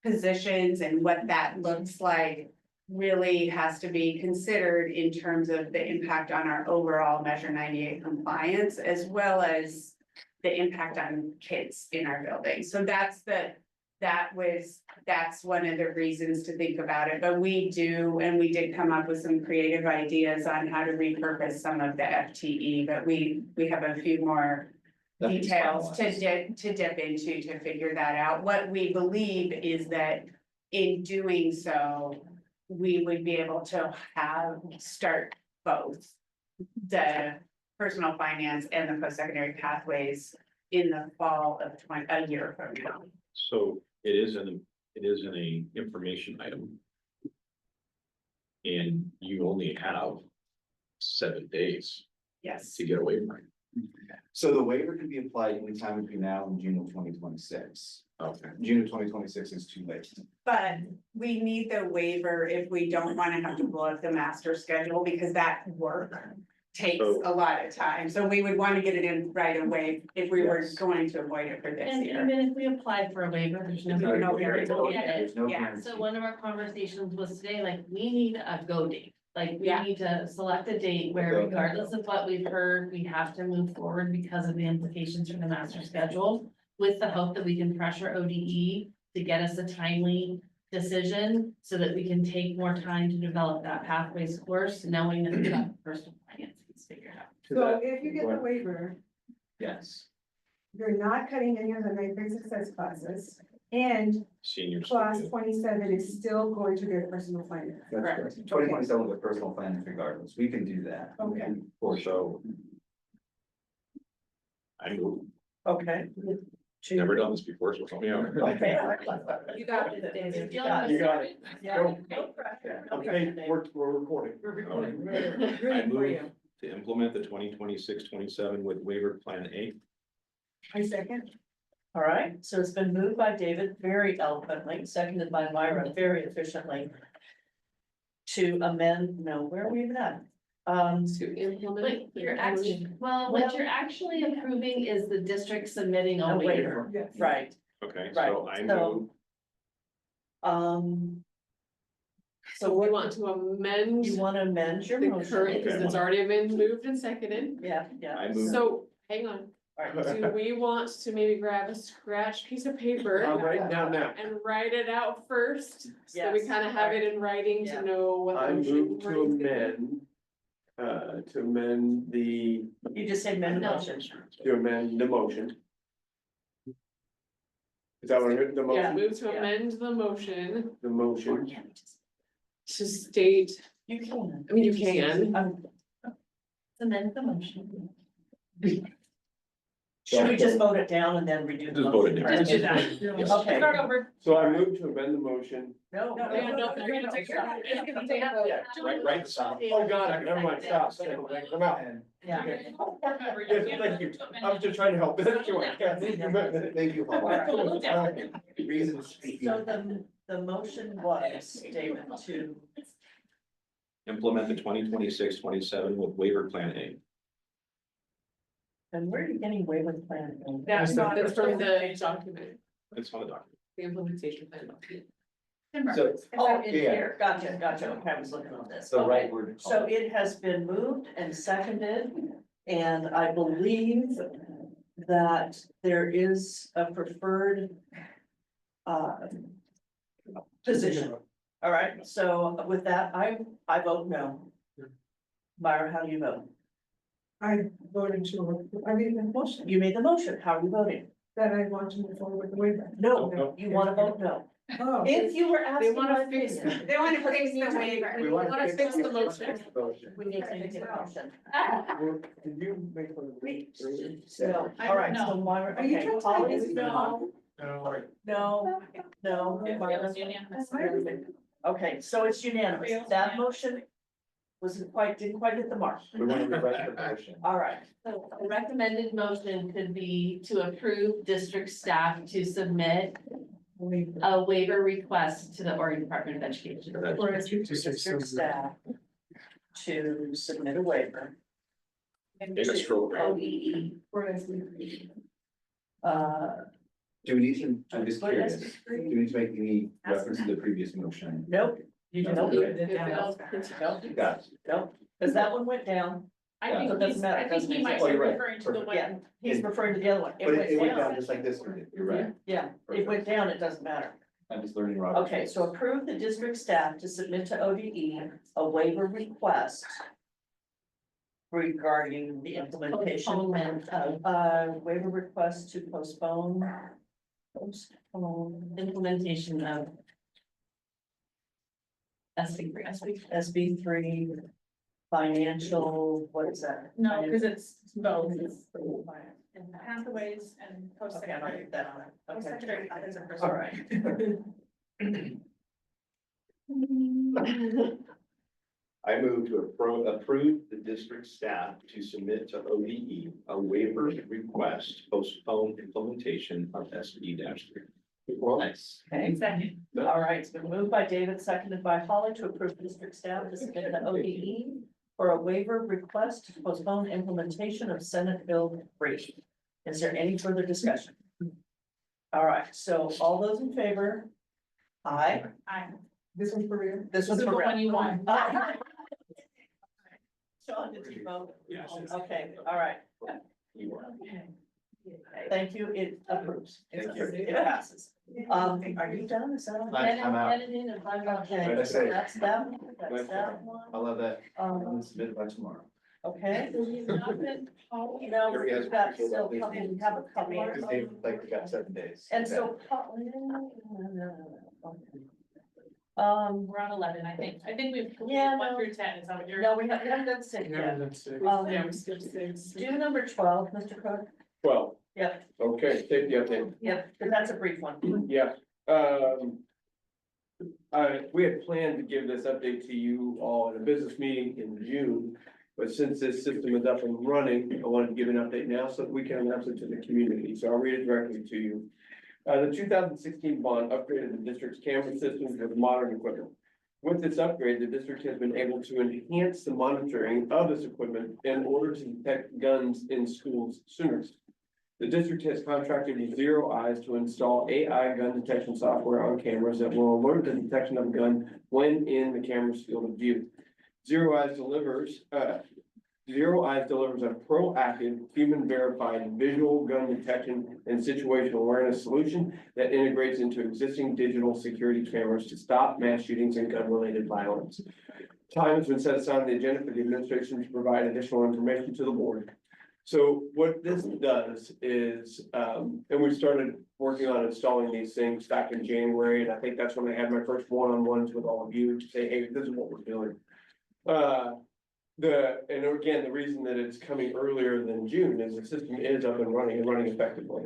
positions and what that looks like really has to be considered in terms of the impact on our overall Measure 98 compliance, as well as the impact on kids in our building. So that's one of the reasons to think about it, but we did come up with some creative ideas on how to repurpose some of the FTE, but we have a few more details to dip into to figure that out. What we believe is that in doing so, we would be able to start both the personal finance and the post-secondary pathways in the fall of a year from now. So it is an information item. And you only have 7 days Yes. to get away from it. So the waiver can be applied anytime between now and June of 2026. Okay. June of 2026 is too late. But we need the waiver if we don't want to have to blow up the master schedule because that work takes a lot of time, so we would want to get it in right away if we were going to avoid it for this And year. even if we applied for a waiver, there's no. There's no guarantee we'll get it. There's no Yeah. guarantee. So one of our conversations was today, like, we need a go date. Like, we Yeah. need to select a date where Go. regardless of what we've heard, we have to move forward because of the implications from the master schedule. With the hope that we can pressure ODE to get us a timely decision so that we can take more time to develop that pathways course, knowing that we've got the personal finances figured out. So if you get the waiver, Yes. you're not cutting any of the ninth grade success classes, and Seniors. class 27 is still going to get personal finance. That's correct. 2027 with personal finance regardless. We can do that. Okay. For sure. I move, Okay. never done this before, so help me out. Okay. You got it, David. You got it. You got it. Yeah. No pressure. Okay, we're recording. We're recording. I Rooting for move you. to implement the 2026-27 with waiver plan A. I second. All right, so it's been moved by David very eloquently, seconded by Myra very efficiently. To amend, no, where are we even at? To implement. But you're actually, well, what you're actually approving is the district submitting a A waiver. waiver, Yes. right, Okay, Right, so I so- move, So we want to amend you want to amend your the motion? current, because it's already been moved and seconded. Yeah, yeah. I move. So, hang on, All right. do we want to maybe grab a scratch piece of paper? I'm writing down now. And write it out first, so we Yes, kind of have it in writing Yeah. to know what I the motion. move to wording's gonna be. amend the, You just say amend the No. motion. to amend the motion. Is that what the Yeah, motion, move to Yeah. amend the motion the motion? to state, You can. I mean, you can. Amend the motion. Should we just vote it down and then redo the Just vote it motion? down. Just do that. Okay. Start over. So I move to amend the motion. No. No, you're gonna take your. It's gonna take up. Right the sound. Oh, God, I never mind, stop, come out. Yeah. Okay. Yes, thank you, I was just trying to help. Thank you. Paul. Reasons speaking. So the motion was, David, to, Implement the 2026-27 with waiver plan A. and where are you getting waiver plan? from? That's not, it's from the document, It's on the document. the implementation plan document. So, Oh, in Yeah. here, gotcha, okay, I was looking on this. the Okay. right word. So it has been moved and seconded, and I believe that there is a preferred position. All right, so with that, I vote no. Myra, how do you vote? I voted to, I made the motion You made the motion, how are you voting? that I want to move forward with the waiver. No, you wanna vote no. Oh. If you were asking my wanna fix opinion, They want to fix the waiver. We want wanna to fix the motion. we need to make a motion. Did you make one of these? So, all right, so Myra, Are you okay, trying to Holly's say no, no, Myra. Okay, so it's unanimous. That motion didn't quite hit the mark. We want to rewrite the motion. All right, So a recommended motion could be to approve district staff to submit a waiver request to the Oregon Department of Education. district staff to submit a waiver. Take a stroke. OEE. Do we need to, I'm just What is curious, do we need to make any reference to the previous motion? Nope, you don't, Okay. nope, Got it. nope, because that one went down. I So think it doesn't he's, matter, I think he might Oh, be you're right. referring to the Yeah, one. he's referring to the other one. But it went down just like this, one did. You're right. Yeah, it went down, it doesn't matter. I'm just learning Robert. Okay, so approve the district staff to submit to ODE a waiver request regarding the implementation Postponement of waiver request to postpone implementation of SB three financial, what is that? No, because it's both, it's pathways and Okay, I'm gonna post-secondary. put that on it. Okay, Post-secondary is a first. all right. I move to approve the district staff to submit to ODE a waiver request postpone implementation of SB-3. Nice. Okay, Exactly. all right, it's been moved by David, seconded by Holly to approve district staff to submit to ODE for a waiver request to postpone implementation of Senate Bill 3. Is there any further discussion? All right, so all those in favor? Aye. This one's for real. This one's is for the real. one you want. Sean, did you vote? Yeah. Okay, all right. Thank you, it approves. Thank you. It passes. Are you done? Is that all? I'm out. Get it in and find out. Okay, Like I say. that's that one, that's Like, that one. I'll have that Um, submitted by tomorrow. okay. No, Everybody has we've got appreciated still these couple, meetings. have a couple. Because they've, like, we got 7 days. And so. We're on 11, I think. I think we've. Yeah, One no. through 10, is that what you're? No, we haven't done six Yeah, yet. that's it. Yeah, we skipped 6. Do number 12, Mr. Cook. 12, Yep, okay, safety update. yep, because that's a brief one. Yeah, we had planned to give this update to you all in a business meeting in June. But since this system is up and running, I wanted to give an update now so that we can announce it to the community, so I'll read it directly to you. The 2016 bond upgraded the district's camera systems with modern equipment. With this upgrade, the district has been able to enhance the monitoring of this equipment in order to detect guns in schools sooner. The district has contracted with Zero Eyes to install AI gun detection software on cameras that will alert the detection of a gun when in the camera's field of view. Zero Eyes delivers a proactive, human verified visual gun detection and situational awareness solution that integrates into existing digital security cameras to stop mass shootings and gun related violence. Time has been set aside on the agenda for the administration to provide additional information to the board. So what this does is, and we started working on installing these things back in January, and I think that's when I had my first one-on-ones with all of you to say, hey, this is what we're doing. And again, the reason that it's coming earlier than June is the system is up and running effectively.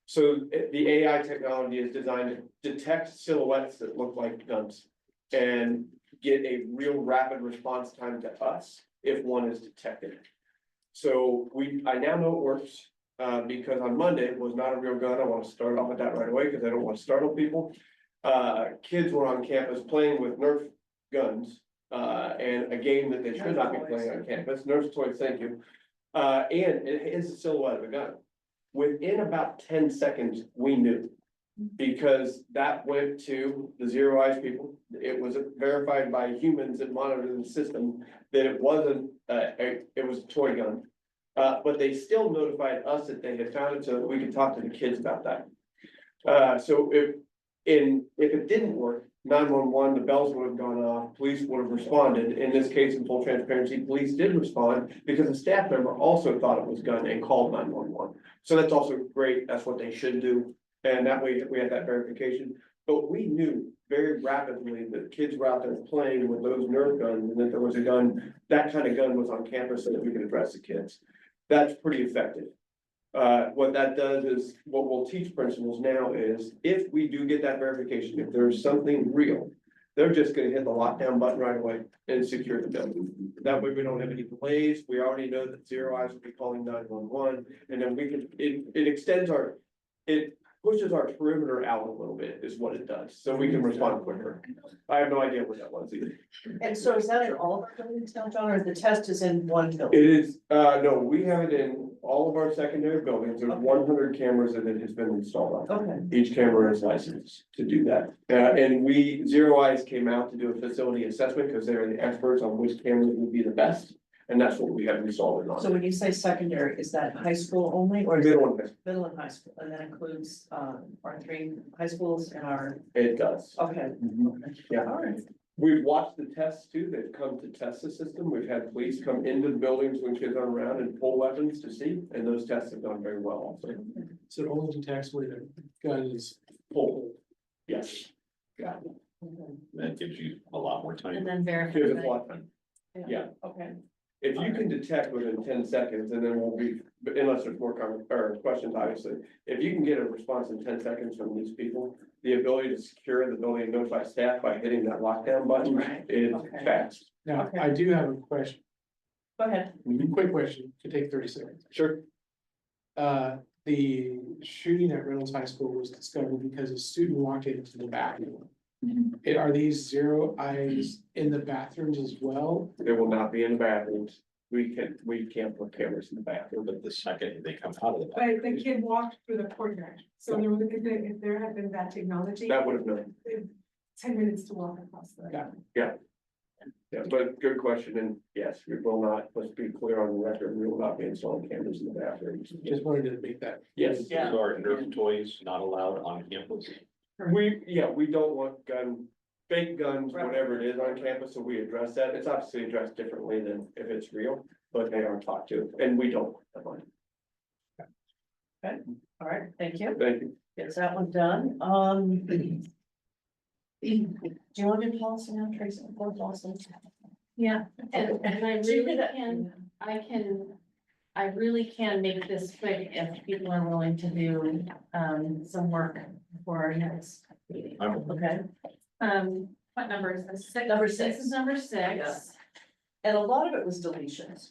So the AI technology is designed to detect silhouettes that look like guns and get a real rapid response time to us if one is detected. So I now know it works, because on Monday it was not a real gun. I want to start off with that right away because I don't want to startle people. Kids were on campus playing with Nerf guns, and a game that they should not be playing on campus, Nerf toys, thank you. And it is a silhouette of a gun. Within about 10 seconds, we knew. Because that went to the Zero Eyes people. It was verified by humans that monitored the system that it wasn't, it was a toy gun. But they still notified us that they had found it so that we could talk to the kids about that. So if it didn't work, 911, the bells would have gone off, police would have responded. In this case, in full transparency, police did respond because a staff member also thought it was a gun and called 911. So that's also great. That's what they should do. And that way we had that verification, but we knew very rapidly that kids were out there playing with those Nerf guns and that there was a gun, that kind of gun was on campus so that we could address the kids. That's pretty effective. What that does is, what we'll teach principals now is, if we do get that verification, if there's something real, they're just gonna hit the lockdown button right away and secure the building. That way we don't have any delays. We already know that Zero Eyes will be calling 911, and then we can, it extends it pushes our perimeter out a little bit is what it does, so we can respond quicker. I have no idea what that was either. And so is that in all of our buildings now, John, or the test is in one building? It is, no, we have it in all of our secondary buildings. There's 100 cameras that it has been installed on. Okay, Each camera is licensed to do that. And Zero Eyes came out to do a facility assessment because they're the experts on which cameras would be the best. And that's what we have installed it on. so when you say secondary, is that high school only, or is it Middle and high school. middle and high school, and that includes, our 3 high schools and our, It does. okay. Yeah. All right, We've watched the tests too. They've come to test the system. We've had police come into the buildings when kids are around and pull weapons to see, and those tests have gone very well also. So it only detects where the gun is Pull. Yes. okay. That gives you a lot more time. And then verify. Gives us a lot of time. Yeah. Okay, If you can detect within 10 seconds, and then we'll be, but unless there's more questions, obviously, if you can get a response in 10 seconds from these people, the ability to secure the building and notify staff by hitting that lockdown button Right. is Okay. fast. Now, Okay. I do have a question, go ahead. quick question, could take 30 seconds. Sure. The shooting at Reynolds High School was discovered because a student walked into the bathroom Are these zero eyes in the bathrooms as well? There will not be in the bathrooms. We can't put cameras in the bathroom. But the second they come out of the. But the kid walked through the courtyard, so there was, if there had been that technology, That would have known. 10 minutes to walk across the. Yeah. Yeah, but good question, and yes, we will not, let's be clear on the record, we will not be installing cameras in the bathrooms. Just wanted to make that. Yes, Yeah. Are Nerf toys not allowed on campus? we don't want fake guns, whatever it is on campus, so we address that. It's obviously addressed differently than if it's real, but they are taught to, and we don't. Okay, all right, thank you. Thank you. Gets that one done. Do you want to do policy now, Tracy, or policy? Yeah, and I really I really can make this quick if people are willing to do, some work for our next meeting. Okay, What number is this? Number This is number 6. and a lot of it was deletions.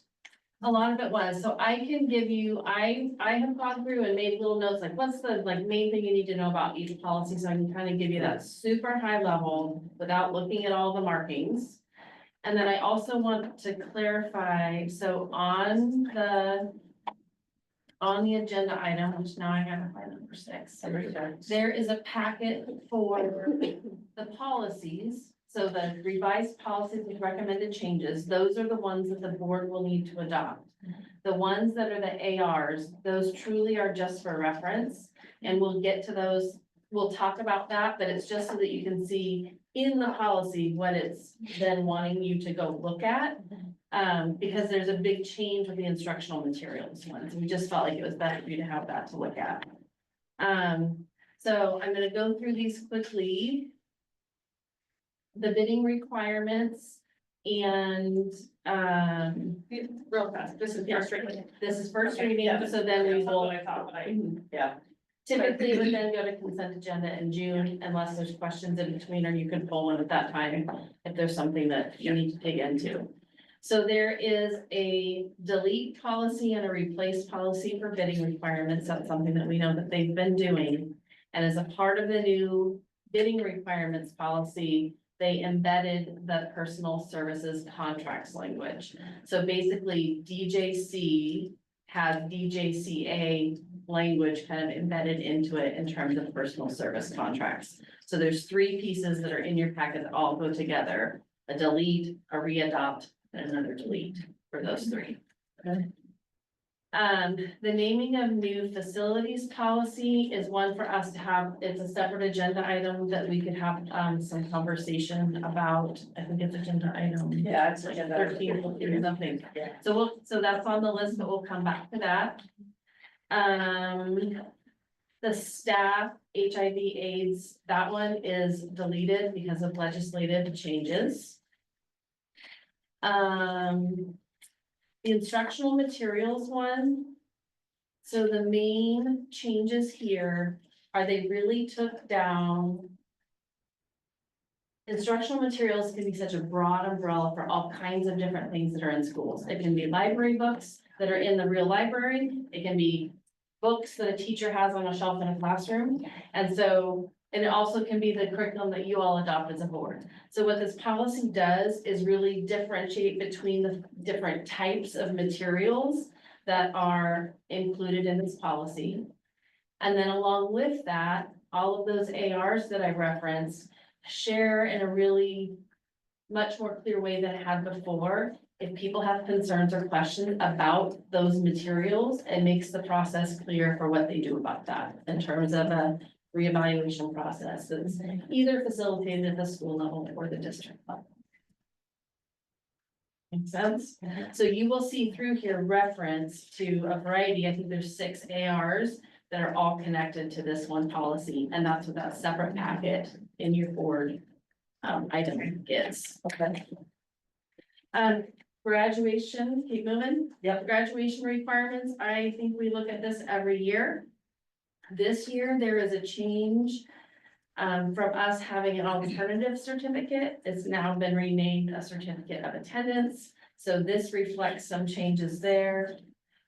A lot of it was, so I can give you, I have gone through and made little notes, like what's the main thing you need to know about each policy, so I can kind of give you that super high level without looking at all the markings. And then I also want to clarify, so on the agenda item, which now I gotta find number 6. There is a packet for the policies. So the revised policies with recommended changes, those are the ones that the board will need to adopt. The ones that are the ARs, those truly are just for reference, and we'll get to those. We'll talk about that, but it's just so that you can see in the policy what it's then wanting you to go look at. Because there's a big change with the instructional materials ones. We just felt like it was better for you to have that to look at. So I'm gonna go through these quickly. The bidding requirements and, Real fast, this is first reading. this is first reading, so then we That's not will. what I thought, but Yeah, Typically, it would then go to consent agenda in June unless there's questions in between, or you can pull one at that time if there's something that you need to dig into. So there is a delete policy and a replace policy for bidding requirements. That's something that we know that they've been doing. And as a part of the new bidding requirements policy, they embedded the personal services contracts language. So basically, DJC has DJCA language kind of embedded into it in terms of personal service contracts. So there's 3 pieces that are in your packet that all go together: a delete, a readopt, and another delete for those 3. Okay. The naming of new facilities policy is one for us to have. It's a separate agenda item that we could have some conversation about. I think it's agenda item. yeah, it's like a 13 or something. So that's on the list, but we'll come back to that. The staff HIV/AIDS, that one is deleted because of legislative changes. The instructional materials one. So the main changes here are they really took down. Instructional materials can be such a broad umbrella for all kinds of different things that are in schools. It can be library books that are in the real library. It can be books that a teacher has on a shelf in a classroom. And it also can be the curriculum that you all adopt as a board. So what this policy does is really differentiate between the different types of materials that are included in this policy. And then along with that, all of those ARs that I referenced share in a really much more clear way than it had before. If people have concerns or questions about those materials, it makes the process clear for what they do about that in terms of a reevaluation process that's either facilitated at the school level or the district level. Make sense? So you will see through here reference to a variety. I think there's 6 ARs that are all connected to this one policy, and that's what that separate packet in your board item is. Okay. Graduation, keep moving. Yep. Graduation requirements, I think we look at this every year. This year, there is a change from us having an alternative certificate. It's now been renamed a certificate of attendance. So this reflects some changes there.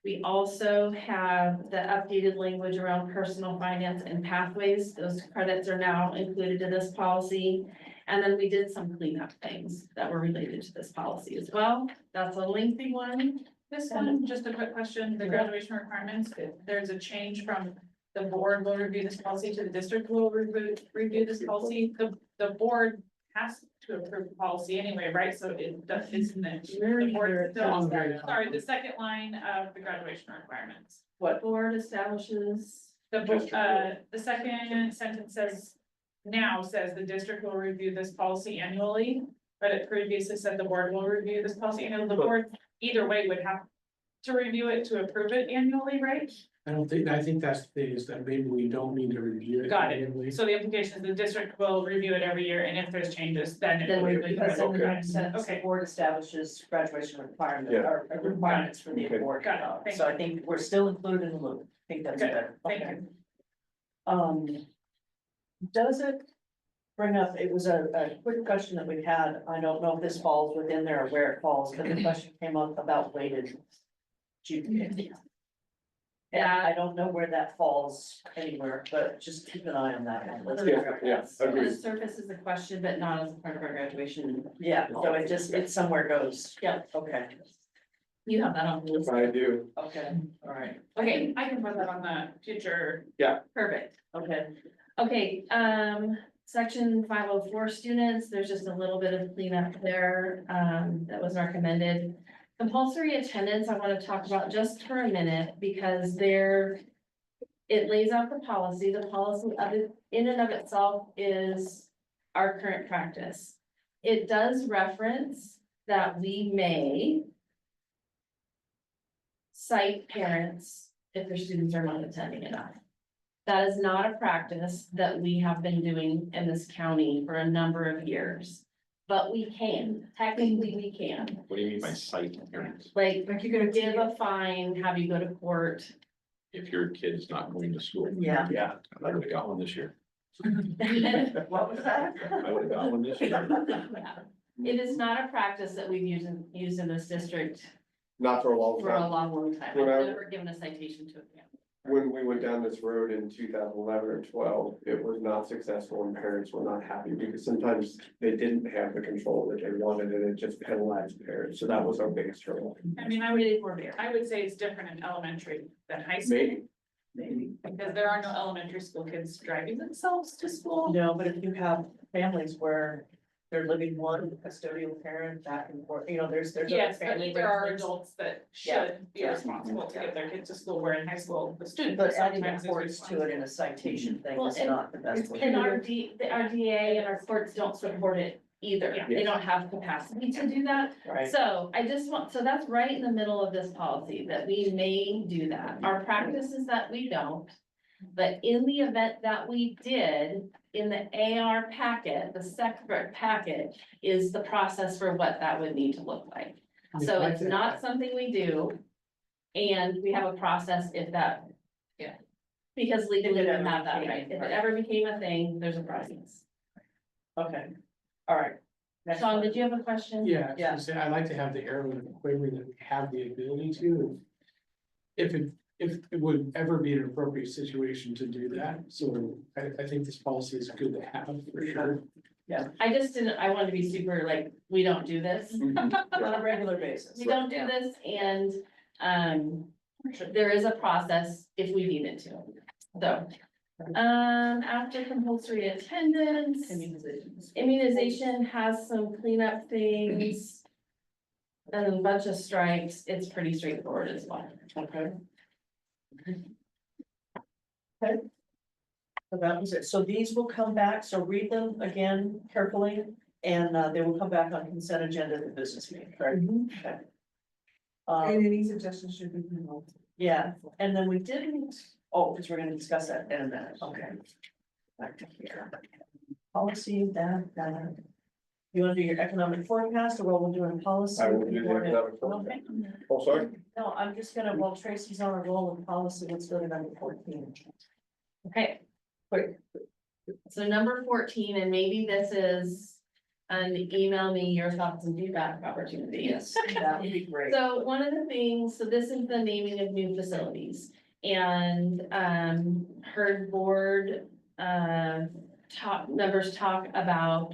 We also have the updated language around personal finance and pathways. Those credits are now included in this policy. And then we did some cleanup things that were related to this policy as well. That's a lengthy one. This one, just a quick question, the graduation requirements, if there's a change from the board will review this policy to the district will review this policy, the board has to approve the policy anyway, right? So it does, isn't it? The board still- sorry, the second line of the graduation requirements. What? Board establishes. The second sentence says, now says the district will review this policy annually, but it previously said the board will review this policy annually. The board either way would have to review it to approve it annually, right? I think that's the thing, is that maybe we don't need to review it. Got it. annually. So the implication is the district will review it every year, and if there's changes, then it Then will we be. would- Because in the Okay. next sentence, the Okay. board establishes graduation requirement, Yeah. or requirements for the Okay. award. Got it. Thank So I think we're still included in the loop. I think that's Good. better. Thank Okay. you. Does it bring up, it was a quick question that we had, I don't know if this falls within there or where it falls, but the question came up about weighted GPA. And I don't know where that falls anywhere, but just keep an eye on that one. Let's figure out Yeah, So agreed. the surface is a question, but not as a part of our graduation. Yeah, so it somewhere goes. Yeah. Okay, You have that on the list. I do. okay, all right, Okay, I can put that on the future. perfect. okay. Okay, section 504 students, there's just a little bit of cleanup there, that was recommended. Compulsory attendance, I want to talk about just for a minute, because it lays out the policy of it, in and of itself is our current practice. It does reference that we may cite parents if their students are not attending enough. That is not a practice that we have been doing in this county for a number of years. But we can, technically we can, What do you mean by cite parents? like, you're gonna give a fine, have you go to court. If your kid's not going to school? Yeah. Yeah. I would have got one this year. What was that? I would have got one this year. It is not a practice that we've used in this district Not for a long for a time. long time. When I've I- never given a citation to a family. When we went down this road in 2011 or 12, it was not successful and parents were not happy because sometimes they didn't have the control that they wanted and it just penalized parents. So that was our biggest hurdle. I mean, I would say it's different in elementary than high school, Maybe. because there are no elementary school kids driving themselves to school. No, but if you have families where they're living one custodial parent back and forth, there's other Yes, but family there are arrangements. adults that Yeah, should be yeah, responsible to get their kids to school, where in high school, the student. But adding sometimes is importance to it responsible. in a citation thing Well, is not the best way. And our DA and our courts don't support it either. Yeah. They don't have capacity to do that. Right, So so that's right in the middle of this policy, that we may do that. Our practice is that we don't. But in the event that we did, in the AR packet, the separate packet is the process for what that would need to look like. So it's not something we do. And we have a process if that. Yeah. Because legally If we it ever have that, became- right? If it right. ever became a thing, there's a process. okay, all right. Next Sean, one. did you have a question? Yeah, I was gonna say, I'd like to have the arrow in the quiver that we have the ability to. If it would ever be an appropriate situation to do that, so I think this policy is good to have for sure. I wanted to be super like, we don't do this. On a regular basis. We don't do this and, there is a process if we needed to. So, after compulsory attendance, immunization has some cleanup things. And a bunch of strikes. It's pretty straightforward as well. Okay. Okay. So that was it. So these will come back, so read them again carefully, and they will come back on consent agenda at the business meeting, correct? Okay. And any suggestions should be promoted. Yeah, and then we didn't, because we're gonna discuss that in a minute, okay. Back to here. Policy, that. You wanna do your economic forecast, or what we'll do in policy? I will do the economic forecast. Oh, sorry. No, I'm just gonna, while Tracy's on a roll in policy, let's go to number 14. Okay. Quick. So number 14, and maybe this is, and email me your thoughts and feedback opportunities. Yes, that would be great. So one of the things, so this is the naming of new facilities and, heard board, top members talk about,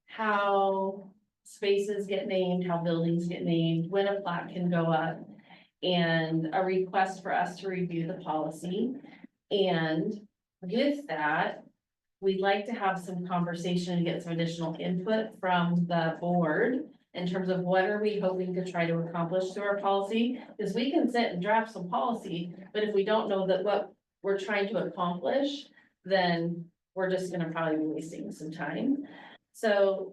how spaces get named, how buildings get named, when a plaque can go up, and a request for us to review the policy. And with that, we'd like to have some conversation and get some additional input from the board in terms of what are we hoping to try to accomplish through our policy? Because we can sit and draft some policy, but if we don't know that what we're trying to accomplish, then we're just gonna probably be wasting some time. So,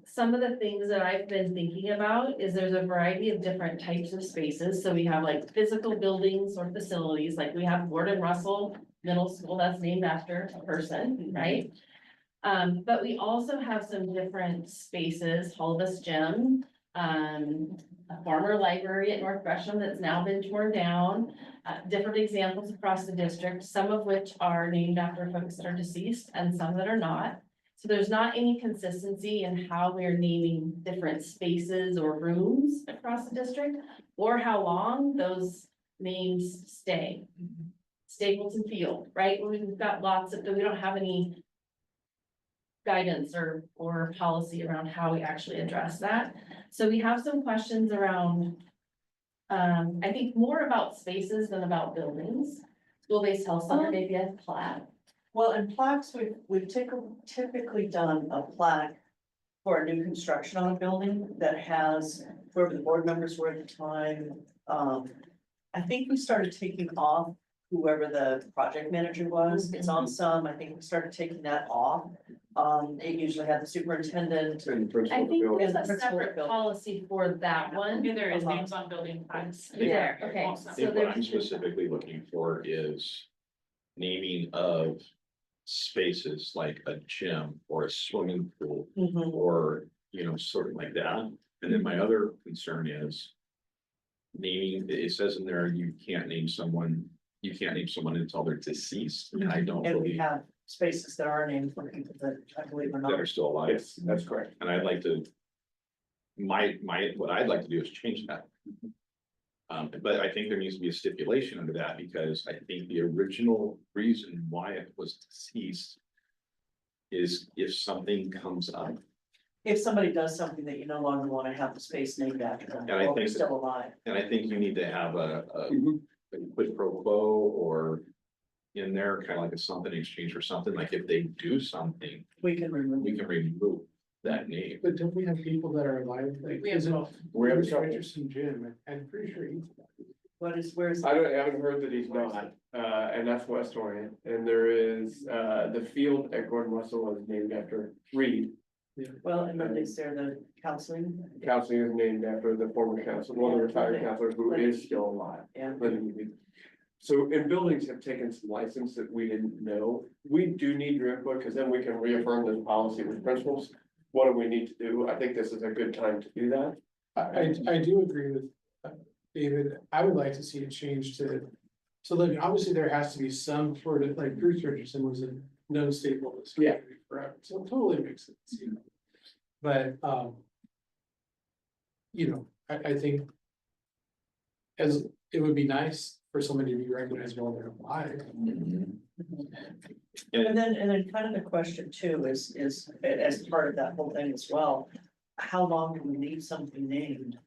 some of the things that I've been thinking about is there's a variety of different types of spaces. So we have like physical buildings or facilities, like we have Gordon Russell Middle School that's named after a person, right? But we also have some different spaces, Holvis Gym, a former library at North Gresham that's now been torn down. Different examples across the district, some of which are named after folks that are deceased and some that are not. So there's not any consistency in how we're naming different spaces or rooms across the district, or how long those names stay. Stapleton Field, right? We've got lots of, we don't have any guidance or policy around how we actually address that. So we have some questions around, I think more about spaces than about buildings. School-based health center, maybe a plaque. Well, in plaques, we've typically done a plaque for a new construction on a building that has whoever the board members were at the time. I think we started taking off whoever the project manager was. It's on some, I think we started taking that off. It usually had the superintendent. And the principal I of the think building. there's a principal separate building. policy for that one. Yeah, there is names on building plans. There, okay. I So think what there's- I'm specifically looking for is naming of spaces like a gym or a swimming pool Mhm. or, sort of like that. And then my other concern is naming, it says in there, you can't name someone until they're deceased, and I don't And we believe have spaces that are named for people that I believe are that not. are still alive. Yes, that's correct. And I'd like to, what I'd like to do is change that. But I think there needs to be a stipulation under that, because I think the original reason why it was deceased is if something comes up. If somebody does something that you no longer want to have the space named after them, And I while they're think that- still alive. And I think you need to have a quid pro quo or in there, kind of like a something exchange or something, like if they do something, We can remove. we can remove that name. But don't we have people that are alive? Like, We have is it- both. We have a Bruce couple. Richardson Jim, I'm pretty sure he's. Where's? I haven't heard that he's not, and that's West Orient, and there is, the field at Gordon Russell was named after Reed. Well, and then is there the counseling? Counseling is named after the former counselor, one of the retired counselors who is still alive. Yeah. So, and buildings have taken some license that we didn't know. We do need your input, because then we can reaffirm this policy with principles. What do we need to do? I think this is a good time to do that. I do agree with David. I would like to see it changed to, so like, obviously there has to be some sort of, like Bruce Richardson was a known staple of this Yeah. community forever, so it totally makes sense, But, I think as, it would be nice for somebody to be recognized while they're alive. And then kind of the question too is as part of that whole thing as well, how long do we leave something named?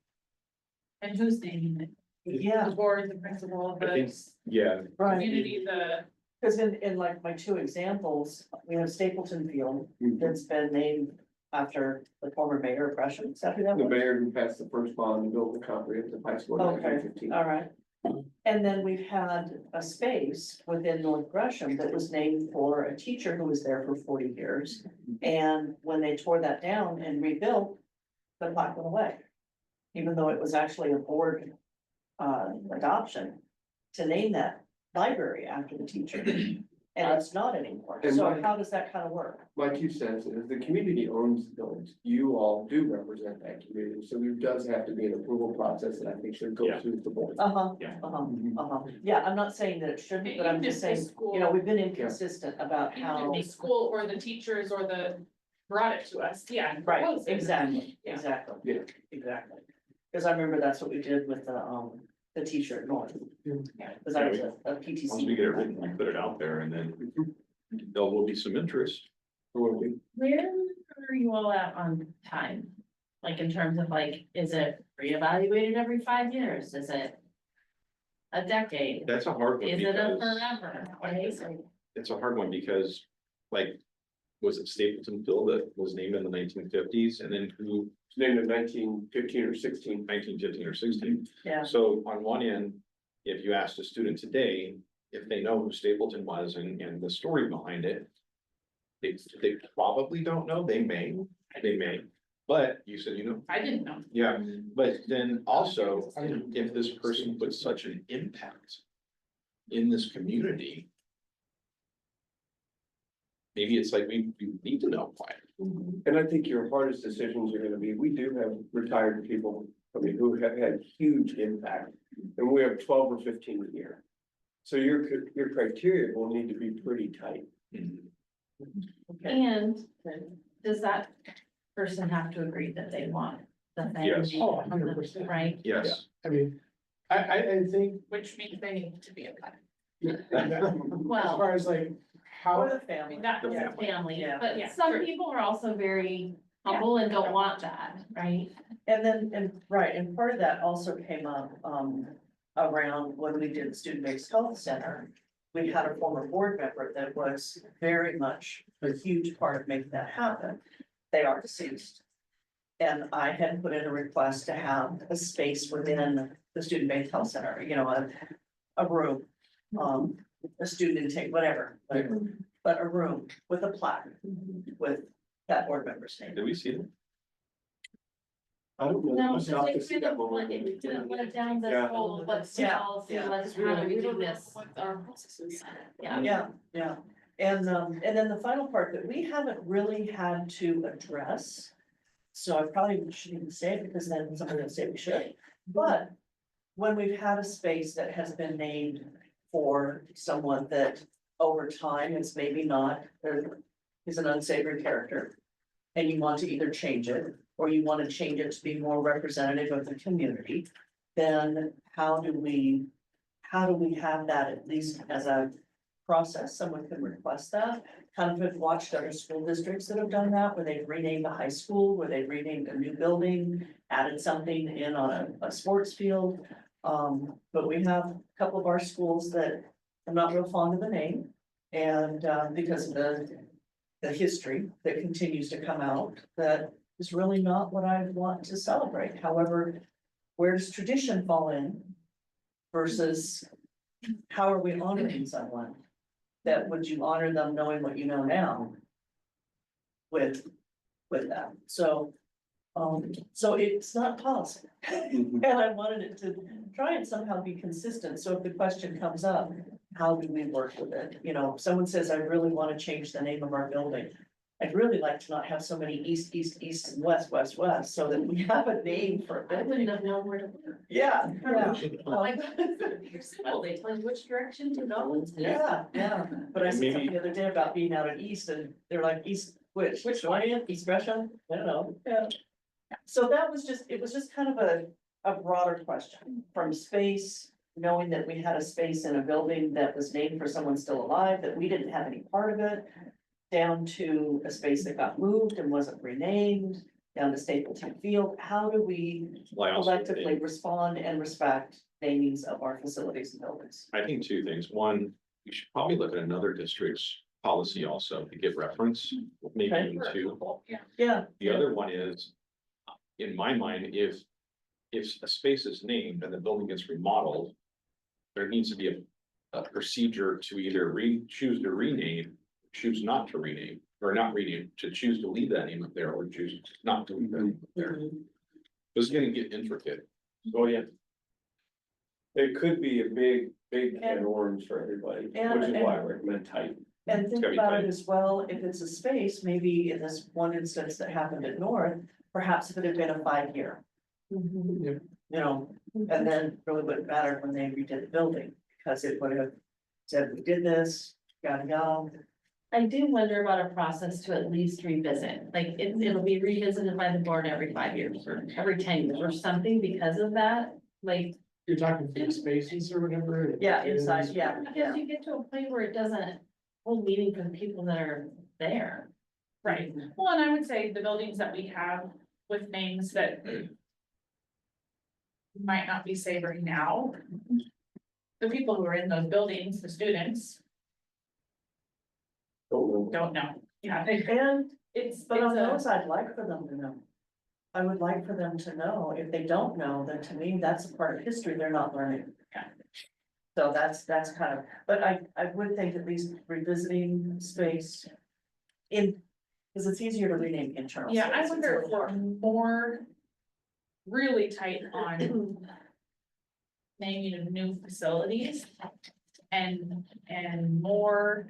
And who's naming it? Yeah, The board, the principal, I think, the yeah, right. community, the. Because in like my two examples, we have Stapleton Field that's been named after the former mayor of Gresham. Is that who that The was? mayor who passed the first bond and built the comprehensive high school in Okay, 1915. all right. And then we've had a space within North Gresham that was named for a teacher who was there for 40 years. And when they tore that down and rebuilt, the plaque went away. Even though it was actually a board adoption to name that library after the teacher. And it's not anymore. And So my- how does that kind of work? My 2 cents is the community owns the buildings. You all do represent that community, so there does have to be an approval process that I think should go Yeah. through the board. Uh-huh, Yeah. Yeah, I'm not saying that it shouldn't, but I'm just saying, we've been inconsistent about how. The school or the teachers or the brought it to us, yeah. and Right, proposed it. exactly, Yeah. exactly. Yeah. Exactly. Cause I remember that's what we did with the t-shirt north. Yeah. Cause I was a PTC. Once we get it written, we put it out there and then there will be some interest. Where are you all at on time? Like in terms of like, is it reevaluated every 5 years? Is it a decade? That's a hard one Is it a because forever? Right? it's a hard one because like, was it Stapletonville that was named in the 1950s and then who, It's named in 1915 or 16. 1915 or 16? Yeah, So on one end, if you asked a student today, if they know who Stapleton was and the story behind it, they probably don't know, they may, but you said, I didn't know. yeah, but then also, if this person puts such an impact in this community, maybe it's like, we need to know why. And I think your hardest decisions are gonna be, we do have retired people, I mean, who have had huge impact. And we have 12 or 15 a year. So your criteria will need to be pretty tight. okay. And does that person have to agree that they want the thing? Yes. Oh, 100%. Right? Yes. I mean, I think, Which means they need to be a part. as Well, far as like, Or how, the I family. mean, that, The Yeah. family, Yeah. but Yeah, some sure. people are also very humble and don't want that, right? And then, right, and part of that also came up, around when we did the student-based health center. We had a former board member that was very much a huge part of making that happen. They are deceased. And I had put in a request to have a space within the student-based health center, a room, a student intake, whatever. But a room with a plaque with that board member's name. Did we see them? I don't know. No, I'll so have they to see that didn't one. want, it didn't let down this Yeah. whole, let's Yeah, policy, yeah. let's how do we do this? What our process is. Yeah. Yeah. And then the final part that we haven't really had to address. So I probably shouldn't even say it because then somebody will say we should, but when we've had a space that has been named for someone that over time is maybe not, is an unsavory character. And you want to either change it, or you want to change it to be more representative of the community, then how do we have that at least as a process? Someone can request that. Kind of have watched other school districts that have done that, where they've renamed the high school, where they've renamed a new building, added something in on a sports field. But we have a couple of our schools that I'm not real fond of the name. And because of the history that continues to come out, that is really not what I want to celebrate. However, where does tradition fall in? Versus how are we honoring someone? That would you honor them knowing what you know now? With that, so it's not policy. And I wanted it to try and somehow be consistent, so if the question comes up, how do we work with it? If someone says, I really want to change the name of our building. I'd really like to not have so many east, and west, so that we have a name for I it. wouldn't have known where to look. Yeah. Like, you're simple, they tell you which direction to go into. Yeah, but I said Maybe- something the other day about being out at east and they're like, east, which one, East Gresham? I don't know, yeah. So it was just kind of a broader question from space, knowing that we had a space in a building that was named for someone still alive, that we didn't have any part of it. Down to a space that got moved and wasn't renamed, down to Stapleton Field. How do we Well, I also collectively think- respond and respect namings of our facilities and buildings? I think two things. One, you should probably look at another district's policy also to give reference, maybe Okay. even two. Yeah. The other one is, in my mind, if a space is named and the building gets remodeled, there needs to be a procedure to either choose to rename, choose not to rename, or not rename, to choose to leave that name up there or choose not to leave that name up there. It's gonna get intricate. Oh, yeah. It could be a big can of worms for everybody, which is why I recommend tight. And think gotta be about it tight. as well, if it's a space, maybe in this one instance that happened at North, perhaps if it had been a 5-year. And then really wouldn't matter when they redid the building, because it would have said, we did this, yada, yada. I do wonder about a process to at least revisit, like it'll be revisited by the board every 5 years or every 10 years or something because of that, like. You're talking big spaces or whatever. Yeah, inside, yeah. Because you get to a point where it doesn't hold meaning for the people that are there. Right, well, and I would say the buildings that we have with names that might not be savory now. The people who are in those buildings, the students, don't know, yeah, And, it's, but on it's a, those, I'd like for them to know. I would like for them to know. If they don't know, then to me, that's a part of history they're not learning. Yeah. So that's kind of, but I would think at least revisiting space in, because it's easier to rename internal. yeah, I space. wonder if we're more really tight on naming of new facilities and more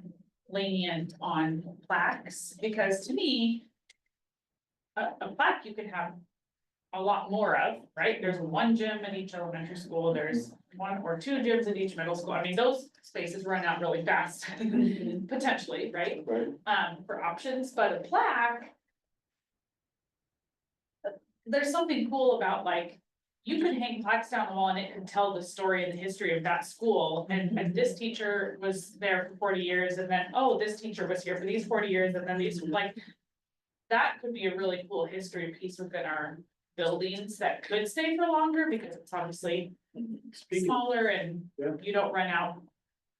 lenient on plaques, because to me, a plaque you could have a lot more of, right? There's one gym at each elementary school, there's one or two gyms at each middle school. I mean, those spaces run out really fast, potentially, right? Right. For options, but a plaque, there's something cool about like, you could hang plaques down the wall and it could tell the story and the history of that school. And this teacher was there for 40 years and then, oh, this teacher was here for these 40 years and then these, like, that could be a really cool history piece within our buildings that could stay for longer because it's obviously smaller and Yeah. you don't run out,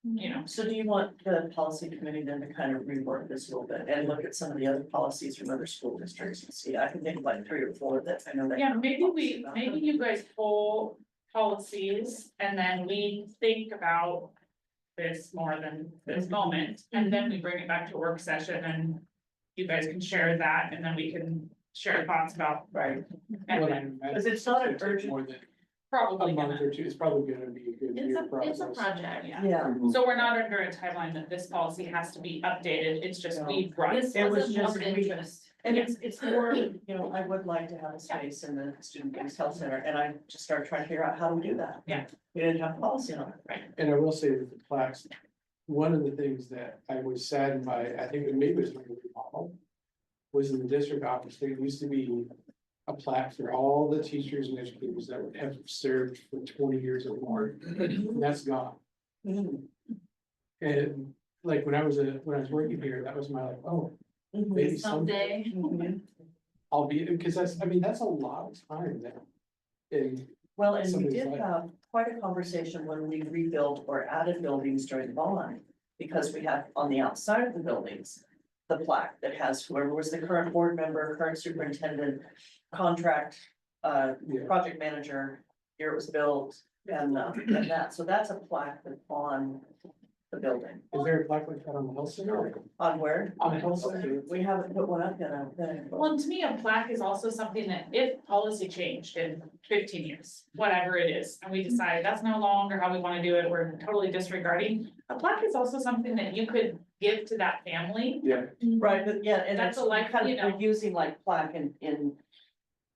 you know. So do you want the policy committee then to kind of rework this a little bit and look at some of the other policies from other school districts and see? I can think of like 3 or 4 that I know that. Yeah, maybe you guys pull policies and then we think about this more than this moment, and then we bring it back to work session and you guys can share that, and then we can share thoughts about, Right, and Well, then because it's not an it'll take urgent, More than probably a month gonna. or two, it's probably gonna be a good It's year a process. project. yeah. So we're not under a timeline that this policy has to be updated, it's just we brought. This It was was just- of interest. And it's more, you know, I would like to have a space in the student-based health center, and I just started trying to figure out how do we do that? Yeah. We didn't have a policy on it. And I will say with the plaques, one of the things that I was saddened by, I think it maybe was when we remodeled, was in the district office, there used to be a plaque for all the teachers and educators that would have served for 20 years or more. And that's gone. And like when I was working here, that was my like, oh, maybe someday Someday. I'll be, because that's, I mean, that's a lot of time now. And Well, and we Somebody's did like- have quite a conversation when we rebuilt or added buildings during the bond. Because we have on the outside of the buildings, the plaque that has whoever was the current board member, current superintendent, contract, yeah, project manager, year it was built, and that, so that's a plaque that's on the building. is there a plaque like that on the health center? On where? On the health center? We haven't put one up yet, I don't think. Well, to me, a plaque is also something that if policy changed in 15 years, whatever it is, and we decide that's no longer how we wanna do it, we're totally disregarding. A plaque is also something that you could give to that family. Yeah, Right, but yeah, and That's it's a like, kind you of, know. we're using like plaque in,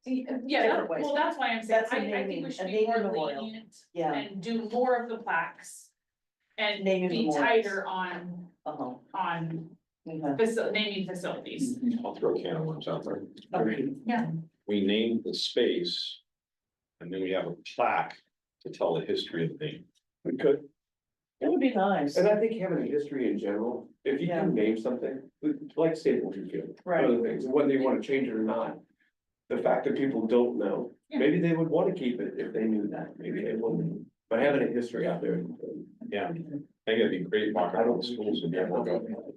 Yeah, Different ways. well, that's why I'm saying, That's a I think naming- we should a be more naming memorial. lenient yeah, and do more of the plaques. And Naming be memorials. tighter on okay. naming facilities. I'll throw a can of worms out there. Okay. We name the space. And then we have a plaque to tell the history of the thing. we could, It would be nice, and I think having a history in general, if you Yeah. do name something, like Staples you do, right, other things, whether you wanna change it or not. The fact that people don't know, Yeah. maybe they would wanna keep it if they knew that, maybe they wouldn't, but having a history out there. Yeah, I think it'd be great walking around the schools and everyone go.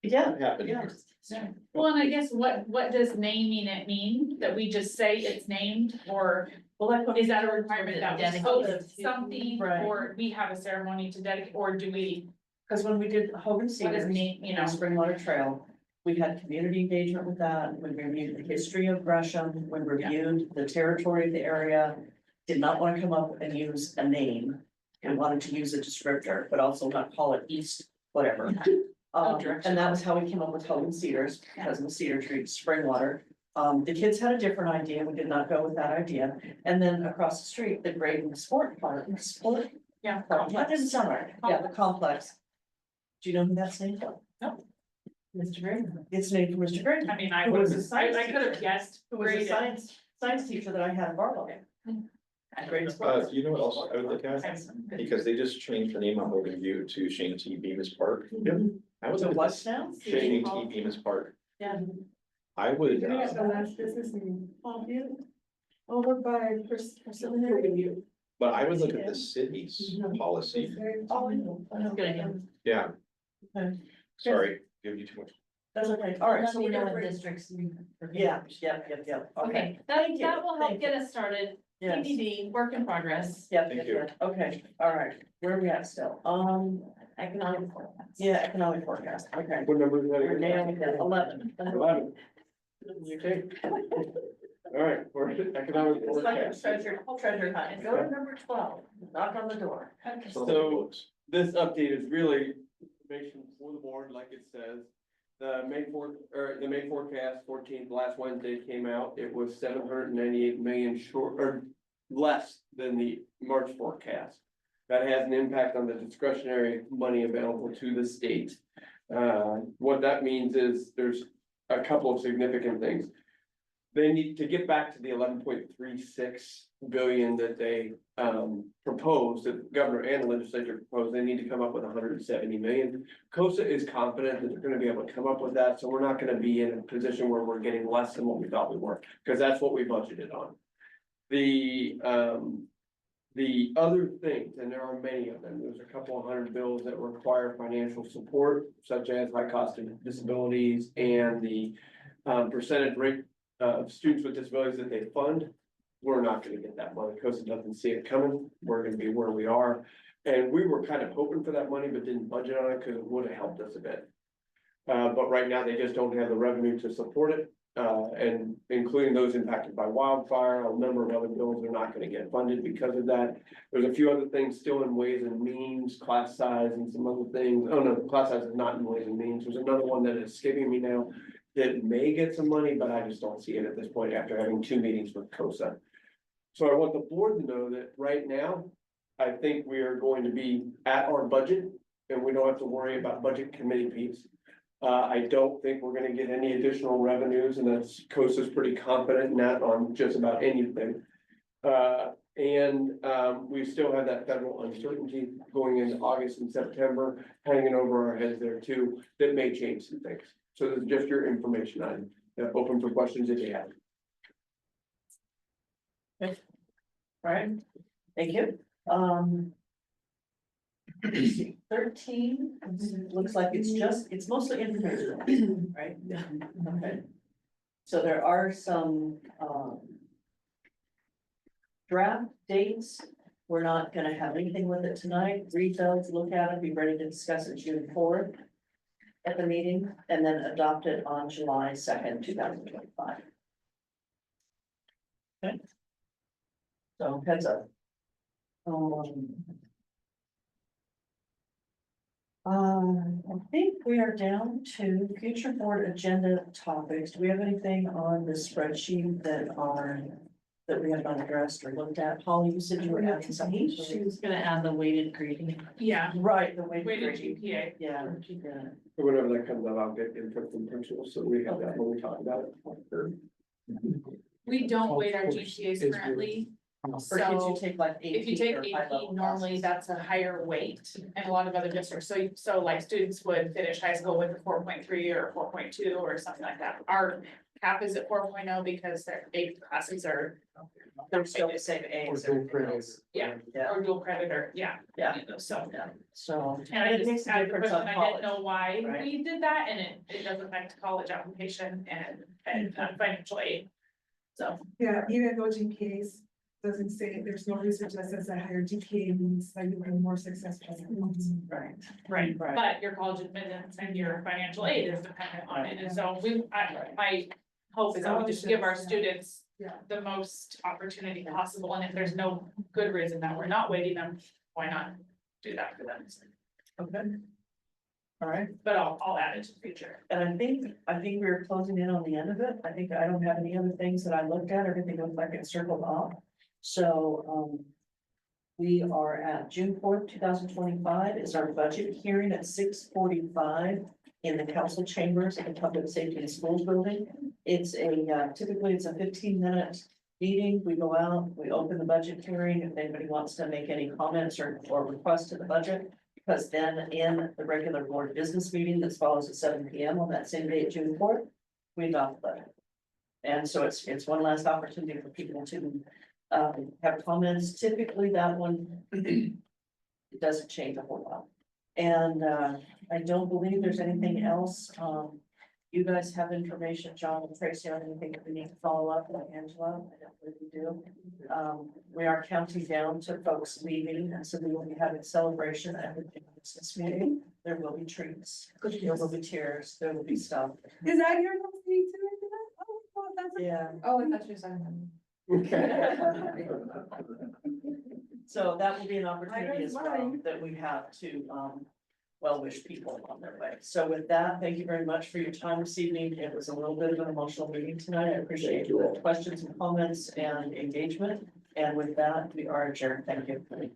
yeah, What happened yeah. here? Yeah. Well, and I guess what does naming it mean? That we just say it's named, or Well, like. is that a requirement that we Dedicated post to- something, Right. or we have a ceremony to dedicate, or do we? Cause when we did Hogan What is Seniors, name, you know? Springwater Trail, we had community engagement with that, we reviewed the history of Gresham, we reviewed the territory of the area. Did not wanna come up and use a name, we wanted to use a descriptor, but also not call it East, whatever. And that was how we came up with Hogan Cedars, because of the cedar tree, Springwater. The kids had a different idea, we did not go with that idea, and then across the street, the Graydon Sport Park, Yeah. not in summer, yeah, the complex. Do you know who that's named for? No. Mr. Green, it's named for Mr. Green. I mean, I Who would, was a I science could have teacher. guessed. Who was a graded. science teacher that I had in Barlow. Great. You know what else I would look at? Because they just changed the name on Logan View to Shane T. Bemis Park. I would So look at what this, now? Shane T. Bemis Park. Yeah. I would, You're at the last business in over by seminary. but I would look at the city's policy. Oh, I know. That's a good idea. Yeah, Okay. sorry, give you too much. That's okay, all right, so Let me we're know gonna what bring. districts. Yeah, okay. Okay, Thank you. that will help Thank get you. us started. Yes. TBD, work in progress. Yeah, Thank you. okay, all right, where are we at still? Economic forecast. Yeah, economic forecast, okay. What number is that We're again? nailing it, 11. 11. Okay. All right, we're at economic It's like a forecast. treasure hunt, go to number 12, knock on the door. So this update is really information for the board, like it says. The May forecast 14th, last Wednesday came out, it was 798 million short, or less than the March forecast. That has an impact on the discretionary money available to the state. What that means is there's a couple of significant things. They need to get back to the 11.36 billion that they proposed, that the governor and the legislature proposed. They need to come up with 170 million. COSA is confident that they're gonna be able to come up with that, so we're not gonna be in a position where we're getting less than what we thought we were, because that's what we budgeted on. The other things, and there are many of them, there's a couple of hundred bills that require financial support, such as high cost of disabilities and the percentage rate of students with disabilities that they fund. We're not gonna get that money, because it doesn't see it coming, we're gonna be where we are. And we were kind of hoping for that money, but didn't budget on it, because it would have helped us a bit. But right now, they just don't have the revenue to support it, and including those impacted by wildfire, a number of other bills are not gonna get funded because of that. There's a few other things still in ways and means, class size and some other things. Oh, no, class size is not in ways and means. There's another one that is escaping me now that may get some money, but I just don't see it at this point after having 2 meetings with COSA. So I want the board to know that right now, I think we are going to be at our budget, and we don't have to worry about budget committee piece. I don't think we're gonna get any additional revenues, and that's, COSA's pretty confident in that on just about anything. We still have that federal uncertainty going into August and September, hanging over our heads there too, that may change some things. So this is just your information. I'm open for questions if you have. All right, thank you. 13, looks like it's mostly information, right? Yeah. Okay. So there are some, draft dates. We're not gonna have anything with it tonight. Read those, look at it, be ready to discuss it June 4th at the meeting, and then adopt it on July 2nd, 2025. Okay. So heads up. I think we are down to future board agenda topics. Do we have anything on the spreadsheet that we have not addressed or looked at? Holly, you said you were adding something. She was gonna add the weighted grading. Yeah, Right, the way. weighted GPA. Yeah. Whenever that comes up, I'll get input from principals, so we have that when we talk about it. We don't weight our GPAs currently. Or did you So take like AP? if you take or high level AP, normally classes? that's a higher weight in a lot of other districts. So like students would finish high school with a 4.3 or 4.2 or something like that. Our cap is at 4.0 because their AP classes are. They're still the same age. as everything else. Yeah, Yeah, or dual credit or, yeah. Yeah. you know, So. yeah, so. And I it makes just a added the difference question, on I didn't college. know why right? we did that, and it does affect college application and financial aid. So, Yeah, even though GPAs doesn't say, there's no research that says that higher GPA means that you have more successful. Right. right, Right. but your college admittance and your financial aid is dependent on it, and so my hope is that we just give our students Yeah. the most opportunity possible, and if there's no good reason that we're not waiting them, why not do that for them? Okay. All right, But I'll add it to the future. and I think we're closing in on the end of it. I think I don't have any other things that I looked at. Everything looks like it's circled off. So, we are at June 4th, 2025 is our budget hearing at 6:45. in the council chambers at the Public Safety and Schools Building. It's typically it's a 15-minute meeting. We go out, we open the budget hearing. If anybody wants to make any comments or requests to the budget. Because then in the regular board business meeting that follows at 7 p.m. on that same day, June 4th, we adopt the budget. And so it's one last opportunity for people to have comments. Typically that one, it doesn't change a whole lot. And I don't believe there's anything else. You guys have information, John and Tracy, on anything that we need to follow up with Angela? I don't believe we do. We are counting down to folks leaving, and so we will be having celebration at the business meeting. There will be treats, there will be tears, there will be stuff. Is that your last meeting tonight? Oh, that's. Yeah. Oh, I thought you were saying. So that will be an opportunity Mine as is well mine. that we have to well wish people on their way. So with that, thank you very much for your time this evening. It was a little bit of an emotional meeting tonight. I appreciate your questions and comments and engagement. And with that, we are adjourned. Thank you.